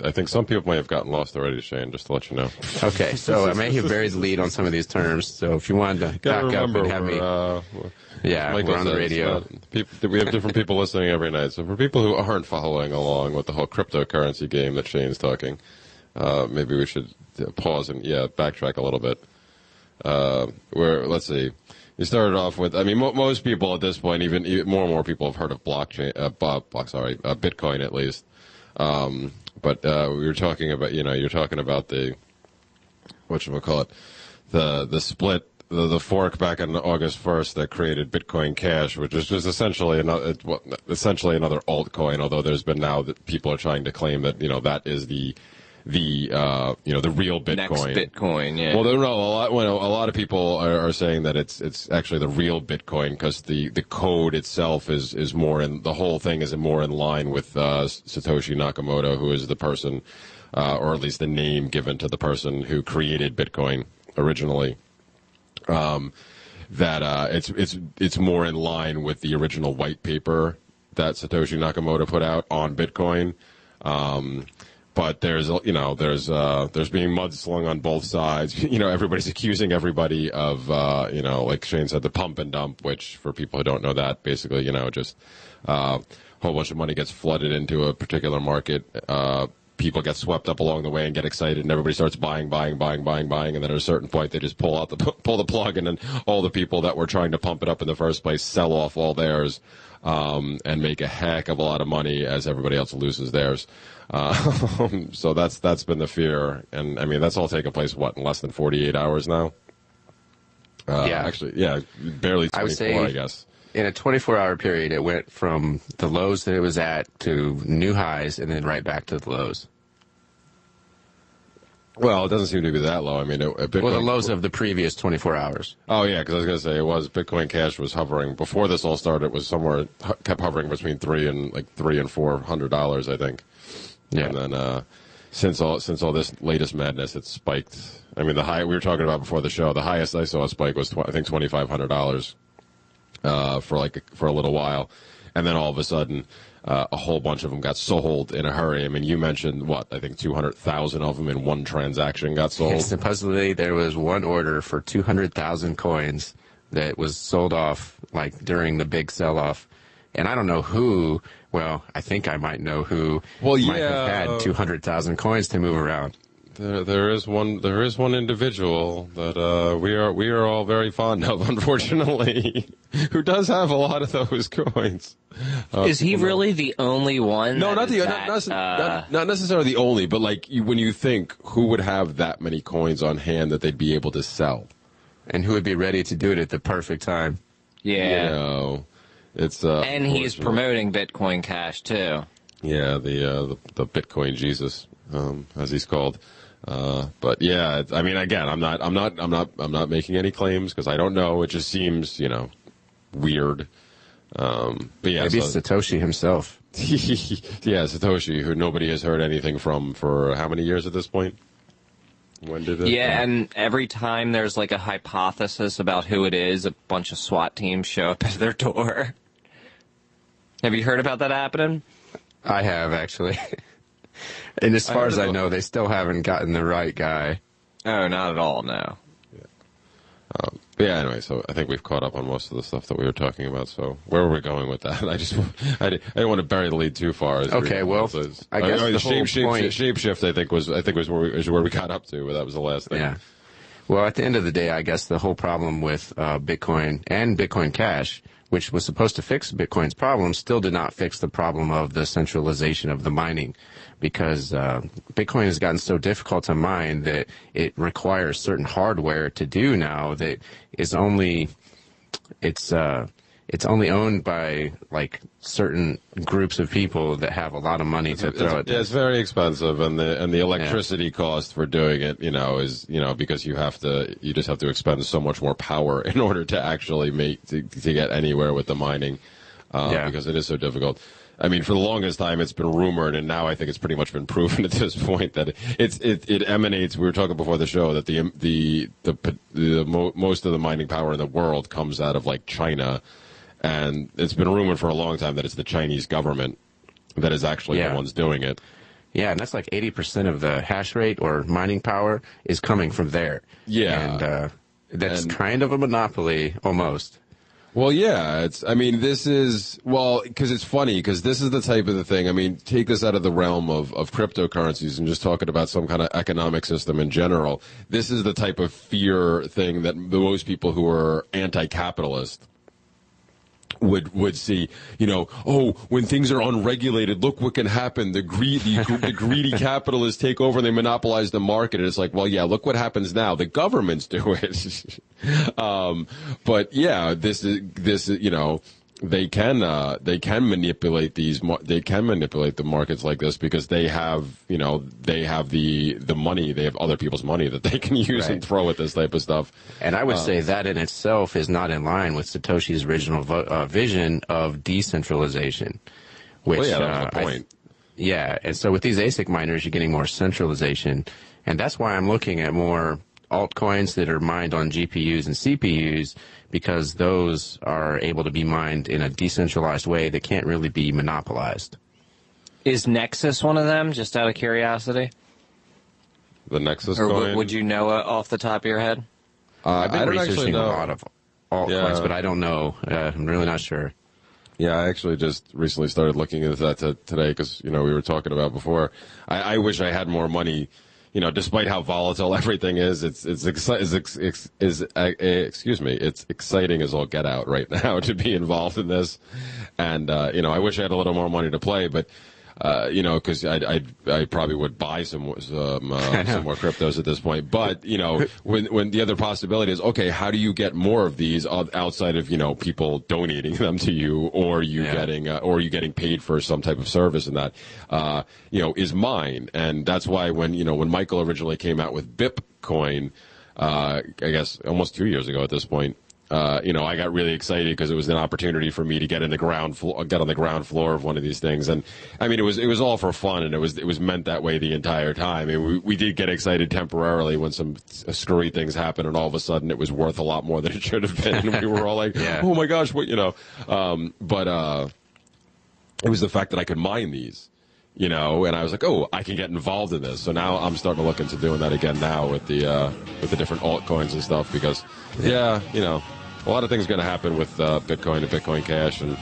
I think some people may have gotten lost already, Shane, just to let you know. Okay, so I may have buried the lead on some of these terms, so if you wanted to back up and have me... we're on the radio. We have different people listening every night, so for people who aren't following along with the whole cryptocurrency game that Shane's talking, maybe we should pause and, backtrack a little bit. Let's see. You started off with, most people at this point, even more and more people have heard of Bitcoin at least. But we were talking about, you're talking about the, whatchamacallit, the split, the fork back on August 1st that created Bitcoin Cash, which is just essentially another altcoin, although there's been now that people are trying to claim that, that is the real Bitcoin. Next Bitcoin, yeah. Well, a lot of people are saying that it's actually the real Bitcoin because the code itself is more in, the whole thing is more in line with Satoshi Nakamoto, who is the person, or at least the name given to the person who created Bitcoin originally. It's more in line with the original white paper that Satoshi Nakamoto put out on Bitcoin. But there's being mudslung on both sides. Everybody's accusing everybody of, like Shane said, the pump and dump, which for people who don't know that, basically, just a whole bunch of money gets flooded into a particular market. People get swept up along the way and get excited, and everybody starts buying, and then at a certain point they just pull the plug, and then all the people that were trying to pump it up in the first place sell off all theirs and make a heck of a lot of money as everybody else loses theirs. So that's been the fear, and that's all taken place in less than 48 hours now. Actually, barely 24, I guess. In a 24-hour period, it went from the lows that it was at to new highs, and then right back to the lows. Well, it doesn't seem to be that low. the lows of the previous 24 hours. Oh, yeah, because I was going to say Bitcoin Cash was hovering before this all started. It was kept hovering between $300 and $400, I think. Yeah. And then since all this latest madness, it's spiked. The high we were talking about before the show, the highest I saw a spike was I think $2,500 for a little while, and then all of a sudden. A whole bunch of them got sold in a hurry. You mentioned, I think 200,000 of them in one transaction got sold. And supposedly there was one order for 200,000 coins that was sold off, during the big sell-off. And I don't know who, I think I might know who might have had 200,000 coins to move around. There is one individual that we are all very fond of, unfortunately, who does have a lot of those coins. Is he really the only one? No, not necessarily the only, but when you think who would have that many coins on hand that they'd be able to sell, and who would be ready to do it at the perfect time. Yeah, it's and he's promoting Bitcoin Cash too. Yeah, the Bitcoin Jesus, as he's called. But yeah, again, I'm not making any claims because I don't know. It just seems, weird. But yeah, maybe Satoshi himself. Yeah, Satoshi, who nobody has heard anything from for how many years at this point? When did it? Yeah, and every time there's like a hypothesis about who it is, a bunch of SWAT teams show up at their door. Have you heard about that happening? I have, actually. And as far as I know, they still haven't gotten the right guy. Oh, not at all, no. But yeah, anyway, so I think we've caught up on most of the stuff that we were talking about. So where were we going with that? I didn't want to bury the lead too far. Okay, well, I guess the whole point... Shapeshift, I think was where we got up to, but that was the last thing. Yeah. Well, at the end of the day, I guess the whole problem with Bitcoin and Bitcoin Cash, which was supposed to fix Bitcoin's problem, still did not fix the problem of the centralization of the mining, because Bitcoin has gotten so difficult to mine that it requires certain hardware to do now that is only it's only owned by like certain groups of people that have a lot of money to throw at this. It's very expensive, and the electricity cost for doing it, is because you just have to expend so much more power in order to actually to get anywhere with the mining, because it is so difficult. I mean, for the longest time, it's been rumored, and now I think it's pretty much been proven at this point that it emanates. We were talking before the show that most of the mining power in the world comes out of like China, and it's been rumored for a long time that it's the Chinese government that is actually the ones doing it. Yeah, and that's like 80% of the hash rate or mining power is coming from there. Yeah, and that's kind of a monopoly almost. Well, yeah, because it's funny, because this is the type of the thing, I mean, take this out of the realm of cryptocurrencies and just talking about some kind of economic system in general. This is the type of fear thing that most people who are anti-capitalist would see, when things are unregulated, look what can happen. The greedy capitalists take over and they monopolize the market. And it's like, well, yeah, look what happens now. The governments do it. But yeah, this is they can manipulate the markets like this because they have the money, they have other people's money that they can use and throw at this type of stuff. And I would say that in itself is not in line with Satoshi's original vision of decentralization. Which, that was the point. And so with these ASIC miners, you're getting more centralization, and that's why I'm looking at more altcoins that are mined on GPUs and CPUs, because those are able to be mined in a decentralized way that can't really be monopolized. Is Nexus one of them, just out of curiosity? The Nexus or coin? Would you know it off the top of your head? I've been researching a lot of altcoins, but I don't know. I'm really not sure. Yeah, I actually just recently started looking into that today because, we were talking about before. I wish I had more money. Despite how volatile everything is, it's exciting as all get out right now to be involved in this. And, I wish I had a little more money to play, but, because I probably would buy some more cryptos at this point. But, when the other possibility is, okay, how do you get more of these outside of, people donating them to you or you getting paid for some type of service, and that, is mine. And that's why when Michael originally came out with BitCoin, I guess almost 2 years ago at this point, I got really excited because it was an opportunity for me to get on the ground floor of one of these things. And I mean, it was all for fun, and it was meant that way the entire time. And we did get excited temporarily when some screwy things happened, and all of a sudden it was worth a lot more than it should have been. And we were all like, oh my gosh, what, but it was the fact that I could mine these. And I was like, oh, I can get involved in this. So now I'm starting to look into doing that again now with the different altcoins and stuff, because a lot of things are going to happen with Bitcoin and Bitcoin Cash, and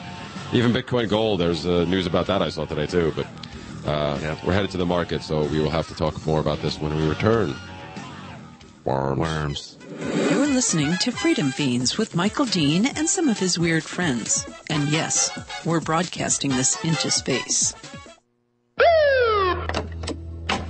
even Bitcoin Gold. There's news about that I saw today too. But we're headed to the market, so we will have to talk more about this when we return. Worms. You're listening to Freedom Fiends with Michael Dean and some of his weird friends. And yes, we're broadcasting this into space.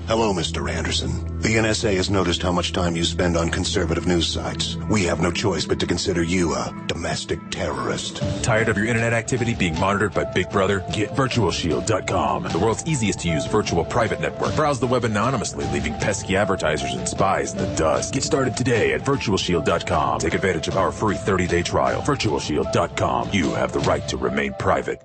Hello, Mr. Anderson. The NSA has noticed how much time you spend on conservative news sites. We have no choice but to consider you a domestic terrorist. Tired of your internet activity being monitored by Big Brother? Get VirtualShield.com, the world's easiest to use virtual private network. Browse the web anonymously, leaving pesky advertisers and spies in the dust. Get started today at VirtualShield.com. Take advantage of our free 30-day trial. VirtualShield.com. You have the right to remain private.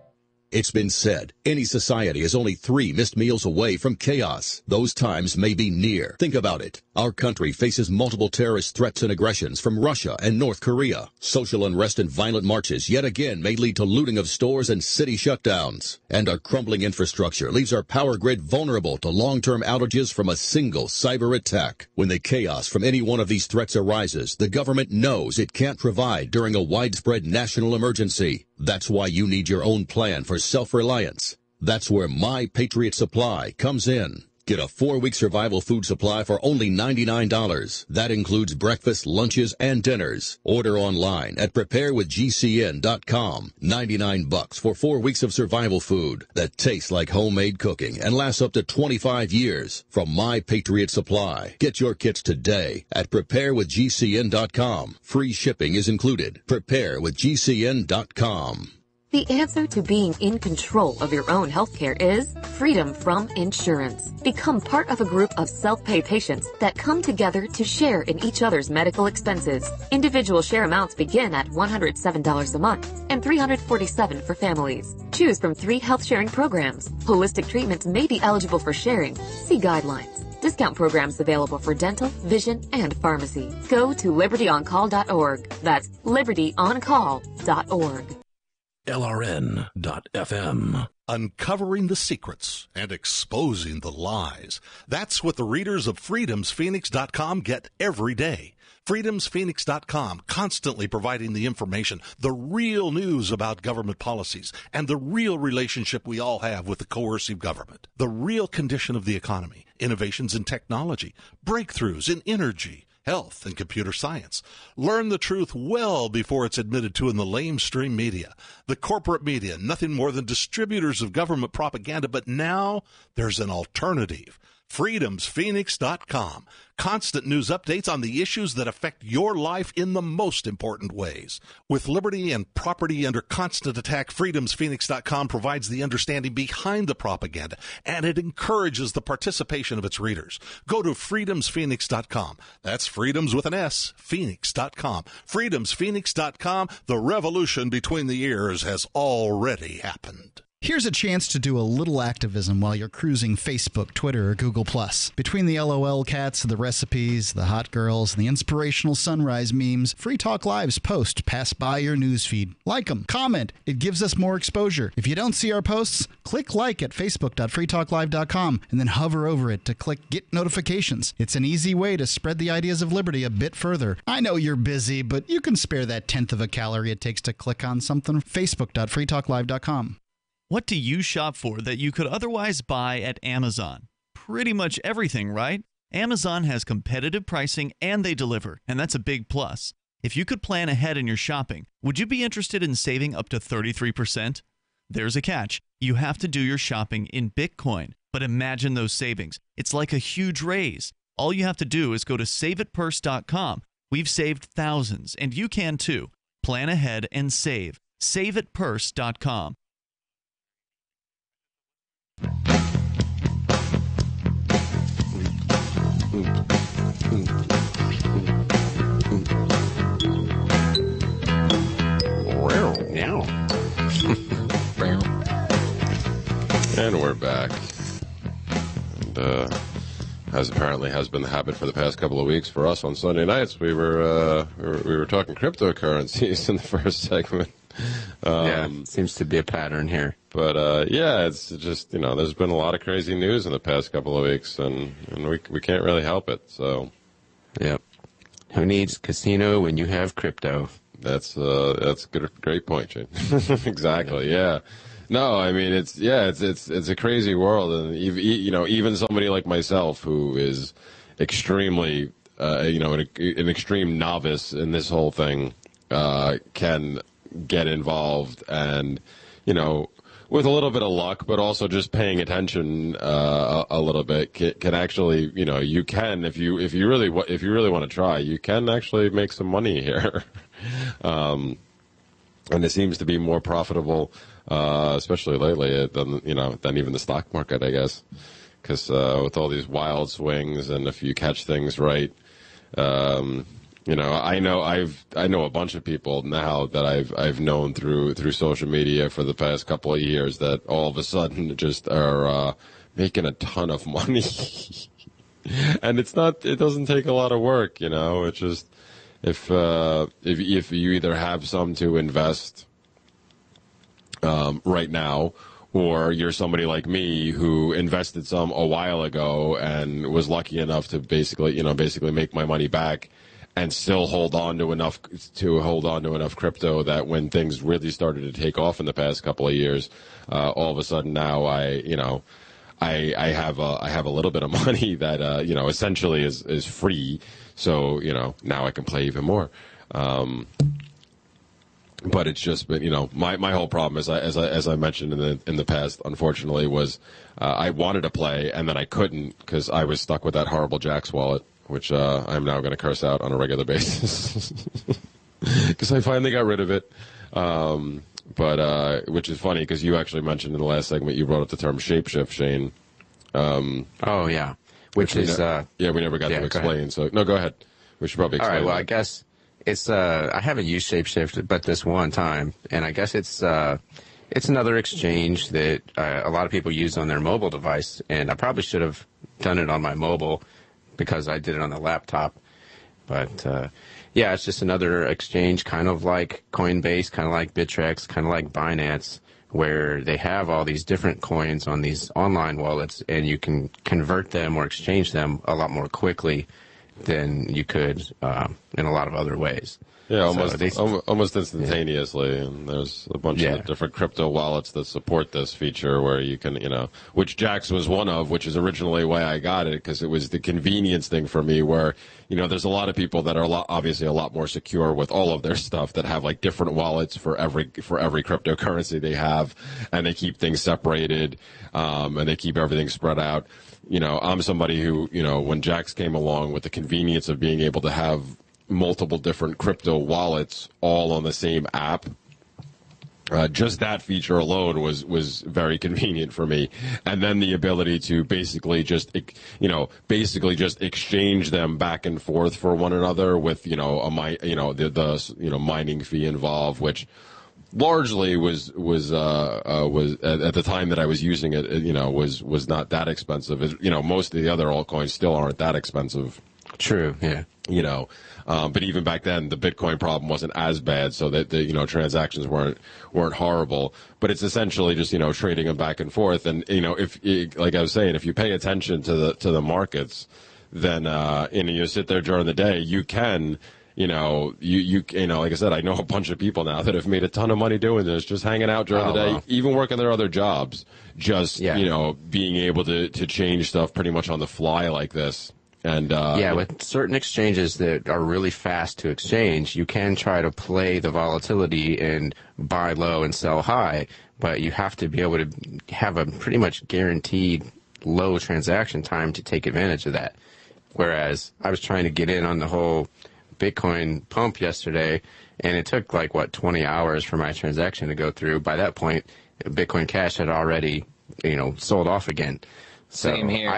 It's been said, any society is only 3 missed meals away from chaos. Those times may be near. Think about it. Our country faces multiple terrorist threats and aggressions from Russia and North Korea. Social unrest and violent marches yet again may lead to looting of stores and city shutdowns. And our crumbling infrastructure leaves our power grid vulnerable to long-term outages from a single cyber attack. When the chaos from any one of these threats arises, the government knows it can't provide during a widespread national emergency. That's why you need your own plan for self-reliance. That's where My Patriot Supply comes in. Get a 4-week survival food supply for only $99. That includes breakfast, lunches, and dinners. Order online at preparewithgcn.com. $99 for 4 weeks of survival food that tastes like homemade cooking and lasts up to 25 years from My Patriot Supply. Get your kits today at preparewithgcn.com. Free shipping is included. Preparewithgcn.com. The answer to being in control of your own healthcare is freedom from insurance. Become part of a group of self-pay patients that come together to share in each other's medical expenses. Individual share amounts begin at $107 a month and $347 for families. Choose from 3 health sharing programs. Holistic treatments may be eligible for sharing. See guidelines. Discount programs available for dental, vision, and pharmacy. Go to libertyoncall.org. That's libertyoncall.org. LRN.FM. Uncovering the secrets and exposing the lies. That's what the readers of freedomsphoenix.com get every day. freedomsphoenix.com, constantly providing the information, the real news about government policies, and the real relationship we all have with the coercive government. The real condition of the economy, innovations in technology, breakthroughs in energy, health, and computer science. Learn the truth well before it's admitted to in the lamestream media. The corporate media, nothing more than distributors of government propaganda, but now there's an alternative. freedomsphoenix.com. Constant news updates on the issues that affect your life in the most important ways. With liberty and property under constant attack, freedomsphoenix.com provides the understanding behind the propaganda, and it encourages the participation of its readers. Go to freedomsphoenix.com. That's freedoms with an S, phoenix.com. freedomsphoenix.com. The revolution between the ears has already happened. Here's a chance to do a little activism while you're cruising Facebook, Twitter, or Google+. Between the LOL cats, the recipes, the hot girls, and the inspirational sunrise memes, Free Talk Live's posts pass by your newsfeed. Like them, comment. It gives us more exposure. If you don't see our posts, click like at facebook.freetalklive.com and then hover over it to click Get Notifications. It's an easy way to spread the ideas of liberty a bit further. I know you're busy, but you can spare that 1/10 of a calorie it takes to click on something. facebook.freetalklive.com. What do you shop for that you could otherwise buy at Amazon? Pretty much everything, right? Amazon has competitive pricing and they deliver, and that's a big plus. If you could plan ahead in your shopping, would you be interested in saving up to 33%? There's a catch. You have to do your shopping in Bitcoin. But imagine those savings. It's like a huge raise. All you have to do is go to saveitpurse.com. We've saved thousands, and you can too. Plan ahead and save. Saveitpurse.com. And we're back. And as apparently has been the habit for the past couple of weeks for us on Sunday nights, we were talking cryptocurrencies in the first segment. Yeah, seems to be a pattern here. But yeah, it's just, there's been a lot of crazy news in the past couple of weeks, and we can't really help it. So, yep. Who needs casino when you have crypto? That's a great point, Jane. Exactly. Yeah. No, I mean it's a crazy world, and even somebody like myself who is extremely an extreme novice in this whole thing can get involved, and with a little bit of luck, but also just paying attention a little bit can actually, you can if you really want to try, you can actually make some money here. And it seems to be more profitable, especially lately, than even the stock market, I guess, because with all these wild swings, and if you catch things right, I know a bunch of people now that I've known through social media for the past couple of years that all of a sudden just are making a ton of money. And it doesn't take a lot of work, you know. It's just if you either have some to invest right now, or you're somebody like me who invested some a while ago and was lucky enough to basically make my money back, and still hold on to enough crypto that when things really started to take off in the past couple of years, all of a sudden now I have a little bit of money that essentially is free. So now I can play even more. But it's just been, my whole problem is, as I mentioned in the past, unfortunately, was I wanted to play and then I couldn't because I was stuck with that horrible Jaxx wallet, which I'm now going to curse out on a regular basis because I finally got rid of it. But which is funny because you actually mentioned in the last segment, you brought up the term shapeshift, Shane. Oh yeah, which is we never got to explain. So no, go ahead. We should probably explain. All right. Well, I guess. It's I haven't used Shapeshift but this one time, and I guess it's another exchange that a lot of people use on their mobile device, and I probably should have done it on my mobile because I did it on the laptop. But yeah, it's just another exchange, kind of like Coinbase, kind of like Bittrex, kind of like Binance, where they have all these different coins on these online wallets, and you can convert them or exchange them a lot more quickly than you could in a lot of other ways. Yeah, almost instantaneously. And there's a bunch of different crypto wallets that support this feature where you can, which Jaxx was one of, which is originally why I got it, because it was the convenience thing for me where, there's a lot of people that are obviously a lot more secure with all of their stuff that have like different wallets for every cryptocurrency they have, and they keep things separated, and they keep everything spread out. I'm somebody who, when Jaxx came along with the convenience of being able to have multiple different crypto wallets all on the same app, just that feature alone was very convenient for me. And then the ability to basically just exchange them back and forth for one another with, the mining fee involved, which largely was at the time that I was using it, was not that expensive. Most of the other altcoins still aren't that expensive. True. Yeah. But even back then, the Bitcoin problem wasn't as bad, so that the transactions weren't horrible. But it's essentially just trading them back and forth. And if like I was saying, if you pay attention to the markets, then you sit there during the day, you can. Like I said, I know a bunch of people now that have made a ton of money doing this, just hanging out during the day, even working their other jobs, just, being able to change stuff pretty much on the fly like this. And with certain exchanges that are really fast to exchange, you can try to play the volatility and buy low and sell high, but you have to be able to have a pretty much guaranteed low transaction time to take advantage of that. Whereas I was trying to get in on the whole Bitcoin pump yesterday, and it took 20 hours for my transaction to go through. By that point, Bitcoin Cash had already, sold off again. So Same here.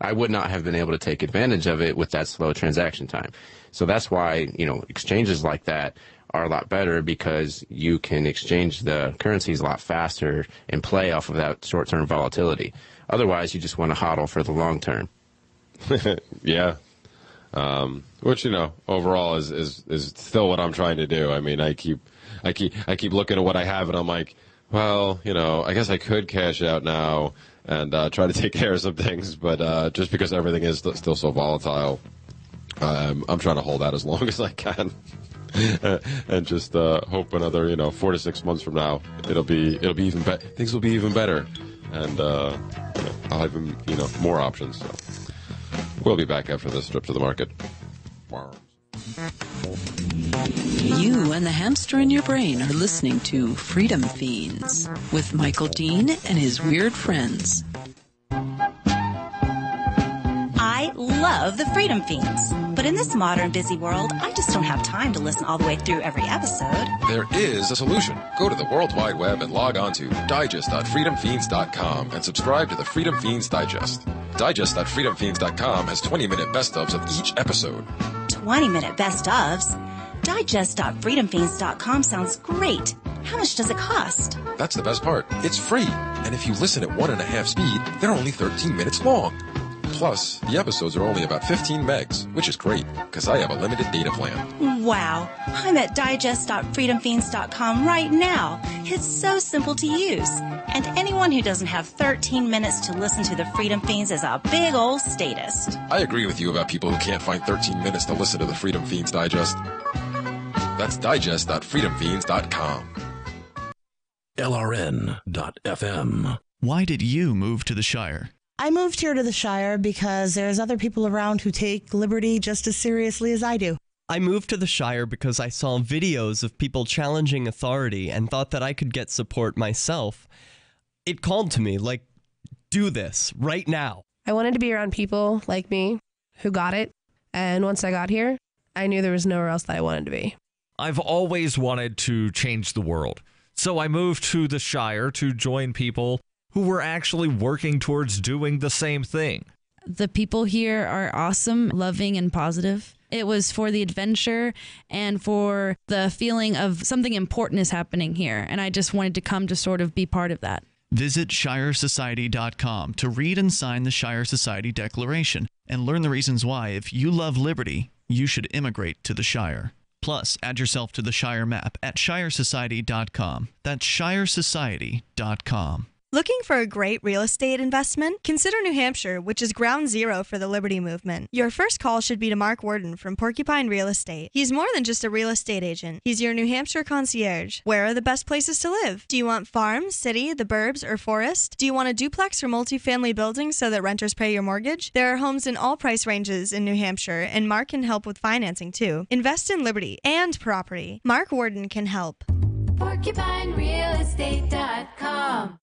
I would not have been able to take advantage of it with that slow transaction time. So that's why, exchanges like that are a lot better, because you can exchange the currencies a lot faster and play off of that short-term volatility. Otherwise, you just want to hodl for the long term. Yeah. Which overall is still what I'm trying to do. I mean, I keep looking at what I have, and I'm like, well, I guess I could cash out now and try to take care of some things, but just because everything is still so volatile, I'm trying to hold out as long as I can, and just hope another 4 to 6 months from now it'll be even better. Things will be even better, and I'll have more options. So. We'll be back after this trip to the market. You and the hamster in your brain are listening to Freedom Fiends with Michael Dean and his weird friends. I love the Freedom Fiends, but in this modern busy world, I just don't have time to listen all the way through every episode. There is a solution. Go to the World Wide Web and log on to digest.freedomfiends.com and subscribe to the Freedom Fiends Digest. Digest.freedomfiends.com has 20-minute best-ofs of each episode. 20-minute best-ofs? Digest.freedomfiends.com sounds great. How much does it cost? That's the best part. It's free. And if you listen at 1.5 speed, they're only 13 minutes long. Plus, the episodes are only about 15 megs, which is great, because I have a limited data plan. Wow, I'm at digest.freedomfiends.com right now. It's so simple to use. And anyone who doesn't have 13 minutes to listen to the Freedom Fiends is a big old statist. I agree with you about people who can't find 13 minutes to listen to the Freedom Fiends Digest. That's digest.freedomfiends.com. LRN.FM. Why did you move to the Shire? I moved here to the Shire because there's other people around who take liberty just as seriously as I do. I moved to the Shire because I saw videos of people challenging authority and thought that I could get support myself. It called to me, like, do this right now. I wanted to be around people like me who got it. And once I got here, I knew there was nowhere else that I wanted to be. I've always wanted to change the world. So I moved to the Shire to join people who were actually working towards doing the same thing. The people here are awesome, loving, and positive. It was for the adventure and for the feeling of something important is happening here. And I just wanted to come to sort of be part of that. Visit ShireSociety.com to read and sign the Shire Society Declaration and learn the reasons why, if you love liberty, you should immigrate to the Shire. Plus, add yourself to the Shire map at ShireSociety.com. That's ShireSociety.com. Looking for a great real estate investment? Consider New Hampshire, which is ground zero for the Liberty Movement. Your first call should be to Mark Worden from Porcupine Real Estate. He's more than just a real estate agent. He's your New Hampshire concierge. Where are the best places to live? Do you want farm, city, the burbs, or forest? Do you want a duplex or multifamily building so that renters pay your mortgage? There are homes in all price ranges in New Hampshire, and Mark can help with financing too. Invest in liberty and property. Mark Worden can help. PorcupineRealEstate.com.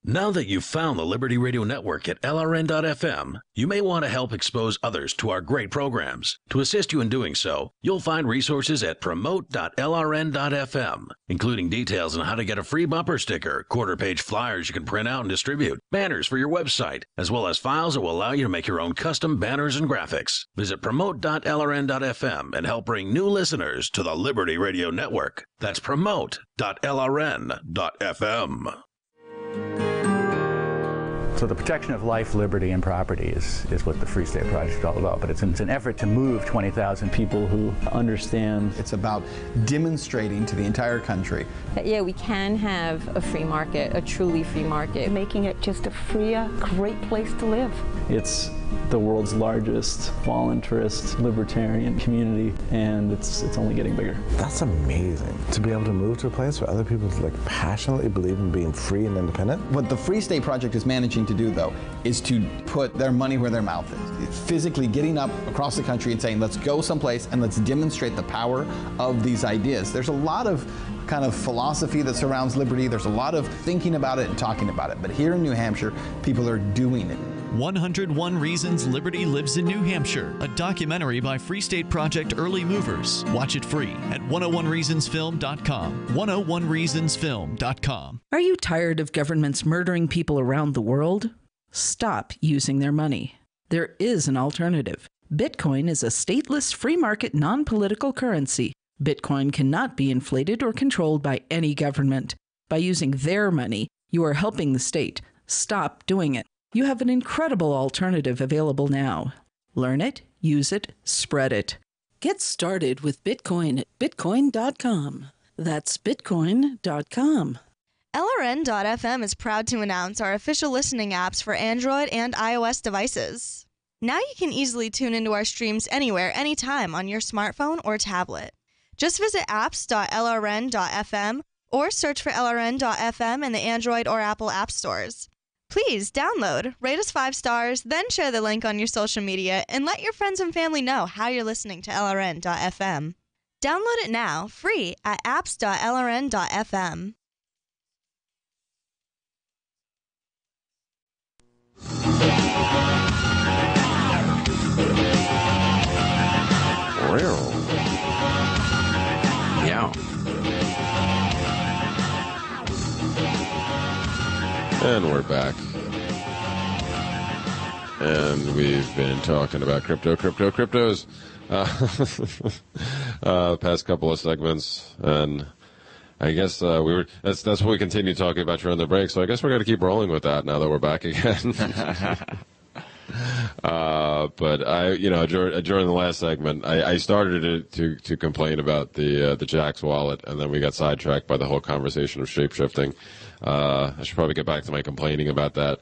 Now that you've found the Liberty Radio Network at LRN.FM, you may want to help expose others to our great programs. To assist you in doing so, you'll find resources at promote.lrn.fm, including details on how to get a free bumper sticker, quarter-page flyers you can print out and distribute, banners for your website, as well as files that will allow you to make your own custom banners and graphics. Visit promote.lrn.fm and help bring new listeners to the Liberty Radio Network. That's promote.lrn.fm. So the protection of life, liberty, and property is what the Free State Project is all about. But it's an effort to move 20,000 people who understand. It's about demonstrating to the entire country that, yeah, we can have a free market, a truly free market. Making it just a freer, great place to live. It's the world's largest voluntarist libertarian community, and it's only getting bigger. That's amazing, to be able to move to a place where other people passionately believe in being free and independent. What the Free State Project is managing to do, though, is to put their money where their mouth is. It's physically getting up across the country and saying, let's go someplace and let's demonstrate the power of these ideas. There's a lot of kind of philosophy that surrounds liberty. There's a lot of thinking about it and talking about it. But here in New Hampshire, people are doing it. 101 Reasons Liberty Lives in New Hampshire, a documentary by Free State Project Early Movers. Watch it free at 101reasonsfilm.com. 101reasonsfilm.com. Are you tired of governments murdering people around the world? Stop using their money. There is an alternative. Bitcoin is a stateless, free market, non-political currency. Bitcoin cannot be inflated or controlled by any government. By using their money, you are helping the state. Stop doing it. You have an incredible alternative available now. Learn it, use it, spread it. Get started with Bitcoin at bitcoin.com. That's bitcoin.com. LRN.FM is proud to announce our official listening apps for Android and iOS devices. Now you can easily tune into our streams anywhere, anytime on your smartphone or tablet. Just visit apps.lrn.fm or search for LRN.FM in the Android or Apple app stores. Please download, rate us 5 stars, then share the link on your social media and let your friends and family know how you're listening to LRN.FM. Download it now, free at apps.lrn.fm. Yeah. And we're back. And we've been talking about cryptos. Past couple of segments. And I guess that's what we continue talking about during the break. So I guess we're going to keep rolling with that now that we're back again. But during the last segment, I started to complain about the Jaxx wallet, and then we got sidetracked by the whole conversation of shape-shifting. I should probably get back to my complaining about that.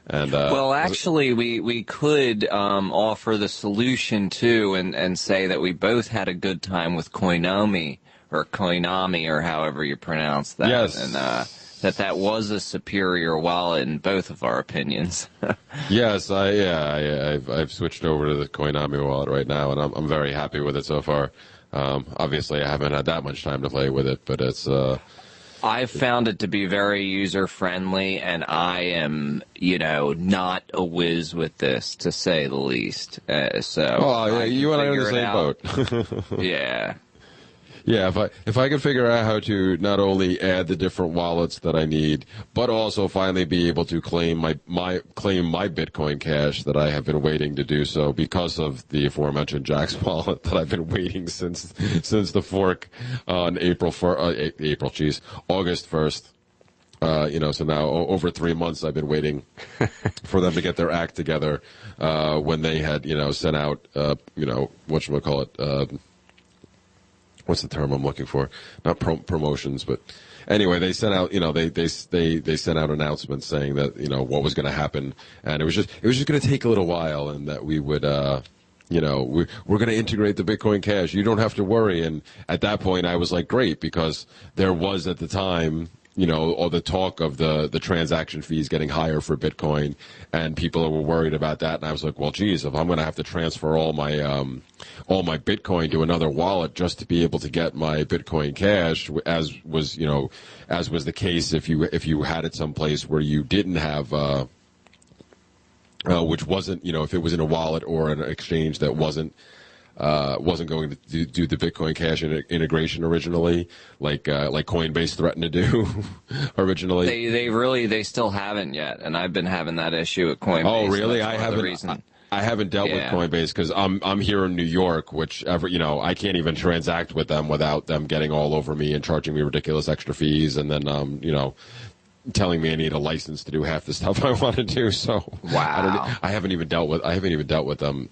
And well, actually, we could offer the solution too, and say that we both had a good time with Coinomi or however you pronounce that. Yes. And that was a superior wallet in both of our opinions. Yes, I've switched over to the Coinomi wallet right now, and I'm very happy with it so far. Obviously, I haven't had that much time to play with it, but it's. I've found it to be very user-friendly, and I am, not a whiz with this, to say the least. You and I are in the same boat. Yeah. Yeah, if I could figure out how to not only add the different wallets that I need, but also finally be able to claim my Bitcoin Cash that I have been waiting to do so because of the aforementioned Jaxx wallet that I've been waiting since the fork on August 1st. So now over 3 months I've been waiting for them to get their act together when they had, sent out, whatchamacallit, what's the term I'm looking for? Not promotions, but anyway, they sent out, they sent out announcements saying that, what was going to happen, and it was just going to take a little while, and that we would, we're going to integrate the Bitcoin Cash. You don't have to worry. And at that point, I was like, great, because there was at the time, all the talk of the transaction fees getting higher for Bitcoin, and people were worried about that. And I was like, well, geez, if I'm going to have to transfer all my Bitcoin to another wallet just to be able to get my Bitcoin Cash, as was the case if you had it someplace where you didn't have, which wasn't, if it was in a wallet or an exchange that wasn't going to do the Bitcoin Cash integration originally, like Coinbase threatened to do originally. They still haven't yet, and I've been having that issue at Coinbase. Oh, really? I haven't dealt with Coinbase because I'm here in New York, I can't even transact with them without them getting all over me and charging me ridiculous extra fees, and then telling me I need a license to do half the stuff I want to do. So wow, I haven't even dealt with them.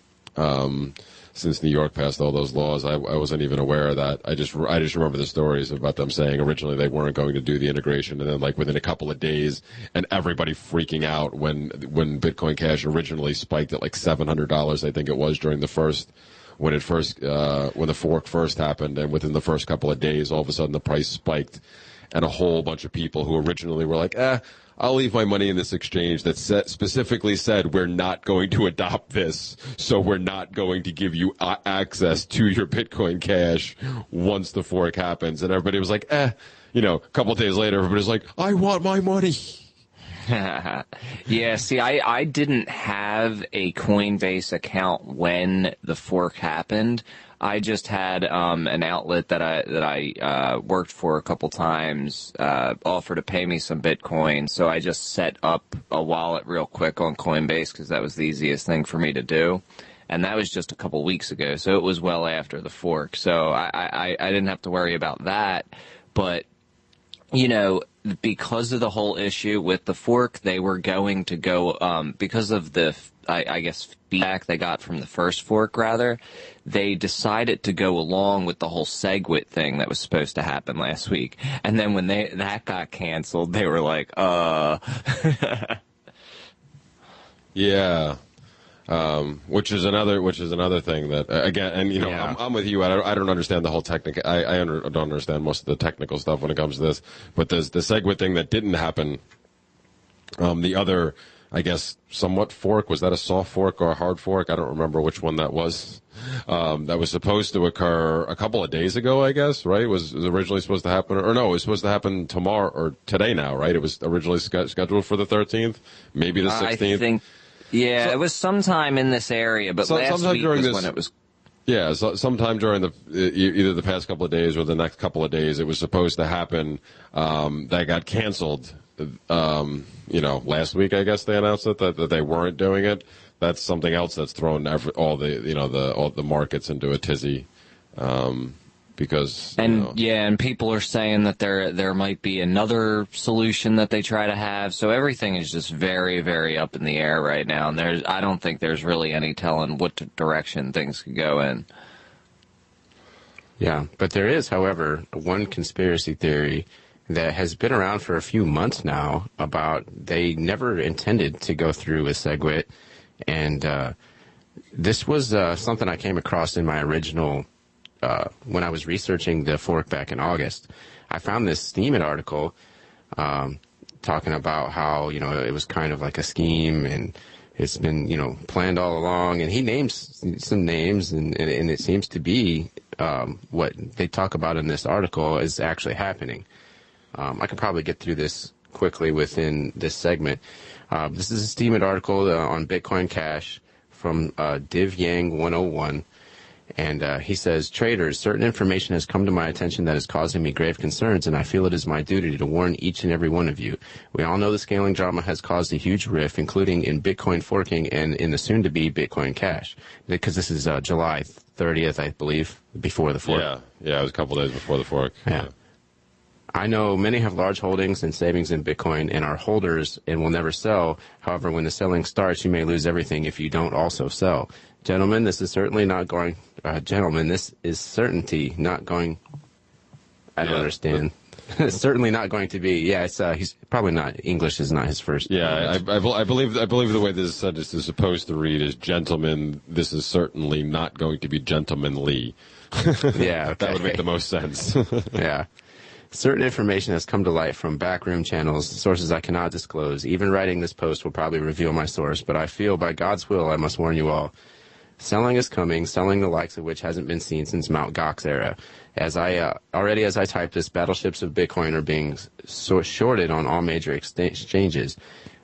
Since New York passed all those laws, I wasn't even aware of that. I just remember the stories about them saying originally they weren't going to do the integration, and then like within a couple of days, and everybody freaking out when Bitcoin Cash originally spiked at like $700, I think it was during when the fork first happened, and within the first couple of days, all of a sudden the price spiked, and a whole bunch of people who originally were like, I'll leave my money in this exchange that specifically said we're not going to adopt this, so we're not going to give you access to your Bitcoin Cash once the fork happens. And everybody was like, a couple of days later, everybody's like, I want my money. Yeah, see, I didn't have a Coinbase account when the fork happened. I just had an outlet that I worked for a couple times offer to pay me some Bitcoin, so I just set up a wallet real quick on Coinbase because that was the easiest thing for me to do, and that was just a couple weeks ago, so it was well after the fork, so I didn't have to worry about that. But because of the whole issue with the fork, they were going to go because of the I guess feedback they got from the first fork, rather, they decided to go along with the whole SegWit thing that was supposed to happen last week. And then when that got canceled, they were like, Yeah. Which is another thing that, again, and I'm with you. I don't understand the whole technical. I don't understand most of the technical stuff when it comes to this. But there's the SegWit thing that didn't happen. The other, I guess, somewhat fork, was that a soft fork or a hard fork? I don't remember which one that was. That was supposed to occur a couple of days ago, I guess, right? It was originally supposed to happen, or no, it was supposed to happen tomorrow or today now, right? It was originally scheduled for the 13th, maybe the 16th. Yeah, it was sometime in this area, but last week was when it was. Yeah, so sometime during either the past couple of days or the next couple of days, it was supposed to happen. That got canceled. Last week, I guess they announced that they weren't doing it. That's something else that's thrown all the markets into a tizzy. because and people are saying that there might be another solution that they try to have. So everything is just very, very up in the air right now, and I don't think there's really any telling what direction things could go in. Yeah, but there is, however, one conspiracy theory that has been around for a few months now about they never intended to go through with SegWit, and this was something I came across in my original, when I was researching the fork back in August. I found this Steemit article talking about how, it was kind of like a scheme and it's been, planned all along, and he names some names, and it seems to be what they talk about in this article is actually happening. I could probably get through this quickly within this segment. This is a Steemit article on Bitcoin Cash from Div Yang 101. And he says, traders, certain information has come to my attention that is causing me grave concerns, and I feel it is my duty to warn each and every one of you. We all know the scaling drama has caused a huge rift, including in Bitcoin forking and in the soon-to-be Bitcoin Cash. Because this is July 30th, I believe, before the fork. Yeah, it was a couple days before the fork. Yeah. I know many have large holdings and savings in Bitcoin and are holders and will never sell. However, when the selling starts, you may lose everything if you don't also sell. Gentlemen, this is certainly not going... this is certainty not going... I don't understand. It's certainly not going to be... Yeah, it's he's probably not... English is not his first... Yeah, I believe the way this sentence is supposed to read is, gentlemen, this is certainly not going to be gentlemanly. Yeah, okay. That would make the most sense. Yeah. Certain information has come to light from backroom channels, sources I cannot disclose. Even writing this post will probably reveal my source, but I feel by God's will I must warn you all. Selling is coming, selling the likes of which hasn't been seen since Mt. Gox era. As I type this, battleships of Bitcoin are being shorted on all major exchanges.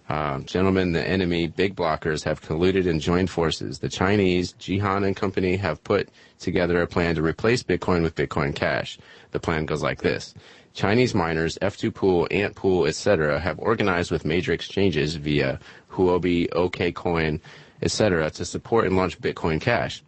Gentlemen, the enemy, big blockers, have colluded and joined forces. The Chinese, Jihan and company, have put together a plan to replace Bitcoin with Bitcoin Cash. The plan goes like this. Chinese miners, F2 Pool, Ant Pool, etc. have organized with major exchanges via Huobi, OKCoin, etc. to support and launch Bitcoin Cash.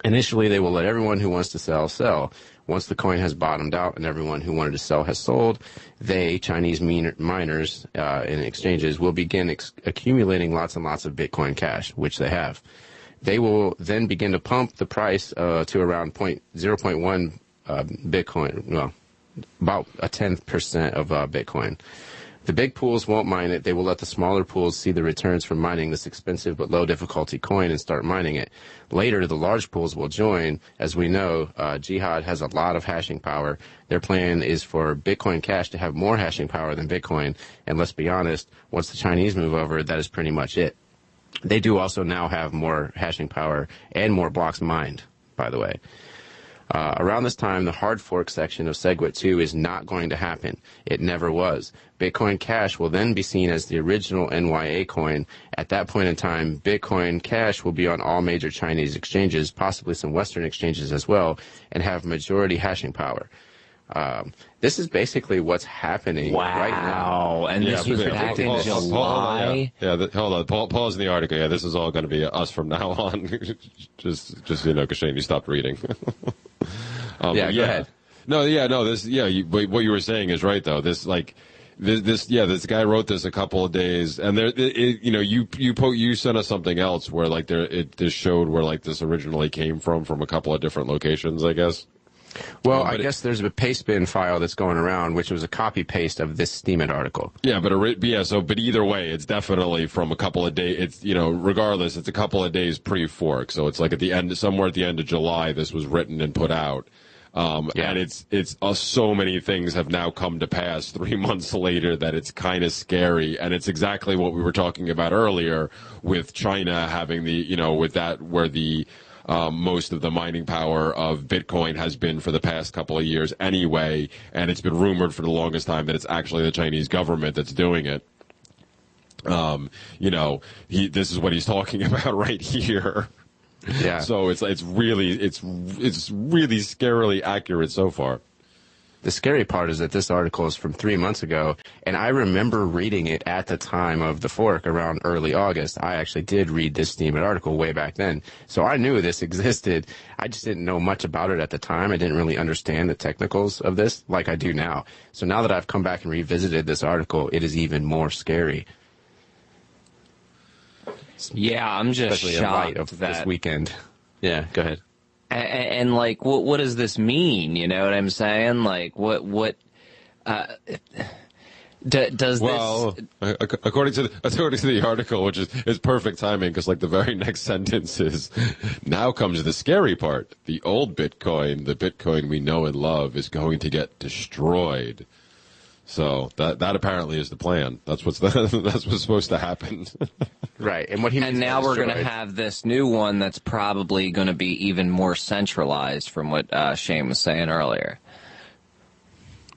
Initially, they will let everyone who wants to sell. Once the coin has bottomed out and everyone who wanted to sell has sold, they, Chinese miners in exchanges, will begin accumulating lots and lots of Bitcoin Cash, which they have. They will then begin to pump the price to around 0.1 Bitcoin, well, about a 10% of Bitcoin. The big pools won't mine it. They will let the smaller pools see the returns from mining this expensive but low difficulty coin and start mining it. Later, the large pools will join. As we know, Jihad has a lot of hashing power. Their plan is for Bitcoin Cash to have more hashing power than Bitcoin. And let's be honest, once the Chinese move over, that is pretty much it. They do also now have more hashing power and more blocks mined, by the way. Around this time, the hard fork section of SegWit 2 is not going to happen. It never was. Bitcoin Cash will then be seen as the original NYA coin. At that point in time, Bitcoin Cash will be on all major Chinese exchanges, possibly some Western exchanges as well, and have majority hashing power. This is basically what's happening right now. And this was back in July? Hold on. Pause in the article. Yeah, this is all going to be us from now on. just because Shane, you stopped reading. Go ahead. What you were saying is right, though. This guy wrote this a couple of days, and you sent us something else where it showed where this originally came from a couple of different locations, I guess. Well, I guess there's a pastebin file that's going around, which was a copy-paste of this Steemit article. Yeah, but either way, it's definitely from a couple of days. It's, regardless, it's a couple of days pre-fork. So it's somewhere at the end of July, this was written and put out. And it's so many things have now come to pass 3 months later that it's kind of scary. And it's exactly what we were talking about earlier with China having where the most of the mining power of Bitcoin has been for the past couple of years anyway, and it's been rumored for the longest time that it's actually the Chinese government that's doing it. This is what he's talking about right here. Yeah. So it's really scarily accurate so far. The scary part is that this article is from 3 months ago, and I remember reading it at the time of the fork around early August. I actually did read this Steemit article way back then, so I knew this existed. I just didn't know much about it at the time. I didn't really understand the technicals of this like I do now. So now that I've come back and revisited this article, it is even more scary. Yeah, I'm just especially in light shocked of that this weekend. Yeah, go ahead. And like, what does this mean? You know what I'm saying? Like, what does well, this? According to the article, which is perfect timing, because like the very next sentence is, now comes the scary part. The old Bitcoin, the Bitcoin we know and love, is going to get destroyed. So that apparently is the plan. That's what's supposed to happen. Right, and now we're going to have this new one that's probably going to be even more centralized, from what Shane was saying earlier.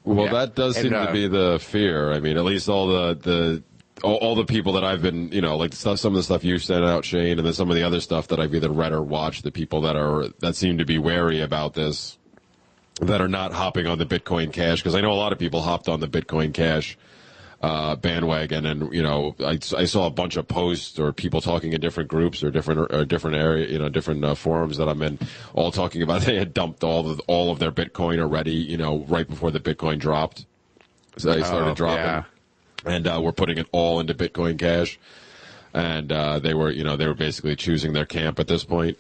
Well, that does seem to be the fear. I mean, at least all the people that I've been, like some of the stuff you sent out, Shane, and then some of the other stuff that I've either read or watched, the people that seem to be wary about this, that are not hopping on the Bitcoin Cash, because I know a lot of people hopped on the Bitcoin Cash bandwagon, and I saw a bunch of posts or people talking in different groups or different area, different forums that I'm in, all talking about they had dumped all of their Bitcoin already, right before the Bitcoin dropped. So they started dropping, yeah. And we're putting it all into Bitcoin Cash, and they were basically choosing their camp at this point.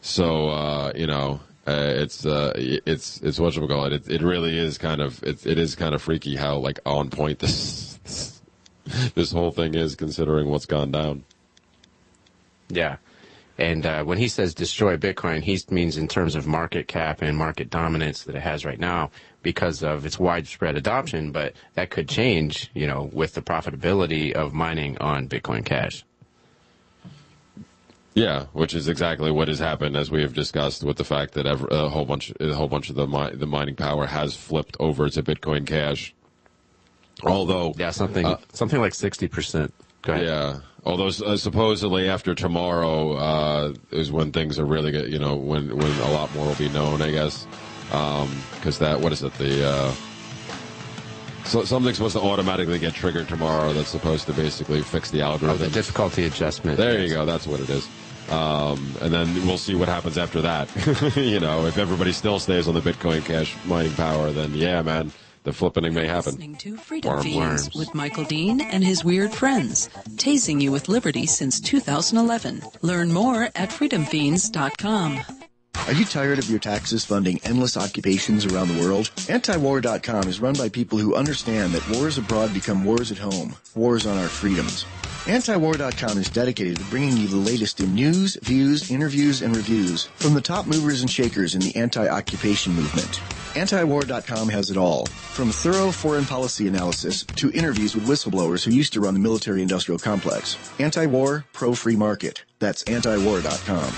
So it's whatchamacallit. It really is kind of freaky how like on point this whole thing is, considering what's gone down. Yeah. And when he says destroy Bitcoin, he means in terms of market cap and market dominance that it has right now because of its widespread adoption. But that could change, with the profitability of mining on Bitcoin Cash. Yeah, which is exactly what has happened, as we have discussed, with the fact that a whole bunch of the mining power has flipped over to Bitcoin Cash. Although, yeah, something like 60%. Go ahead. Yeah, although supposedly after tomorrow is when things are really good. When a lot more will be known, I guess. Because so something's supposed to automatically get triggered tomorrow that's supposed to basically fix the algorithm. The difficulty adjustment. There you go. That's what it is. And then we'll see what happens after that. If everybody still stays on the Bitcoin Cash mining power, then yeah, man, the flippening may happen. Listening to Freedom Fiends with Michael Dean and his weird friends, tasing you with liberty since 2011. Learn more at freedomfiends.com. Are you tired of your taxes funding endless occupations around the world? Antiwar.com is run by people who understand that wars abroad become wars at home, wars on our freedoms. Antiwar.com is dedicated to bringing you the latest in news, views, interviews, and reviews from the top movers and shakers in the anti-occupation movement. Antiwar.com has it all, from thorough foreign policy analysis to interviews with whistleblowers who used to run the military-industrial complex. Anti-war, pro-free market. That's antiwar.com.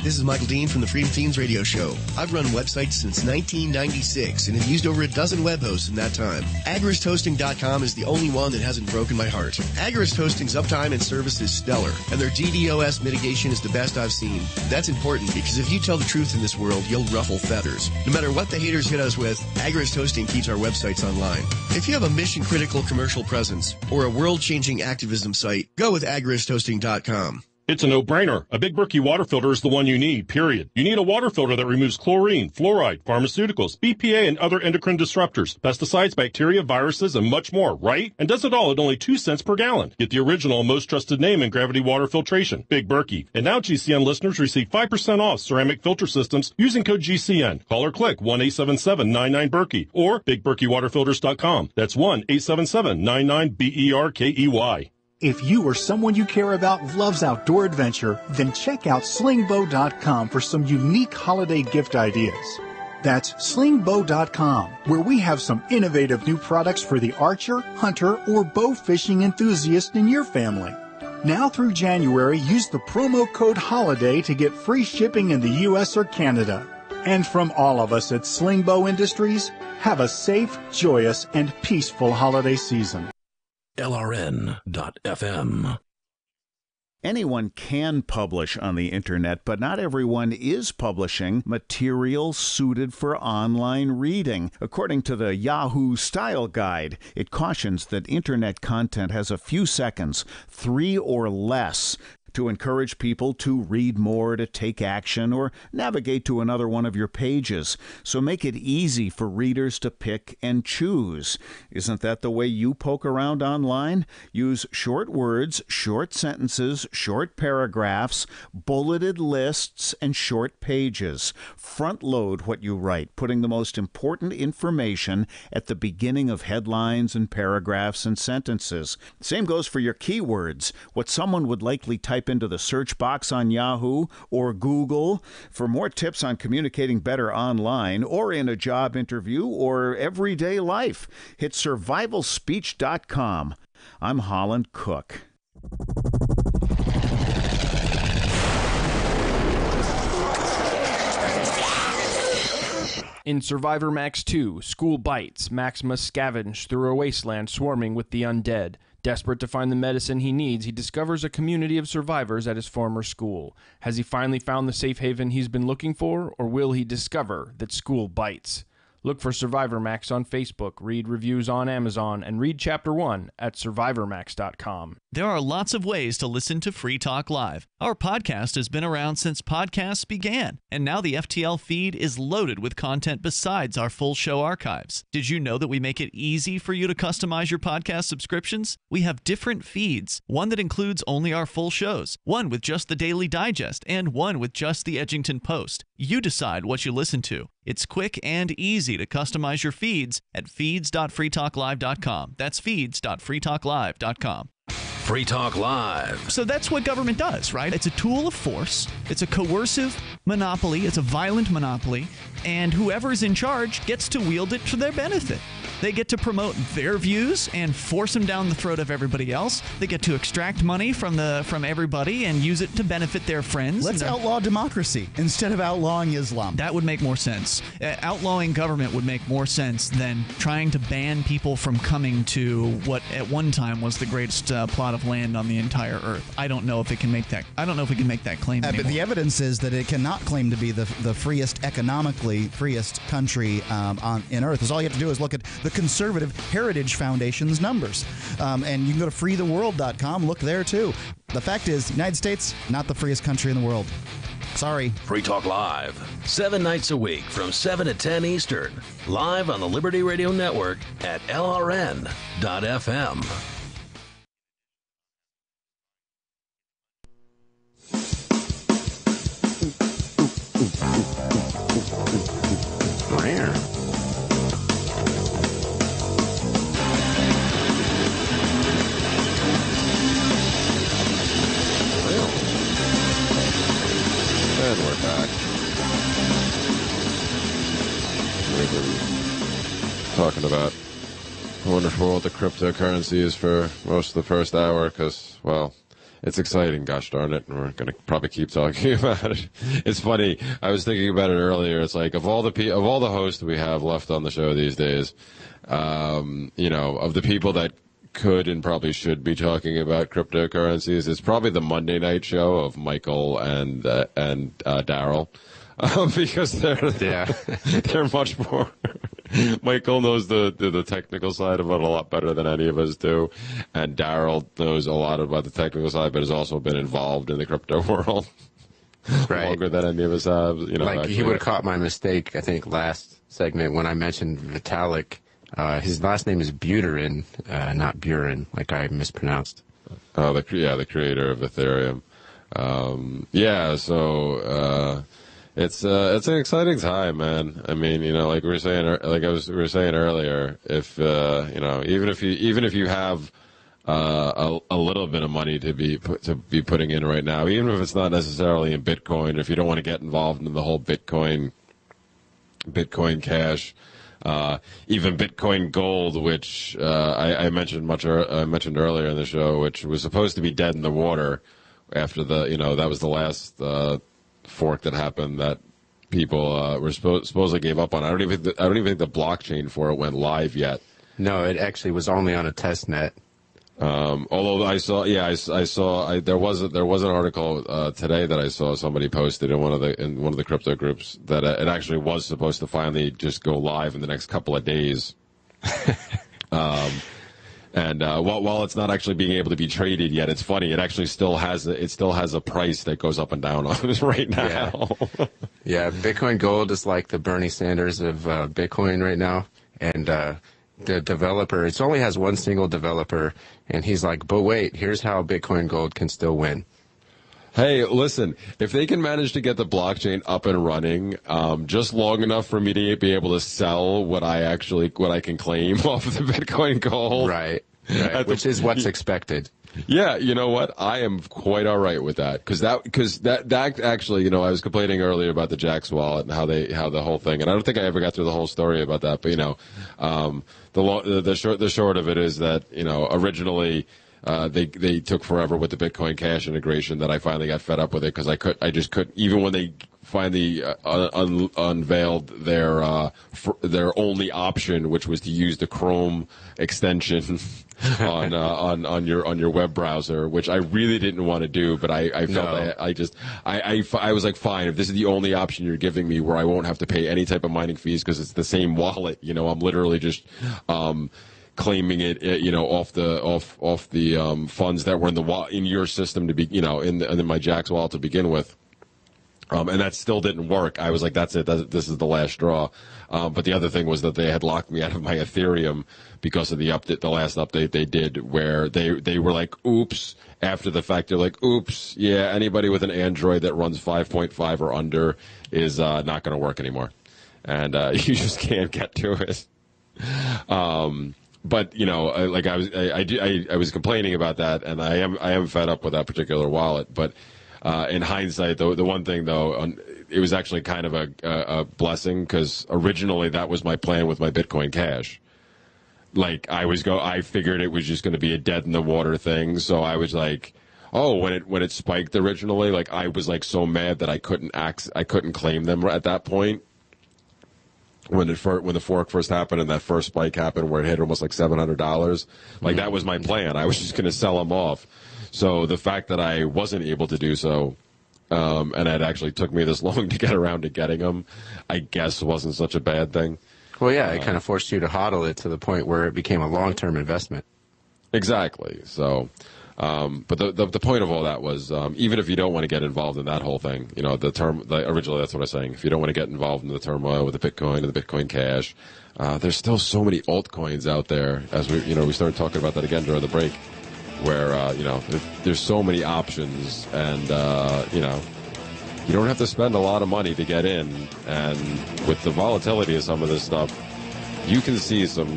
This is Michael Dean from the Freedom Fiends radio show. I've run websites since 1996 and have used over a dozen web hosts in that time. AgoristHosting.com is the only one that hasn't broken my heart. Agorist Hosting's uptime and service is stellar, and their DDoS mitigation is the best I've seen. That's important because if you tell the truth in this world, you'll ruffle feathers. No matter what the haters hit us with, Agorist Hosting keeps our websites online. If you have a mission-critical commercial presence or a world-changing activism site, go with AgoristHosting.com. It's a no-brainer. A Big Berkey water filter is the one you need, period. You need a water filter that removes chlorine, fluoride, pharmaceuticals, BPA, and other endocrine disruptors, pesticides, bacteria, viruses, and much more, right? And does it all at only 2 cents per gallon. Get the original, most trusted name in gravity water filtration, Big Berkey. And now GCN listeners receive 5% off ceramic filter systems using code GCN. Call or click 1-877-99-BERKEY or BigBerkeyWaterFilters.com. That's 1-877-99-BERKEY. If you or someone you care about loves outdoor adventure, then check out slingbow.com for some unique holiday gift ideas. That's slingbow.com, where we have some innovative new products for the archer, hunter, or bow fishing enthusiast in your family. Now through January, use the promo code HOLIDAY to get free shipping in the U.S. or Canada. And from all of us at Slingbow Industries, have a safe, joyous, and peaceful holiday season. LRN.FM. Anyone can publish on the internet, but not everyone is publishing material suited for online reading. According to the Yahoo Style Guide, it cautions that internet content has a few seconds, 3 or less, to encourage people to read more, to take action, or navigate to another one of your pages. So make it easy for readers to pick and choose. Isn't that the way you poke around online? Use short words, short sentences, short paragraphs, bulleted lists, and short pages. Front load what you write, putting the most important information at the beginning of headlines and paragraphs and sentences. Same goes for your keywords, what someone would likely type into the search box on Yahoo or Google. For more tips on communicating better online or in a job interview or everyday life, hit survivalspeech.com. I'm Holland Cook. In Survivor Max 2, School Bites, Max must scavenge through a wasteland swarming with the undead. Desperate to find the medicine he needs, he discovers a community of survivors at his former school. Has he finally found the safe haven he's been looking for, or will he discover that school bites? Look for Survivor Max on Facebook, read reviews on Amazon, and read Chapter 1 at SurvivorMax.com. There are lots of ways to listen to Free Talk Live. Our podcast has been around since podcasts began, and now the FTL feed is loaded with content besides our full show archives. Did you know that we make it easy for you to customize your podcast subscriptions? We have different feeds, one that includes only our full shows, one with just the Daily Digest, and one with just the Edgington Post. You decide what you listen to. It's quick and easy to customize your feeds at feeds.freetalklive.com. That's feeds.freetalklive.com. Free Talk Live. So that's what government does, right? It's a tool of force. It's a coercive monopoly. It's a violent monopoly. And whoever is in charge gets to wield it to their benefit. They get to promote their views and force them down the throat of everybody else. They get to extract money from everybody and use it to benefit their friends. Let's outlaw democracy instead of outlawing Islam. That would make more sense. Outlawing government would make more sense than trying to ban people from coming to what at one time was the greatest plot of land on the entire earth. I don't know if it can make that. I don't know if we can make that claim anymore. But the evidence is that it cannot claim to be the freest, economically freest country in earth. Because all you have to do is look at the Conservative Heritage Foundation's numbers. And you can go to freetheworld.com, look there too. The fact is, the United States, not the freest country in the world. Sorry. Free Talk Live, 7 nights a week from 7 to 10 Eastern. Live on the Liberty Radio Network at LRN.FM. Rare. And we're back. We've been talking about the wonderful world of cryptocurrencies for most of the first hour because, well, it's exciting, gosh darn it, and we're going to probably keep talking about it. It's funny, I was thinking about it earlier. It's like, of all the hosts we have left on the show these days, you know, of the people that could and probably should be talking about cryptocurrencies, it's probably the Monday night show of Michael and Daryl, because they're much more. Michael knows the technical side of it a lot better than any of us do, and Daryl knows a lot about the technical side, but has also been involved in the crypto world longer than any of us have. You know, like he would have caught my mistake, I think, last segment when I mentioned Vitalik. His last name is Buterin, not Buren, like I mispronounced. Oh, the creator of Ethereum. It's an exciting time, man. I mean, you know, like we were saying earlier, if you know, even if you have a little bit of money to be putting in right now, even if it's not necessarily in Bitcoin, if you don't want to get involved in the whole Bitcoin Cash. Even Bitcoin Gold, which I mentioned earlier in the show, which was supposed to be dead in the water after that was the last fork that happened that people were supposedly gave up on. I don't even think the blockchain for it went live yet. No, it actually was only on a test net. Although I saw, there was an article today that I saw somebody posted in one of the crypto groups that it actually was supposed to finally just go live in the next couple of days. And while it's not actually being able to be traded yet, it's funny. It actually still has a price that goes up and down on it right now. Yeah, Bitcoin Gold is like the Bernie Sanders of Bitcoin right now, and the developer, it only has one single developer, and he's like, but wait, here's how Bitcoin Gold can still win. Hey, listen, if they can manage to get the blockchain up and running just long enough for me to be able to sell what I can claim off of the Bitcoin Gold. Right. Which is what's expected. Yeah, you know what? I am quite all right with that because that actually, I was complaining earlier about the Jaxx wallet and how the whole thing, and I don't think I ever got through the whole story about that. But the short of it is that originally they took forever with the Bitcoin Cash integration. That I finally got fed up with it because I just couldn't, even when they finally unveiled their only option, which was to use the Chrome extension on your web browser, which I really didn't want to do, but I felt I was like, fine, if this is the only option you're giving me where I won't have to pay any type of mining fees because it's the same wallet, I'm literally just claiming it, off the funds that were in your system to be, in my Jaxx wallet to begin with. And that still didn't work. I was like, that's it. This is the last straw. But the other thing was that they had locked me out of my Ethereum because of the last update they did, where they were like, oops. After the fact, they're like, oops. Yeah, anybody with an Android that runs 5.5 or under is not going to work anymore, and you just can't get to it. But I was complaining about that, and I am fed up with that particular wallet, but. In hindsight, the one thing though, it was actually kind of a blessing because originally that was my plan with my Bitcoin Cash. Like I figured it was just going to be a dead in the water thing. So I was like, oh, when it spiked originally, like I was like so mad that I couldn't claim them at that point. When the fork first happened and that first spike happened where it hit almost like $700, like that was my plan. I was just going to sell them off. So the fact that I wasn't able to do so, and it actually took me this long to get around to getting them, I guess wasn't such a bad thing. Well, yeah, it kind of forced you to hodl it to the point where it became a long-term investment. Exactly. So, but the point of all that was, even if you don't want to get involved in that whole thing, originally that's what I was saying. If you don't want to get involved in the turmoil with the Bitcoin and the Bitcoin Cash, there's still so many altcoins out there. As we started talking about that again during the break. Where there's so many options, and you don't have to spend a lot of money to get in. And with the volatility of some of this stuff, you can see some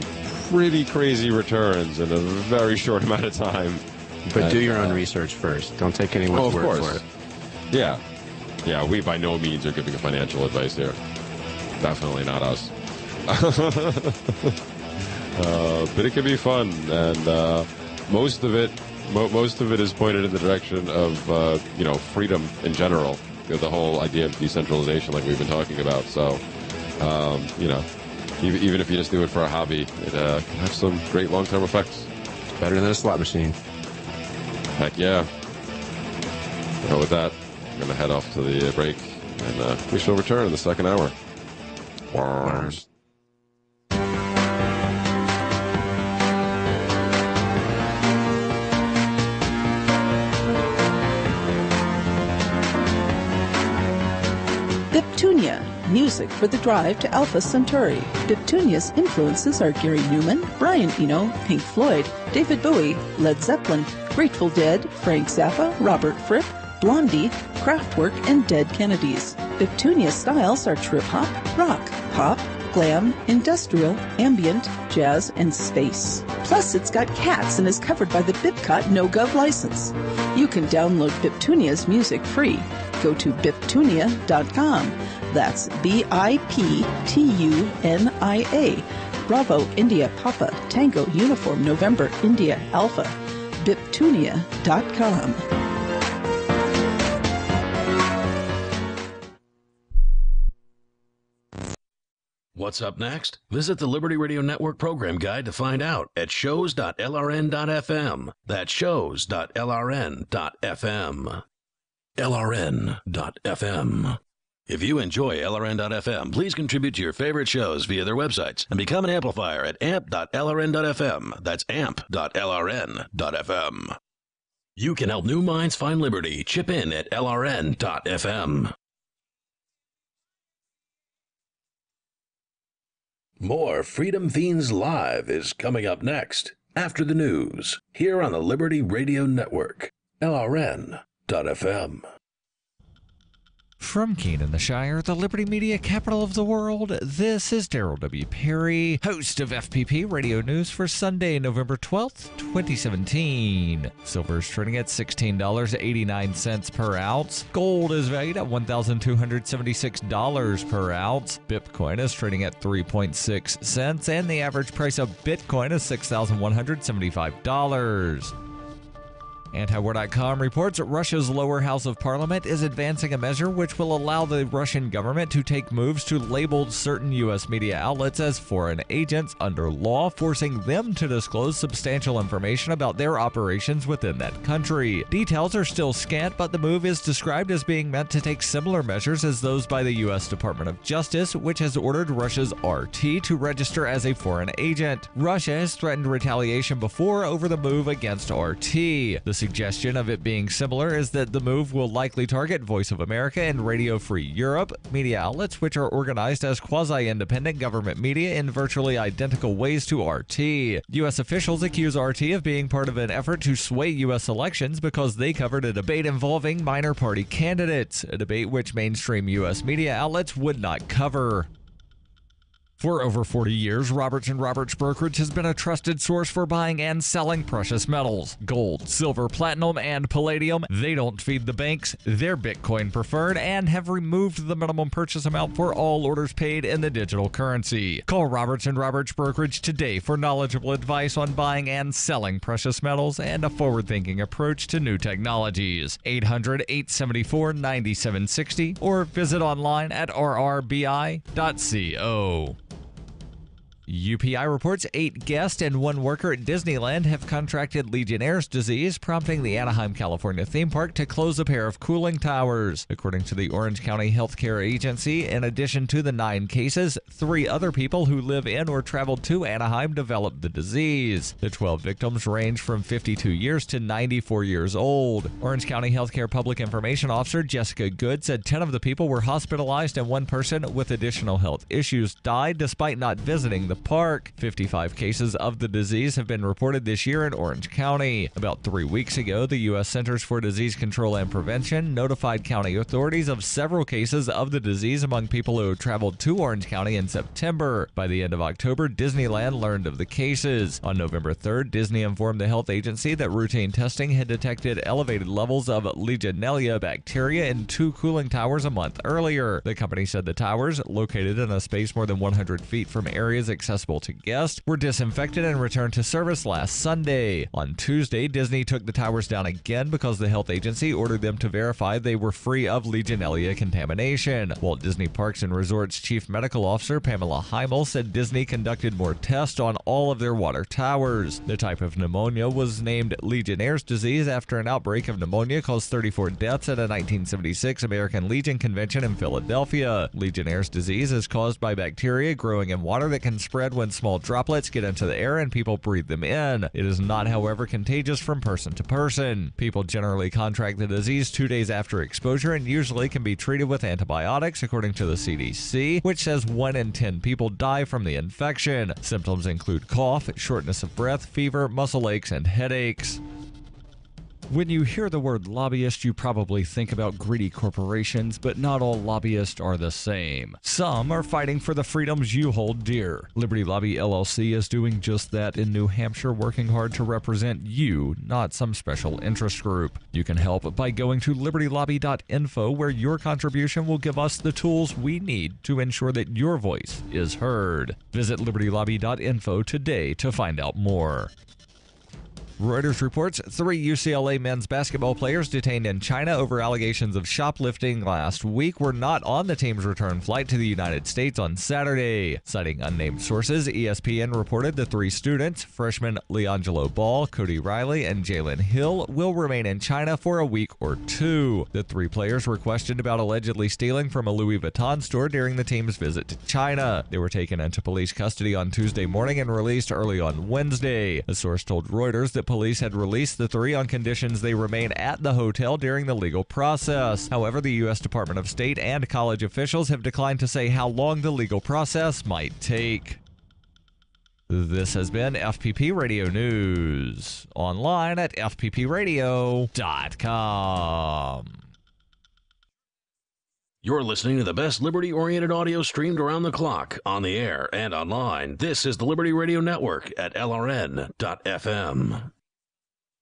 pretty crazy returns in a very short amount of time. But do your own research first. Don't take anyone's word for it. Yeah. We by no means are giving financial advice here. Definitely not us. But it can be fun, and. Most of it is pointed in the direction of freedom in general. The whole idea of decentralization, like we've been talking about. So, even if you just do it for a hobby, it can have some great long-term effects. It's better than a slot machine. Heck yeah. Well, with that, I'm going to head off to the break, and we shall return in the second hour. Wars. Biptunia, music for the drive to Alpha Centauri. Biptunia's influences are Gary Newman, Brian Eno, Pink Floyd, David Bowie, Led Zeppelin, Grateful Dead, Frank Zappa, Robert Fripp, Blondie, Kraftwerk, and Dead Kennedys. Biptunia styles are trip-hop, rock, pop, glam, industrial, ambient, jazz, and space. Plus, it's got cats and is covered by the Bipcot NoGov license. You can download Biptunia's music free. Go to biptunia.com. That's BIPTUNIA. Bravo, India, Papa, Tango, Uniform, November, India, Alpha. Biptunia.com. What's up next? Visit the Liberty Radio Network program guide to find out at shows.lrn.fm. That's shows.lrn.fm. LRN.FM. If you enjoy LRN.FM, please contribute to your favorite shows via their websites and become an amplifier at amp.lrn.fm. That's amp.lrn.fm. You can help new minds find liberty. Chip in at LRN.fm. More Freedom Fiends Live is coming up next, after the news, here on the Liberty Radio Network, LRN.FM. From Keene in the Shire, the Liberty Media capital of the world, this is Daryl W. Perry, host of FPP Radio News for Sunday, November 12th, 2017. Silver is trading at $16.89 per ounce. Gold is valued at $1,276 per ounce. Bitcoin is trading at 3.6 cents, and the average price of Bitcoin is $6,175. Antiwar.com reports that Russia's lower house of parliament is advancing a measure which will allow the Russian government to take moves to label certain U.S. media outlets as foreign agents under law, forcing them to disclose substantial information about their operations within that country. Details are still scant, but the move is described as being meant to take similar measures as those by the U.S. Department of Justice, which has ordered Russia's RT to register as a foreign agent. Russia has threatened retaliation before over the move against RT. The suggestion of it being similar is that the move will likely target Voice of America and Radio Free Europe, media outlets which are organized as quasi-independent government media in virtually identical ways to RT. U.S. officials accuse RT of being part of an effort to sway U.S. elections because they covered a debate involving minor party candidates, a debate which mainstream U.S. media outlets would not cover. For over 40 years, Roberts & Roberts Brokerage has been a trusted source for buying and selling precious metals. Gold, silver, platinum, and palladium. They don't feed the banks. They're Bitcoin preferred and have removed the minimum purchase amount for all orders paid in the digital currency. Call Roberts & Roberts Brokerage today for knowledgeable advice on buying and selling precious metals and a forward-thinking approach to new technologies. 800-874-9760 or visit online at rrbi.co. UPI reports 8 guests and 1 worker at Disneyland have contracted Legionnaire's disease, prompting the Anaheim, California theme park to close a pair of cooling towers. According to the Orange County Healthcare Agency, in addition to the 9 cases, 3 other people who live in or traveled to Anaheim developed the disease. The 12 victims range from 52 years to 94 years old. Orange County Healthcare Public Information Officer Jessica Good said 10 of the people were hospitalized and 1 person with additional health issues died despite not visiting the park. 55 cases of the disease have been reported this year in Orange County. About 3 weeks ago, the U.S. Centers for Disease Control and Prevention notified county authorities of several cases of the disease among people who traveled to Orange County in September. By the end of October, Disneyland learned of the cases. On November 3rd, Disney informed the health agency that routine testing had detected elevated levels of Legionella bacteria in 2 cooling towers a month earlier. The company said the towers, located in a space more than 100 feet from areas accessible to guests, were disinfected and returned to service last Sunday. On Tuesday, Disney took the towers down again because the health agency ordered them to verify they were free of Legionella contamination. Walt Disney Parks and Resorts Chief Medical Officer Pamela Heimel said Disney conducted more tests on all of their water towers. The type of pneumonia was named Legionnaire's disease after an outbreak of pneumonia caused 34 deaths at a 1976 American Legion convention in Philadelphia. Legionnaire's disease is caused by bacteria growing in water that can spread when small droplets get into the air and people breathe them in. It is not, however, contagious from person to person. People generally contract the disease 2 days after exposure and usually can be treated with antibiotics, according to the CDC, which says 1 in 10 people die from the infection. Symptoms include cough, shortness of breath, fever, muscle aches, and headaches. When you hear the word lobbyist, you probably think about greedy corporations, but not all lobbyists are the same. Some are fighting for the freedoms you hold dear. Liberty Lobby LLC is doing just that in New Hampshire, working hard to represent you, not some special interest group. You can help by going to libertylobby.info, where your contribution will give us the tools we need to ensure that your voice is heard. Visit libertylobby.info today to find out more. Reuters reports 3 UCLA men's basketball players detained in China over allegations of shoplifting last week were not on the team's return flight to the United States on Saturday. Citing unnamed sources, ESPN reported the 3 students, freshman LiAngelo Ball, Cody Riley, and Jalen Hill, will remain in China for a week or 2. The 3 players were questioned about allegedly stealing from a Louis Vuitton store during the team's visit to China. They were taken into police custody on Tuesday morning and released early on Wednesday. A source told Reuters that police had released the 3 on conditions they remain at the hotel during the legal process. However, the U.S. Department of State and college officials have declined to say how long the legal process might take. This has been FPP Radio News. Online at fppradio.com. You're listening to the best liberty-oriented audio streamed around the clock, on the air and online. This is the Liberty Radio Network at LRN.FM.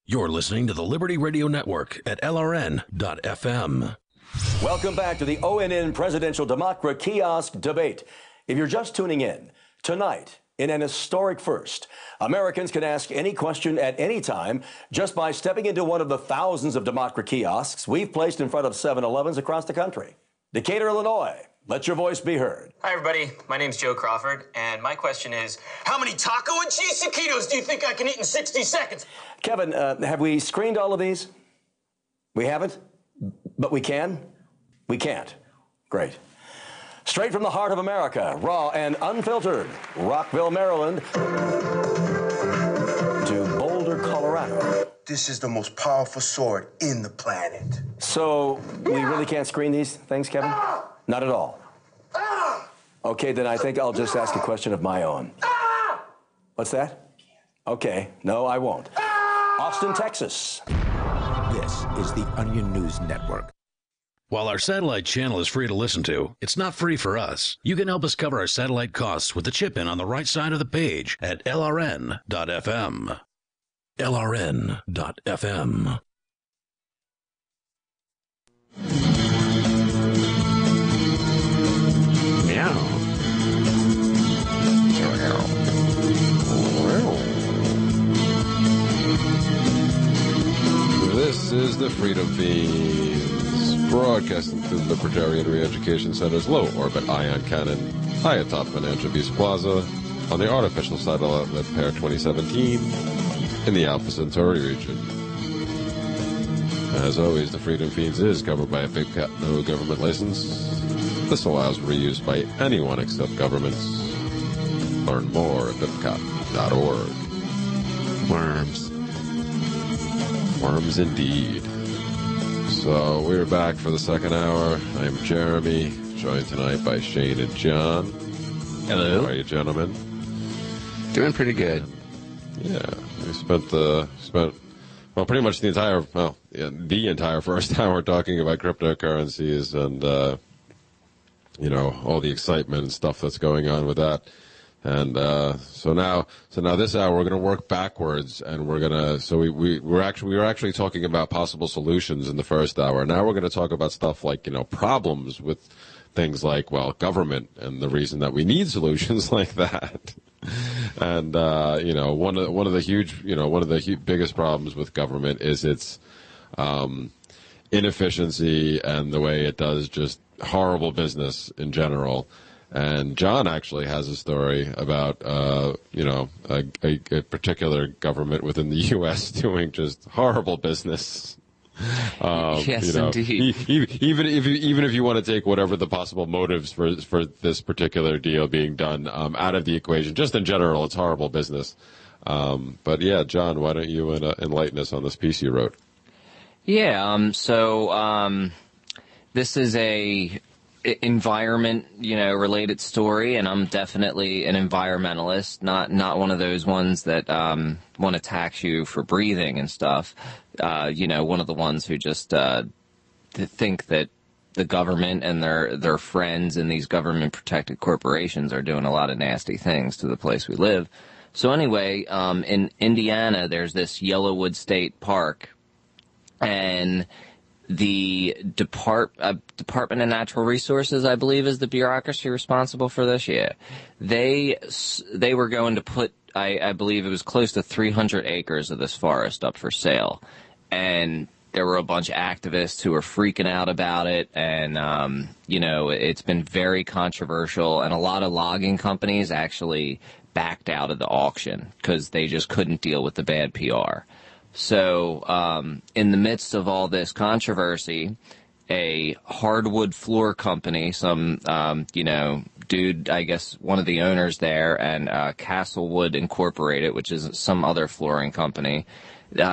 You're listening to the Liberty Radio Network at LRN.FM. Welcome back to the ONN Presidential Democrat Kiosk Debate. If you're just tuning in, tonight, in an historic first, Americans can ask any question at any time just by stepping into one of the thousands of Democrat kiosks we've placed in front of 7-Elevens across the country. Decatur, Illinois, let your voice be heard. Hi, everybody. My name's Joe Crawford, and my question is, how many taco and cheese taquitos do you think I can eat in 60 seconds? Kevin, have we screened all of these? We haven't? But we can? We can't. Great. Straight from the heart of America, raw and unfiltered, Rockville, Maryland, to Boulder, Colorado. This is the most powerful sword in the planet. So we really can't screen these things, Kevin? Not at all. Okay, then I think I'll just ask a question of my own. What's that? Okay, no, I won't. Austin, Texas. This is the Onion News Network. While our satellite channel is free to listen to, it's not free for us. You can help us cover our satellite costs with the chip-in on the right side of the page at LRN.FM. LRN.FM. Meow. This is the Freedom Fiends, broadcasting through the Libertarian Re-Education Center's low orbit ion cannon, high atop Financial Beach Plaza, on the artificial satellite led pair 2017, in the Alpha Centauri region. As always, the Freedom Fiends is covered by a Big Cat No government license. This allows reuse by anyone except governments. Learn more at bipcat.org. Worms. Worms indeed. So we're back for the second hour. I'm Jeremy, joined tonight by Shane and John. Hello. How are you, gentlemen? Doing pretty good. Yeah, we spent pretty much the entire first hour talking about cryptocurrencies and all the excitement and stuff that's going on with that. And so now this hour we're going to work backwards, and we were actually talking about possible solutions in the first hour. Now we're going to talk about stuff like problems with things like government and the reason that we need solutions like that. And one of the biggest problems with government is its inefficiency and the way it does just horrible business in general. And John actually has a story about, a particular government within the U.S. doing just horrible business. Yes, indeed. Even if you want to take whatever the possible motives for this particular deal being done out of the equation, just in general, it's horrible business. But yeah, John, why don't you enlighten us on this piece you wrote? Yeah. So this is a environment, related story, and I'm definitely an environmentalist, not one of those ones that want to tax you for breathing and stuff. One of the ones who just think that the government and their friends in these government protected corporations are doing a lot of nasty things to the place we live. So anyway, in Indiana, there's this Yellowwood State Park, and the Department of Natural Resources, I believe, is the bureaucracy responsible for this. Yeah, they were going to put I believe it was close to 300 acres of this forest up for sale. And there were a bunch of activists who were freaking out about it. And, you know, it's been very controversial. And a lot of logging companies actually backed out of the auction because they just couldn't deal with the bad PR. So in the midst of all this controversy, a hardwood floor company, some, you know, dude, I guess one of the owners there, and Castlewood Incorporated, which is some other flooring company.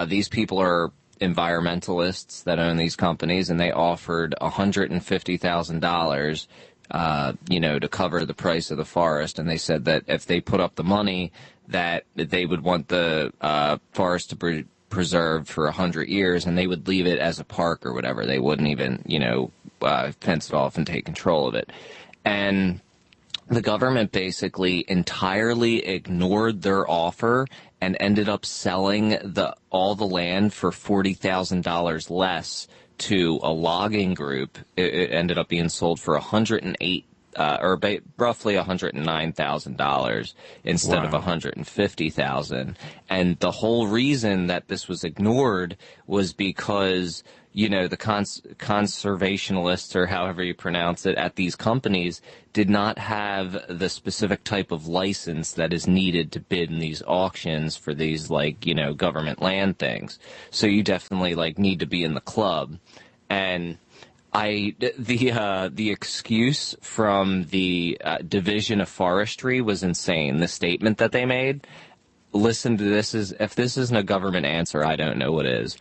These people are environmentalists that own these companies, and they offered $150,000, you know, to cover the price of the forest. And they said that if they put up the money, that they would want the forest to be preserved for 100 years, and they would leave it as a park or whatever. They wouldn't even, you know, fence it off and take control of it. And the government basically entirely ignored their offer and ended up selling all the land for $40,000 less to a logging group. It ended up being sold for roughly $109,000 instead of $150,000. And the whole reason that this was ignored was because, you know, the conservationists, or however you pronounce it, at these companies did not have the specific type of license that is needed to bid in these auctions for these, like, you know, government land things. So you definitely, like, need to be in the club. And the excuse from the Division of Forestry was insane. The statement that they made, listen to this, if this isn't a government answer, I don't know what is.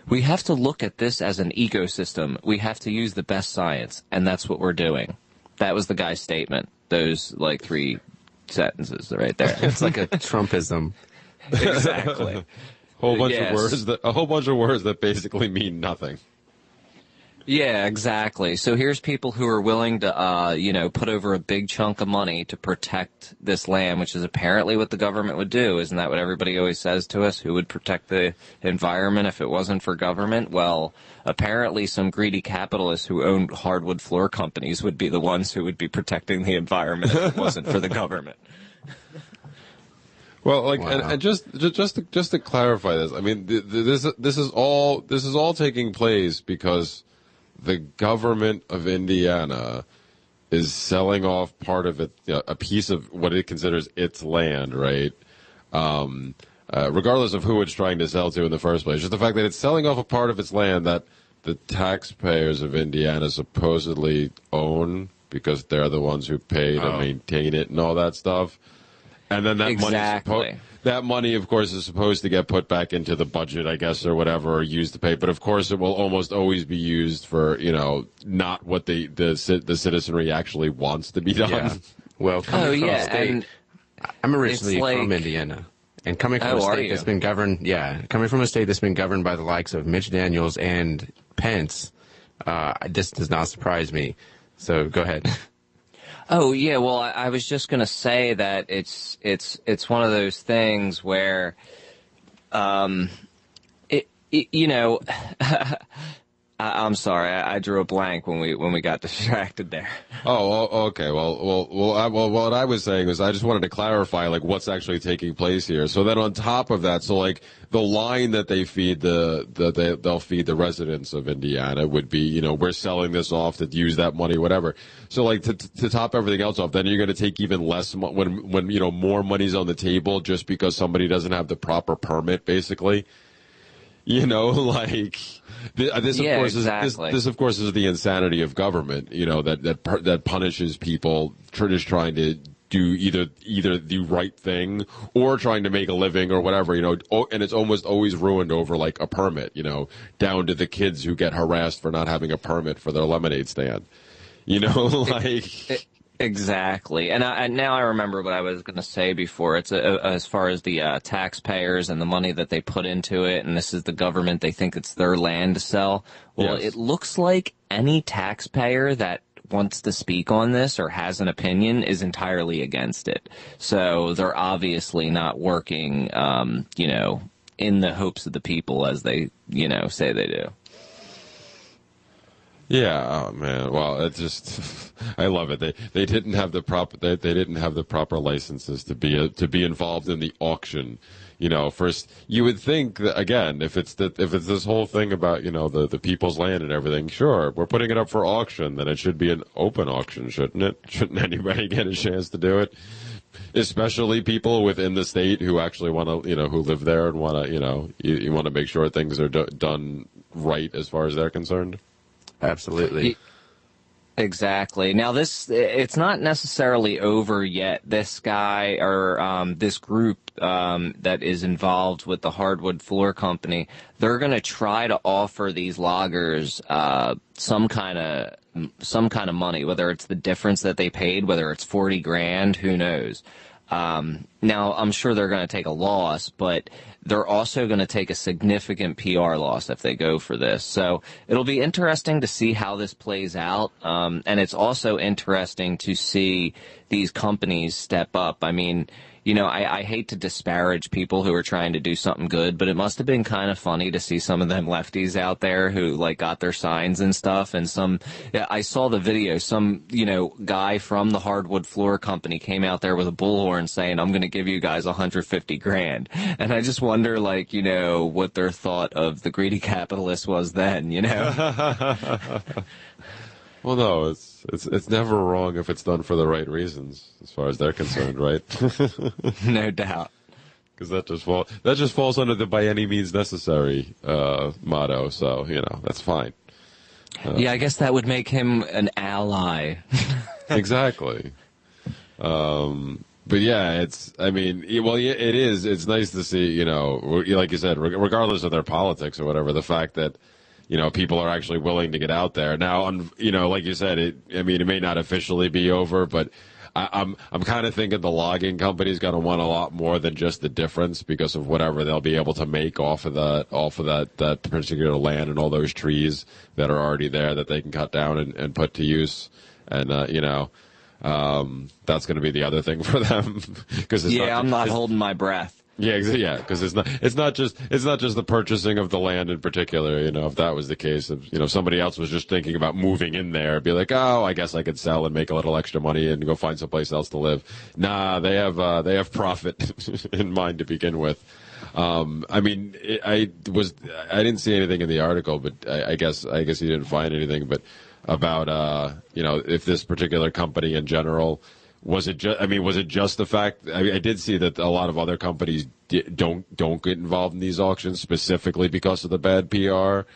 We have to look at this as an ecosystem. We have to use the best science, and that's what we're doing. That was the guy's statement. Those, like, 3 sentences right there. It's like a Trumpism. Exactly. A whole bunch of words that basically mean nothing. Yeah, exactly. So here's people who are willing to, you know, put over a big chunk of money to protect this land, which is apparently what the government would do. Isn't that what everybody always says to us? Who would protect the environment if it wasn't for government? Well, apparently some greedy capitalists who own hardwood floor companies would be the ones who would be protecting the environment if it wasn't for the government. Well, like, and just to clarify this, I mean, this is all taking place because the government of Indiana is selling off part of it, a piece of what it considers its land, right? Regardless of who it's trying to sell to in the first place. Just the fact that it's selling off a part of its land that the taxpayers of Indiana supposedly own because they're the ones who pay to maintain it and all that stuff. And then that money, of course, is supposed to get put back into the budget, I guess, or whatever, or used to pay. But of course, it will almost always be used for, you know, not what the citizenry actually wants to be done. Yeah. Well, coming from a state, I'm originally from Indiana, and coming from a state that's been governed, coming from a state that's been governed by the likes of Mitch Daniels and Pence, this does not surprise me. So go ahead. Oh, yeah, well, I was just going to say that it's one of those things where, you know, I'm sorry, I drew a blank when we got distracted there. Oh, okay. Well, what I was saying was I just wanted to clarify, like, what's actually taking place here. So then on top of that, so, like, the line that they feed they'll feed the residents of Indiana would be, you know, we're selling this off to use that money, whatever. So, like, to top everything else off, then you're going to take even less when you know, more money's on the table just because somebody doesn't have the proper permit, basically. You know, like this of course is the insanity of government. You know, that punishes people for just trying to do either the right thing or trying to make a living or whatever. You know, and it's almost always ruined over like a permit. You know, down to the kids who get harassed for not having a permit for their lemonade stand. You know, like. Exactly. And now I remember what I was going to say before. It's as far as the taxpayers and the money that they put into it, and this is the government, they think it's their land to sell. Well, It looks like any taxpayer that wants to speak on this or has an opinion is entirely against it. So they're obviously not working, you know, in the hopes of the people as they, you know, say they do. Yeah, oh man. Well, it's just I love it. They didn't have the they didn't have the proper licenses to be involved in the auction. You know, first you would think that, again, if it's this whole thing about, you know, the people's land and everything, sure, we're putting it up for auction, then it should be an open auction, shouldn't it? Shouldn't anybody get a chance to do it? Especially people within the state who actually want to, you know, who live there and want to, you know, you want to make sure things are done right as far as they're concerned. Absolutely. Exactly. Now, it's not necessarily over yet. This guy or this group that is involved with the hardwood floor company, they're going to try to offer these loggers some kind of money, whether it's the difference that they paid, whether it's $40,000, who knows. Now, I'm sure they're going to take a loss, but they're also going to take a significant PR loss if they go for this. So it'll be interesting to see how this plays out. And it's also interesting to see these companies step up. I mean, you know, I hate to disparage people who are trying to do something good, but it must have been kind of funny to see some of them lefties out there who, like, got their signs and stuff. And I saw the video, some, you know, guy from the hardwood floor company came out there with a bullhorn saying, I'm going to give you guys $150,000. And I just wonder, like, you know, what their thought of the greedy capitalist was then, you know? Well, no, it's never wrong if it's done for the right reasons, as far as they're concerned, right? No doubt. Because that just falls under the by any means necessary motto. So, you know, that's fine. Yeah, I guess that would make him an ally. Exactly. But yeah, it is. It's nice to see, you know, like you said, regardless of their politics or whatever, the fact that, you know, people are actually willing to get out there. Now, you know, like you said, it may not officially be over, but I'm kind of thinking the logging company's going to want a lot more than just the difference because of whatever they'll be able to make off of that particular land and all those trees that are already there that they can cut down and put to use. And, you know, that's going to be the other thing for them. I'm not holding my breath. Yeah, because it's not just the purchasing of the land in particular. You know, if that was the case, if, you know, somebody else was just thinking about moving in there, be like, oh, I guess I could sell and make a little extra money and go find someplace else to live. Nah, they have profit in mind to begin with. I mean, I didn't see anything in the article, but I guess you didn't find anything, but about you know, if this particular company in general. Was it just the fact? I did see that a lot of other companies don't get involved in these auctions specifically because of the bad PR.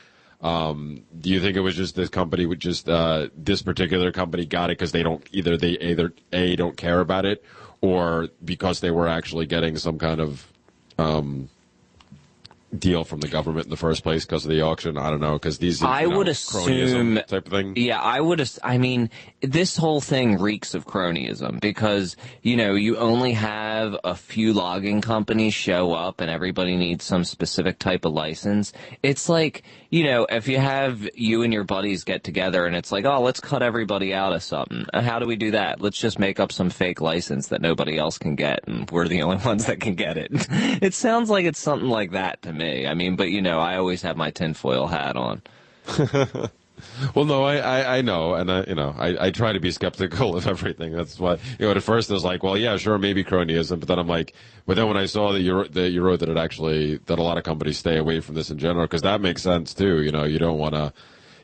Do you think it was just this company would just this particular company got it because they either don't care about it, or because they were actually getting some kind of deal from the government in the first place because of the auction? I don't know, because these I would assume type of thing. Yeah, I mean, this whole thing reeks of cronyism because, you know, you only have a few logging companies show up and everybody needs some specific type of license. It's like, you know, if you and your buddies get together and it's like, oh, let's cut everybody out of something. How do we do that? Let's just make up some fake license that nobody else can get and we're the only ones that can get it. It sounds like it's something like that to me. I mean, but, you know, I always have my tinfoil hat on. Well, no, I know, and I try to be skeptical of everything. That's why, you know, at first I was like, well, yeah, sure, maybe cronyism, but then I'm like, but then when I saw that you wrote that a lot of companies stay away from this in general, because that makes sense too. You know, you don't want to,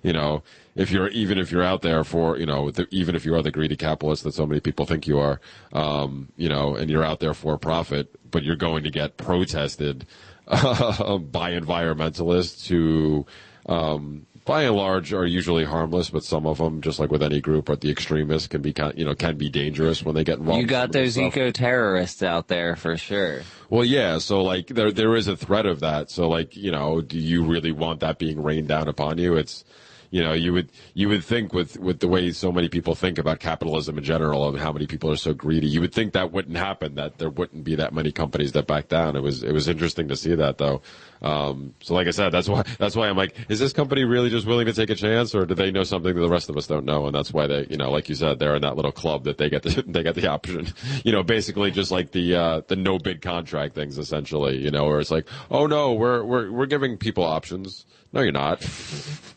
you know, if you're out there for, you know, even if you are the greedy capitalist that so many people think you are, you know, and you're out there for profit, but you're going to get protested by environmentalists who, by and large, are usually harmless, but some of them, just like with any group, or the extremists can be dangerous when they get involved. You got those eco-terrorists out there for sure. Well, yeah. So like there is a threat of that. So like, you know, do you really want that being rained down upon you? It's, you know, you would think with the way so many people think about capitalism in general and how many people are so greedy, you would think that wouldn't happen, that there wouldn't be that many companies that back down. It was interesting to see that though. So like I said, that's why I'm like, is this company really just willing to take a chance, or do they know something that the rest of us don't know? And that's why they, you know, like you said, they're in that little club that they get the option, you know, basically just like the no bid contract things essentially, you know, where it's like, oh no, we're giving people options. No, you're not.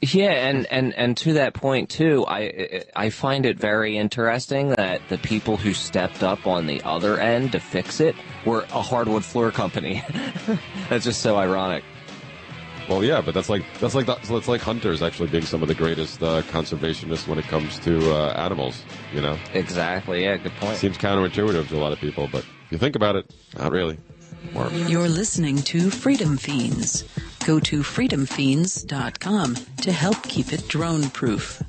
Yeah, and to that point too, I find it very interesting that the people who stepped up on the other end to fix it were a hardwood floor company. That's just so ironic. Well, yeah, but that's like hunters actually being some of the greatest conservationists when it comes to animals. You know. Exactly. Yeah. Good point. Seems counterintuitive to a lot of people, but if you think about it, not really. You're listening to Freedom Fiends. Go to freedomfiends.com to help keep it drone-proof.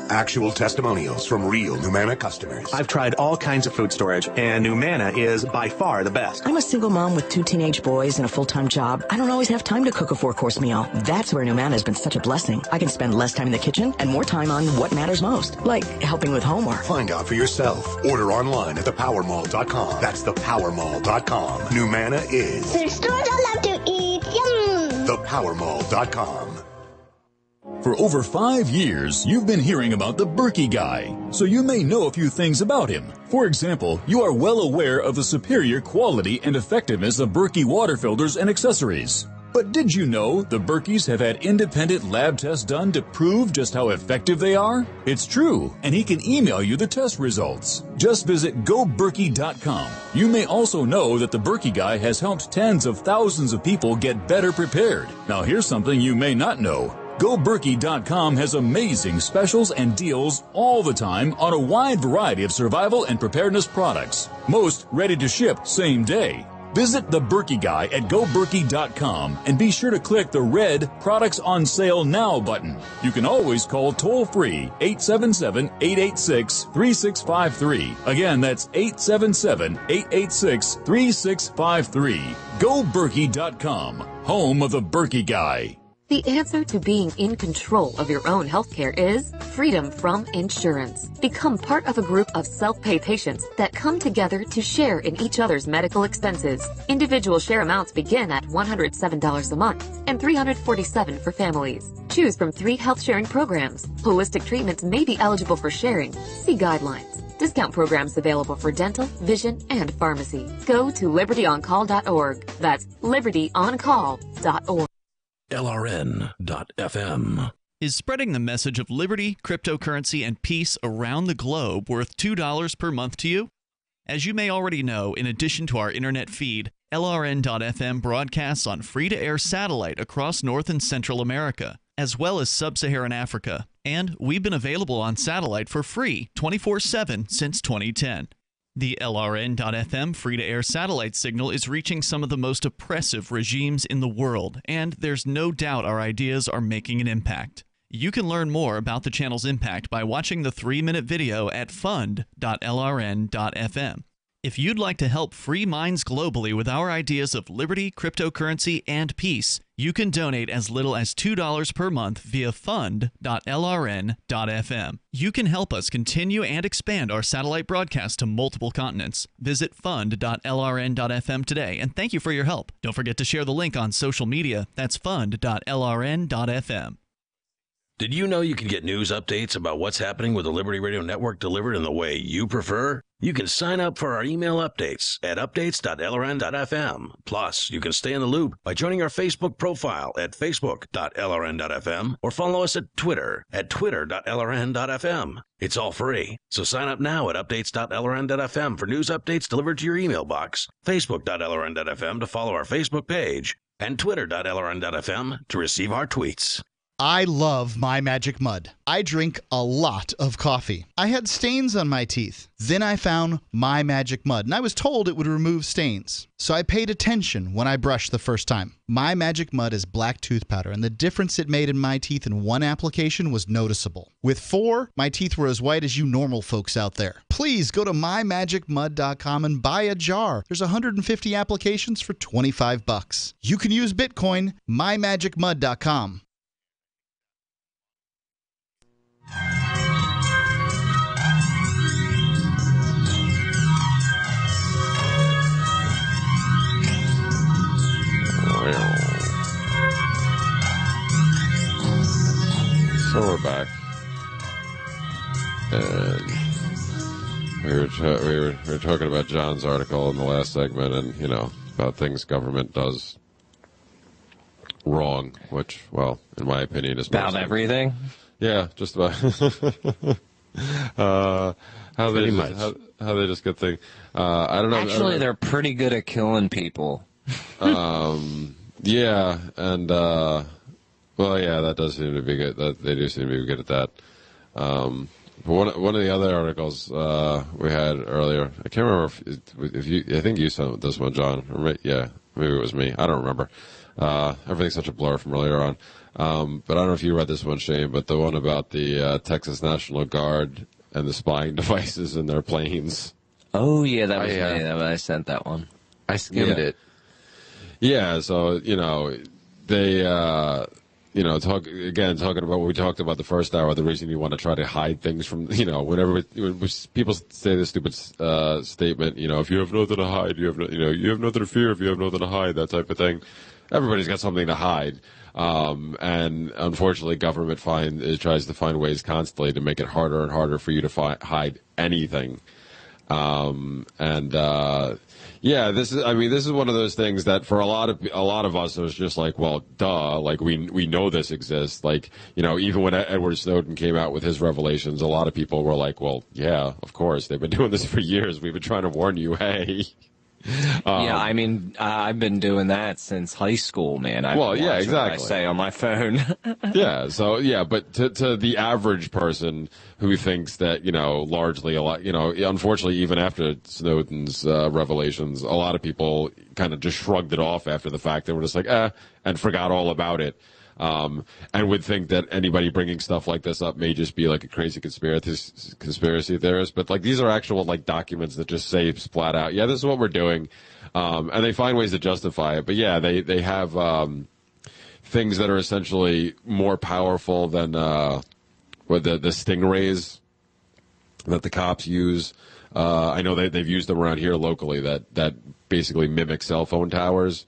Actual testimonials from real Numanna customers. I've tried all kinds of food storage, and Numanna is by far the best. I'm a single mom with 2 teenage boys and a full-time job. I don't always have time to cook a 4-course meal. That's where Numanna has been such a blessing. I can spend less time in the kitchen and more time on what matters most, like helping with homework. Find out for yourself. Order online at thepowermall.com. That's thepowermall.com. Numanna is... Food stores I love to eat. Yum! Thepowermall.com. For over 5 years, you've been hearing about the Berkey Guy, so you may know a few things about him. For example, you are well aware of the superior quality and effectiveness of Berkey water filters and accessories. But did you know the Berkeys have had independent lab tests done to prove just how effective they are? It's true, and he can email you the test results. Just visit GoBerkey.com. You may also know that the Berkey Guy has helped tens of thousands of people get better prepared. Now here's something you may not know. GoBerkey.com has amazing specials and deals all the time on a wide variety of survival and preparedness products. Most ready to ship same day. Visit the Berkey Guy at GoBerkey.com and be sure to click the red Products on Sale Now button. You can always call toll-free 877-886-3653. Again, that's 877-886-3653. GoBerkey.com, home of the Berkey Guy. The answer to being in control of your own healthcare is freedom from insurance. Become part of a group of self-pay patients that come together to share in each other's medical expenses. Individual share amounts begin at $107 a month and $347 for families. Choose from 3 health-sharing programs. Holistic treatments may be eligible for sharing. See guidelines. Discount programs available for dental, vision, and pharmacy. Go to libertyoncall.org. That's libertyoncall.org. LRN.FM. Is spreading the message of liberty, cryptocurrency, and peace around the globe worth $2 per month to you? As you may already know, in addition to our internet feed, LRN.FM broadcasts on free-to-air satellite across North and Central America, as well as Sub-Saharan Africa. And we've been available on satellite for free 24/7 since 2010. The LRN.FM free-to-air satellite signal is reaching some of the most oppressive regimes in the world, and there's no doubt our ideas are making an impact. You can learn more about the channel's impact by watching the 3-minute video at fund.lrn.fm. If you'd like to help free minds globally with our ideas of liberty, cryptocurrency, and peace, you can donate as little as $2 per month via fund.lrn.fm. You can help us continue and expand our satellite broadcast to multiple continents. Visit fund.lrn.fm today, and thank you for your help. Don't forget to share the link on social media. That's fund.lrn.fm. Did you know you can get news updates about what's happening with the Liberty Radio Network delivered in the way you prefer? You can sign up for our email updates at updates.lrn.fm. Plus, you can stay in the loop by joining our Facebook profile at facebook.lrn.fm or follow us at Twitter at twitter.lrn.fm. It's all free, so sign up now at updates.lrn.fm for news updates delivered to your email box, facebook.lrn.fm to follow our Facebook page, and twitter.lrn.fm to receive our tweets. I love My Magic Mud. I drink a lot of coffee. I had stains on my teeth. Then I found My Magic Mud, and I was told it would remove stains. So I paid attention when I brushed the first time. My Magic Mud is black tooth powder, and the difference it made in my teeth in one application was noticeable. With 4, my teeth were as white as you normal folks out there. Please go to mymagicmud.com and buy a jar. There's 150 applications for $25. You can use Bitcoin, mymagicmud.com. So we're back, and we were talking about John's article in the last segment, and about things government does wrong, which, well, in my opinion, is about everything. Yeah, just about. How they just get things. I don't know. Actually, they're pretty good at killing people. Yeah, and well, yeah, that does seem to be good. That they do seem to be good at that. But one of the other articles we had earlier, I can't remember if you. I think you sent this one, John. Or yeah, maybe it was me. I don't remember. Everything's such a blur from earlier on. But I don't know if you read this one, Shane. But the one about the Texas National Guard and the spying devices in their planes. Oh yeah, that was me. I sent that one. I skimmed it. Yeah, so they talking about what we talked about the first hour. The reason you want to try to hide things from whenever people say this stupid statement, if you have nothing to hide, you have nothing to fear if you have nothing to hide, that type of thing. Everybody's got something to hide, and unfortunately, government tries to find ways constantly to make it harder and harder for you to hide anything. Yeah, this is one of those things that for a lot of us, it was just like, well, duh, like we know this exists. Like, even when Edward Snowden came out with his revelations, a lot of people were like, well, yeah, of course, they've been doing this for years. We've been trying to warn you, hey. Yeah, I've been doing that since high school, man. Yeah, exactly. What I say on my phone. Yeah, so yeah, but to the average person who thinks that largely a lot, unfortunately, even after Snowden's revelations, a lot of people kind of just shrugged it off after the fact. They were just like, and forgot all about it. And would think that anybody bringing stuff like this up may just be like a crazy conspiracy theorist. But like these are actual like documents that just say flat out, yeah, this is what we're doing. And they find ways to justify it. But yeah, they have things that are essentially more powerful than the stingrays that the cops use. I know they've used them around here locally that basically mimic cell phone towers.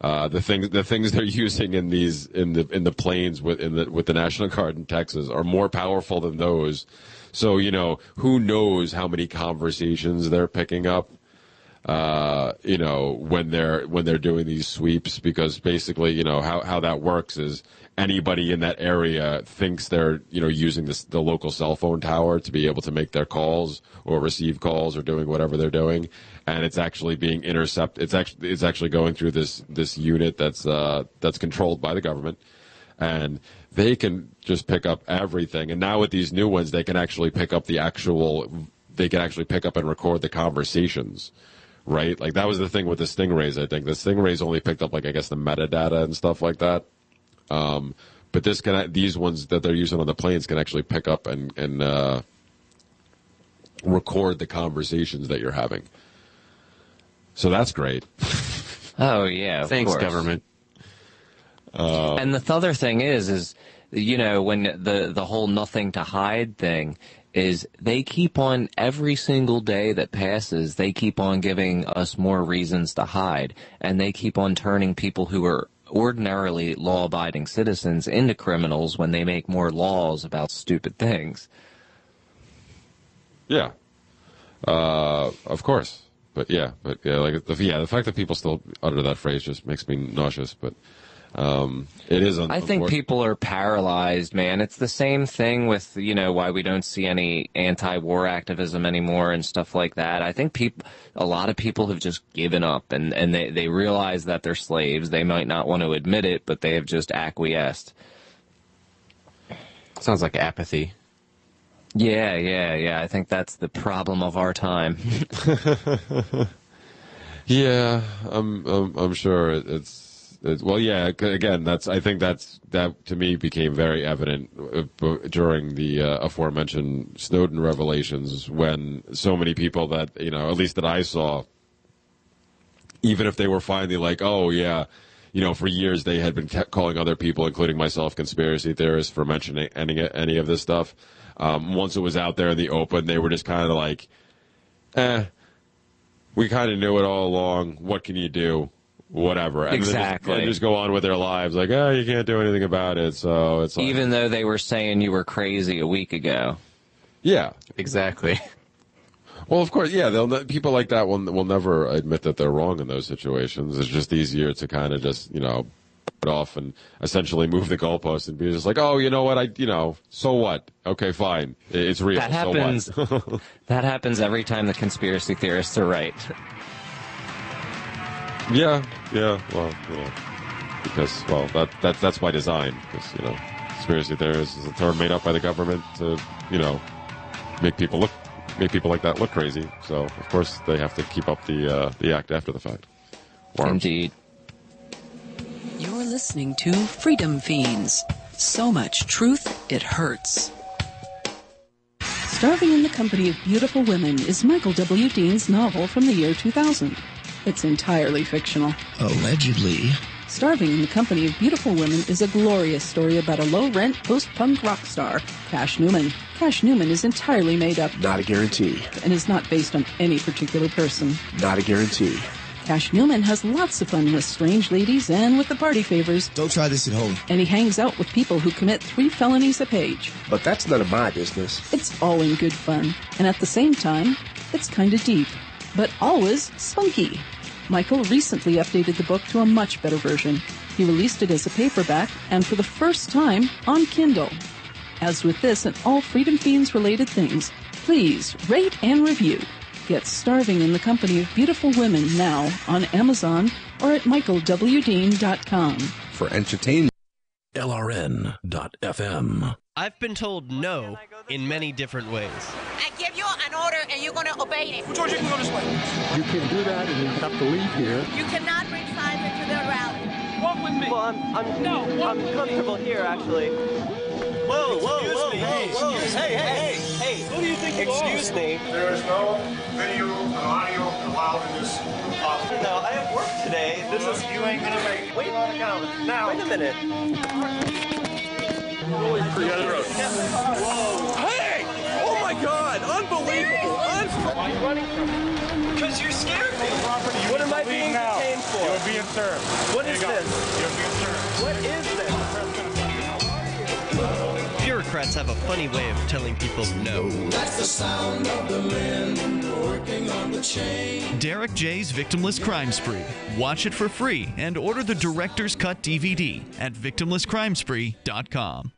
The things they're using in the planes with the National Guard in Texas are more powerful than those. So who knows how many conversations they're picking up, when they're doing these sweeps, because basically how that works is anybody in that area thinks they're using the local cell phone tower to be able to make their calls or receive calls or doing whatever they're doing. And it's actually being intercepted. It's actually going through this unit that's controlled by the government, and they can just pick up everything. And now with these new ones, they can actually pick up and record the conversations, right? Like that was the thing with the stingrays. I think the stingrays only picked up the metadata and stuff like that. But these ones that they're using on the planes can actually pick up and record the conversations that you're having. So that's great. Oh yeah, thanks, course. Government. And the other thing is when the whole nothing to hide thing is, they keep on, every single day that passes, they keep on giving us more reasons to hide, and they keep on turning people who are ordinarily law-abiding citizens into criminals when they make more laws about stupid things. Yeah, of course. But yeah, the fact that people still utter that phrase just makes me nauseous. But it is. I think people are paralyzed, man. It's the same thing with why we don't see any anti-war activism anymore and stuff like that. I think a lot of people have just given up, and they realize that they're slaves. They might not want to admit it, but they have just acquiesced. Sounds like apathy. Yeah. I think that's the problem of our time. Yeah, I'm sure it's well, yeah. Again, I think that to me became very evident during the aforementioned Snowden revelations, when so many people that at least that I saw, even if they were finally like, oh yeah, for years they had been calling other people, including myself, conspiracy theorists for mentioning any of this stuff. Once it was out there in the open, they were just kind of like, we kind of knew it all along. What can you do? Whatever. And exactly. They just go on with their lives like, you can't do anything about it. So it's like, even though they were saying you were crazy a week ago. Yeah. Exactly. Well, of course, yeah. People like that will never admit that they're wrong in those situations. It's just easier to kind of just off and essentially move the goalpost and be just like, oh, you know what, so what? Okay, fine. It's real. That happens. So what? That happens every time the conspiracy theorists are right. Yeah. Well, because that's by design. Because conspiracy theorists is a term made up by the government to make people like that look crazy. So of course they have to keep up the act after the fact. Indeed. You're listening to Freedom Fiends. So much truth, it hurts. Starving in the Company of Beautiful Women is Michael W. Dean's novel from the year 2000. It's entirely fictional. Allegedly. Starving in the Company of Beautiful Women is a glorious story about a low-rent post-punk rock star, Cash Newman. Cash Newman is entirely made up. Not a guarantee. And is not based on any particular person. Not a guarantee. Cash Newman has lots of fun with strange ladies and with the party favors. Don't try this at home. And he hangs out with people who commit 3 felonies a page. But that's none of my business. It's all in good fun. And at the same time, it's kind of deep. But always spunky. Michael recently updated the book to a much better version. He released it as a paperback and for the first time on Kindle. As with this and all Freedom Fiends related things, please rate and review. Get Starving in the Company of Beautiful Women now on Amazon or at michaelwdean.com. For entertainment. LRN.FM. I've been told no in many different ways. I give you an order and you're going to obey it. George, you can go this way. You can't do that and you have to leave here. You cannot bring signs into the rally. Walk with me. Well, I'm comfortable here, actually. Whoa. Hey. Who do you think you are? Excuse me. There is no video and audio allowed in this office. No, I have work today. This is... You ain't gonna make it. Wait a minute. Hey! Oh my God! Unbelievable! Why are you running from me? Because you're scared me. What am I being detained for? You're being served. What is this? You're being served. What is this? Bureaucrats have a funny way of telling people no. That's the sound of the men working on the chain. Derek J's Victimless Crime Spree. Watch it for free and order the Director's Cut DVD at victimlesscrimespree.com.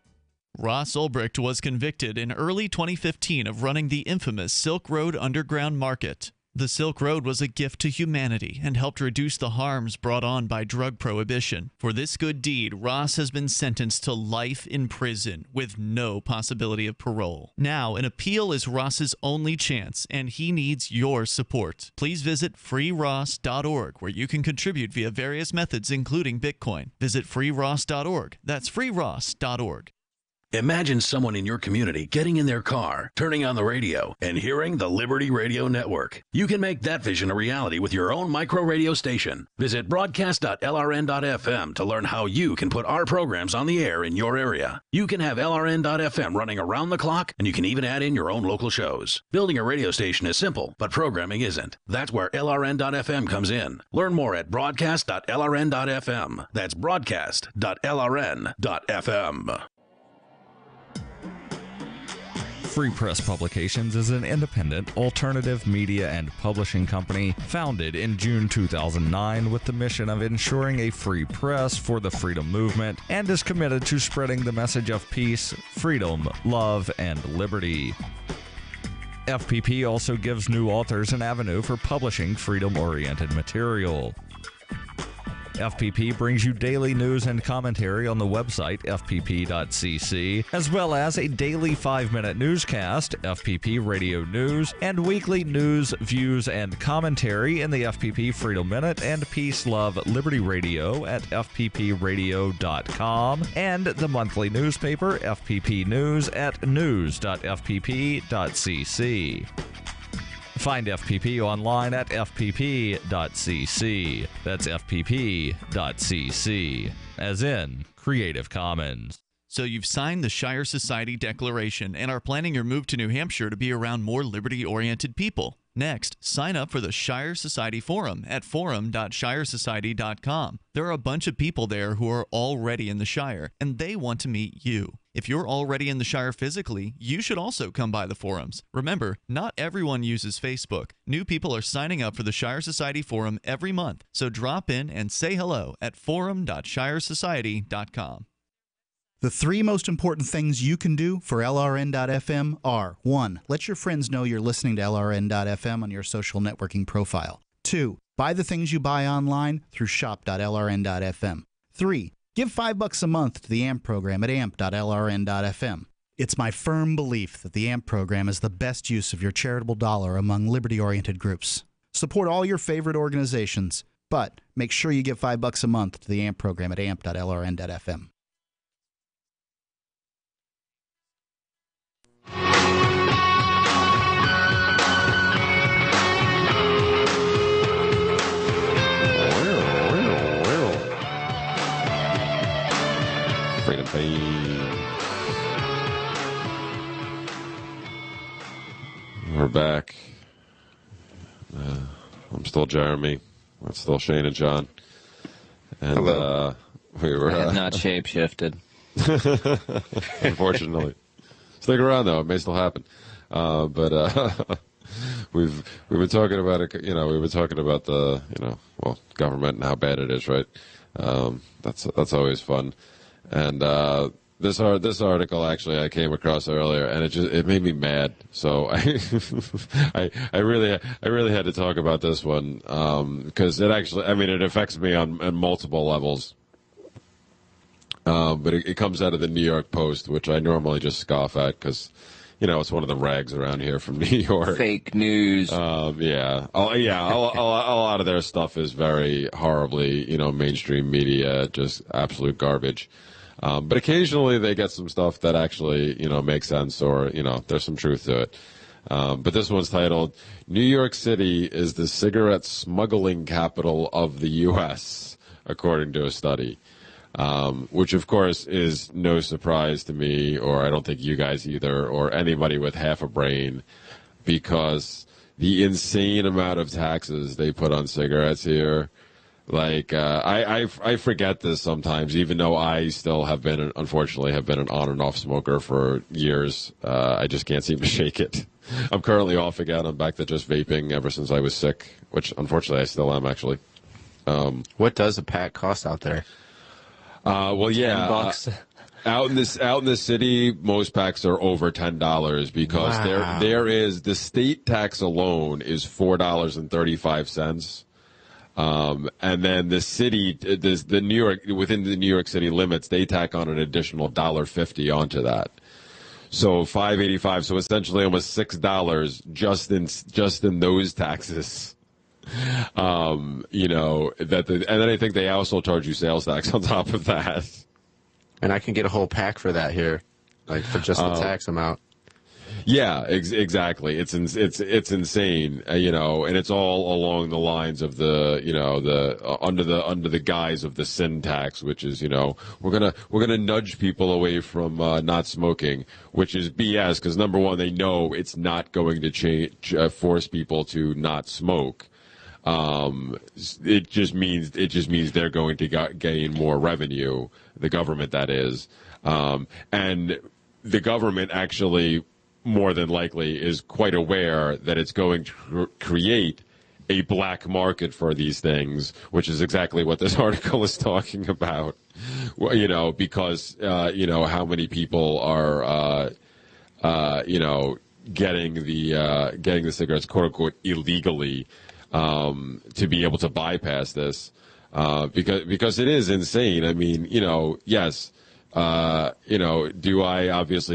Ross Ulbricht was convicted in early 2015 of running the infamous Silk Road Underground Market. The Silk Road was a gift to humanity and helped reduce the harms brought on by drug prohibition. For this good deed, Ross has been sentenced to life in prison with no possibility of parole. Now, an appeal is Ross's only chance, and he needs your support. Please visit freeross.org, where you can contribute via various methods, including Bitcoin. Visit freeross.org. That's freeross.org. Imagine someone in your community getting in their car, turning on the radio, and hearing the Liberty Radio Network. You can make that vision a reality with your own micro radio station. Visit broadcast.lrn.fm to learn how you can put our programs on the air in your area. You can have LRN.FM running around the clock, and you can even add in your own local shows. Building a radio station is simple, but programming isn't. That's where LRN.FM comes in. Learn more at broadcast.lrn.fm. That's broadcast.lrn.fm. Free Press Publications is an independent, alternative media and publishing company founded in June 2009 with the mission of ensuring a free press for the freedom movement and is committed to spreading the message of peace, freedom, love, and liberty. FPP also gives new authors an avenue for publishing freedom-oriented material. FPP brings you daily news and commentary on the website fpp.cc, as well as a daily 5-minute newscast, FPP Radio News, and weekly news, views, and commentary in the FPP Freedom Minute and Peace, Love, Liberty Radio at fppradio.com, and the monthly newspaper, FPP News, at news.fpp.cc. Find FPP online at fpp.cc. That's fpp.cc, as in Creative Commons. So you've signed the Shire Society Declaration and are planning your move to New Hampshire to be around more liberty-oriented people. Next, sign up for the Shire Society Forum at forum.shiresociety.com. There are a bunch of people there who are already in the Shire, and they want to meet you. If you're already in the Shire physically, you should also come by the forums. Remember, not everyone uses Facebook. New people are signing up for the Shire Society Forum every month, so drop in and say hello at forum.shiresociety.com. The 3 most important things you can do for LRN.FM are: 1. Let your friends know you're listening to LRN.FM on your social networking profile. 2. Buy the things you buy online through shop.lrn.fm. 3. Give $5 a month to the AMP program at amp.lrn.fm. It's my firm belief that the AMP program is the best use of your charitable dollar among liberty-oriented groups. Support all your favorite organizations, but make sure you give $5 a month to the AMP program at amp.lrn.fm. Freedom Fiends. We're back. I'm still Jeremy. That's still Shane and John. And we were. I have not shapeshifted. Unfortunately. Stick around though; it may still happen. But we've been talking about it. We've been talking about the government and how bad it is, right? That's always fun. And this article actually I came across earlier, and it made me mad. So I really had to talk about this one because it affects me on multiple levels. But it comes out of the New York Post, which I normally just scoff at because, it's one of the rags around here from New York. Fake news. Yeah. A lot of their stuff is very horribly, mainstream media, just absolute garbage. But occasionally they get some stuff that actually, makes sense or, there's some truth to it. But this one's titled, New York City is the cigarette smuggling capital of the U.S., according to a study. Which, of course, is no surprise to me, or I don't think you guys either, or anybody with half a brain, because the insane amount of taxes they put on cigarettes here. Like, I forget this sometimes, even though I still unfortunately have been an on and off smoker for years. I just can't seem to shake it. I'm currently off again. I'm back to just vaping ever since I was sick, which unfortunately I still am, actually. What does a pack cost out there? Well, yeah. $10. Out in the city, most packs are over $10 because there is the state tax alone is $4.35. And then the city, within the New York City limits, they tack on an additional $1.50 onto that. So $5.85. So essentially almost $6 just in those taxes. And then I think they also charge you sales tax on top of that. And I can get a whole pack for that here, like for just the tax amount. Yeah, exactly. It's insane, and it's all along the lines of under the guise of the sin tax, which is we're gonna nudge people away from not smoking, which is BS because number one, they know it's not going to force people to not smoke. It just means they're going to gain more revenue, the government that is, and the government actually more than likely is quite aware that it's going to create a black market for these things, which is exactly what this article is talking about. Because how many people are getting the cigarettes quote unquote illegally. To be able to bypass this, because it is insane. I mean, yes, do I obviously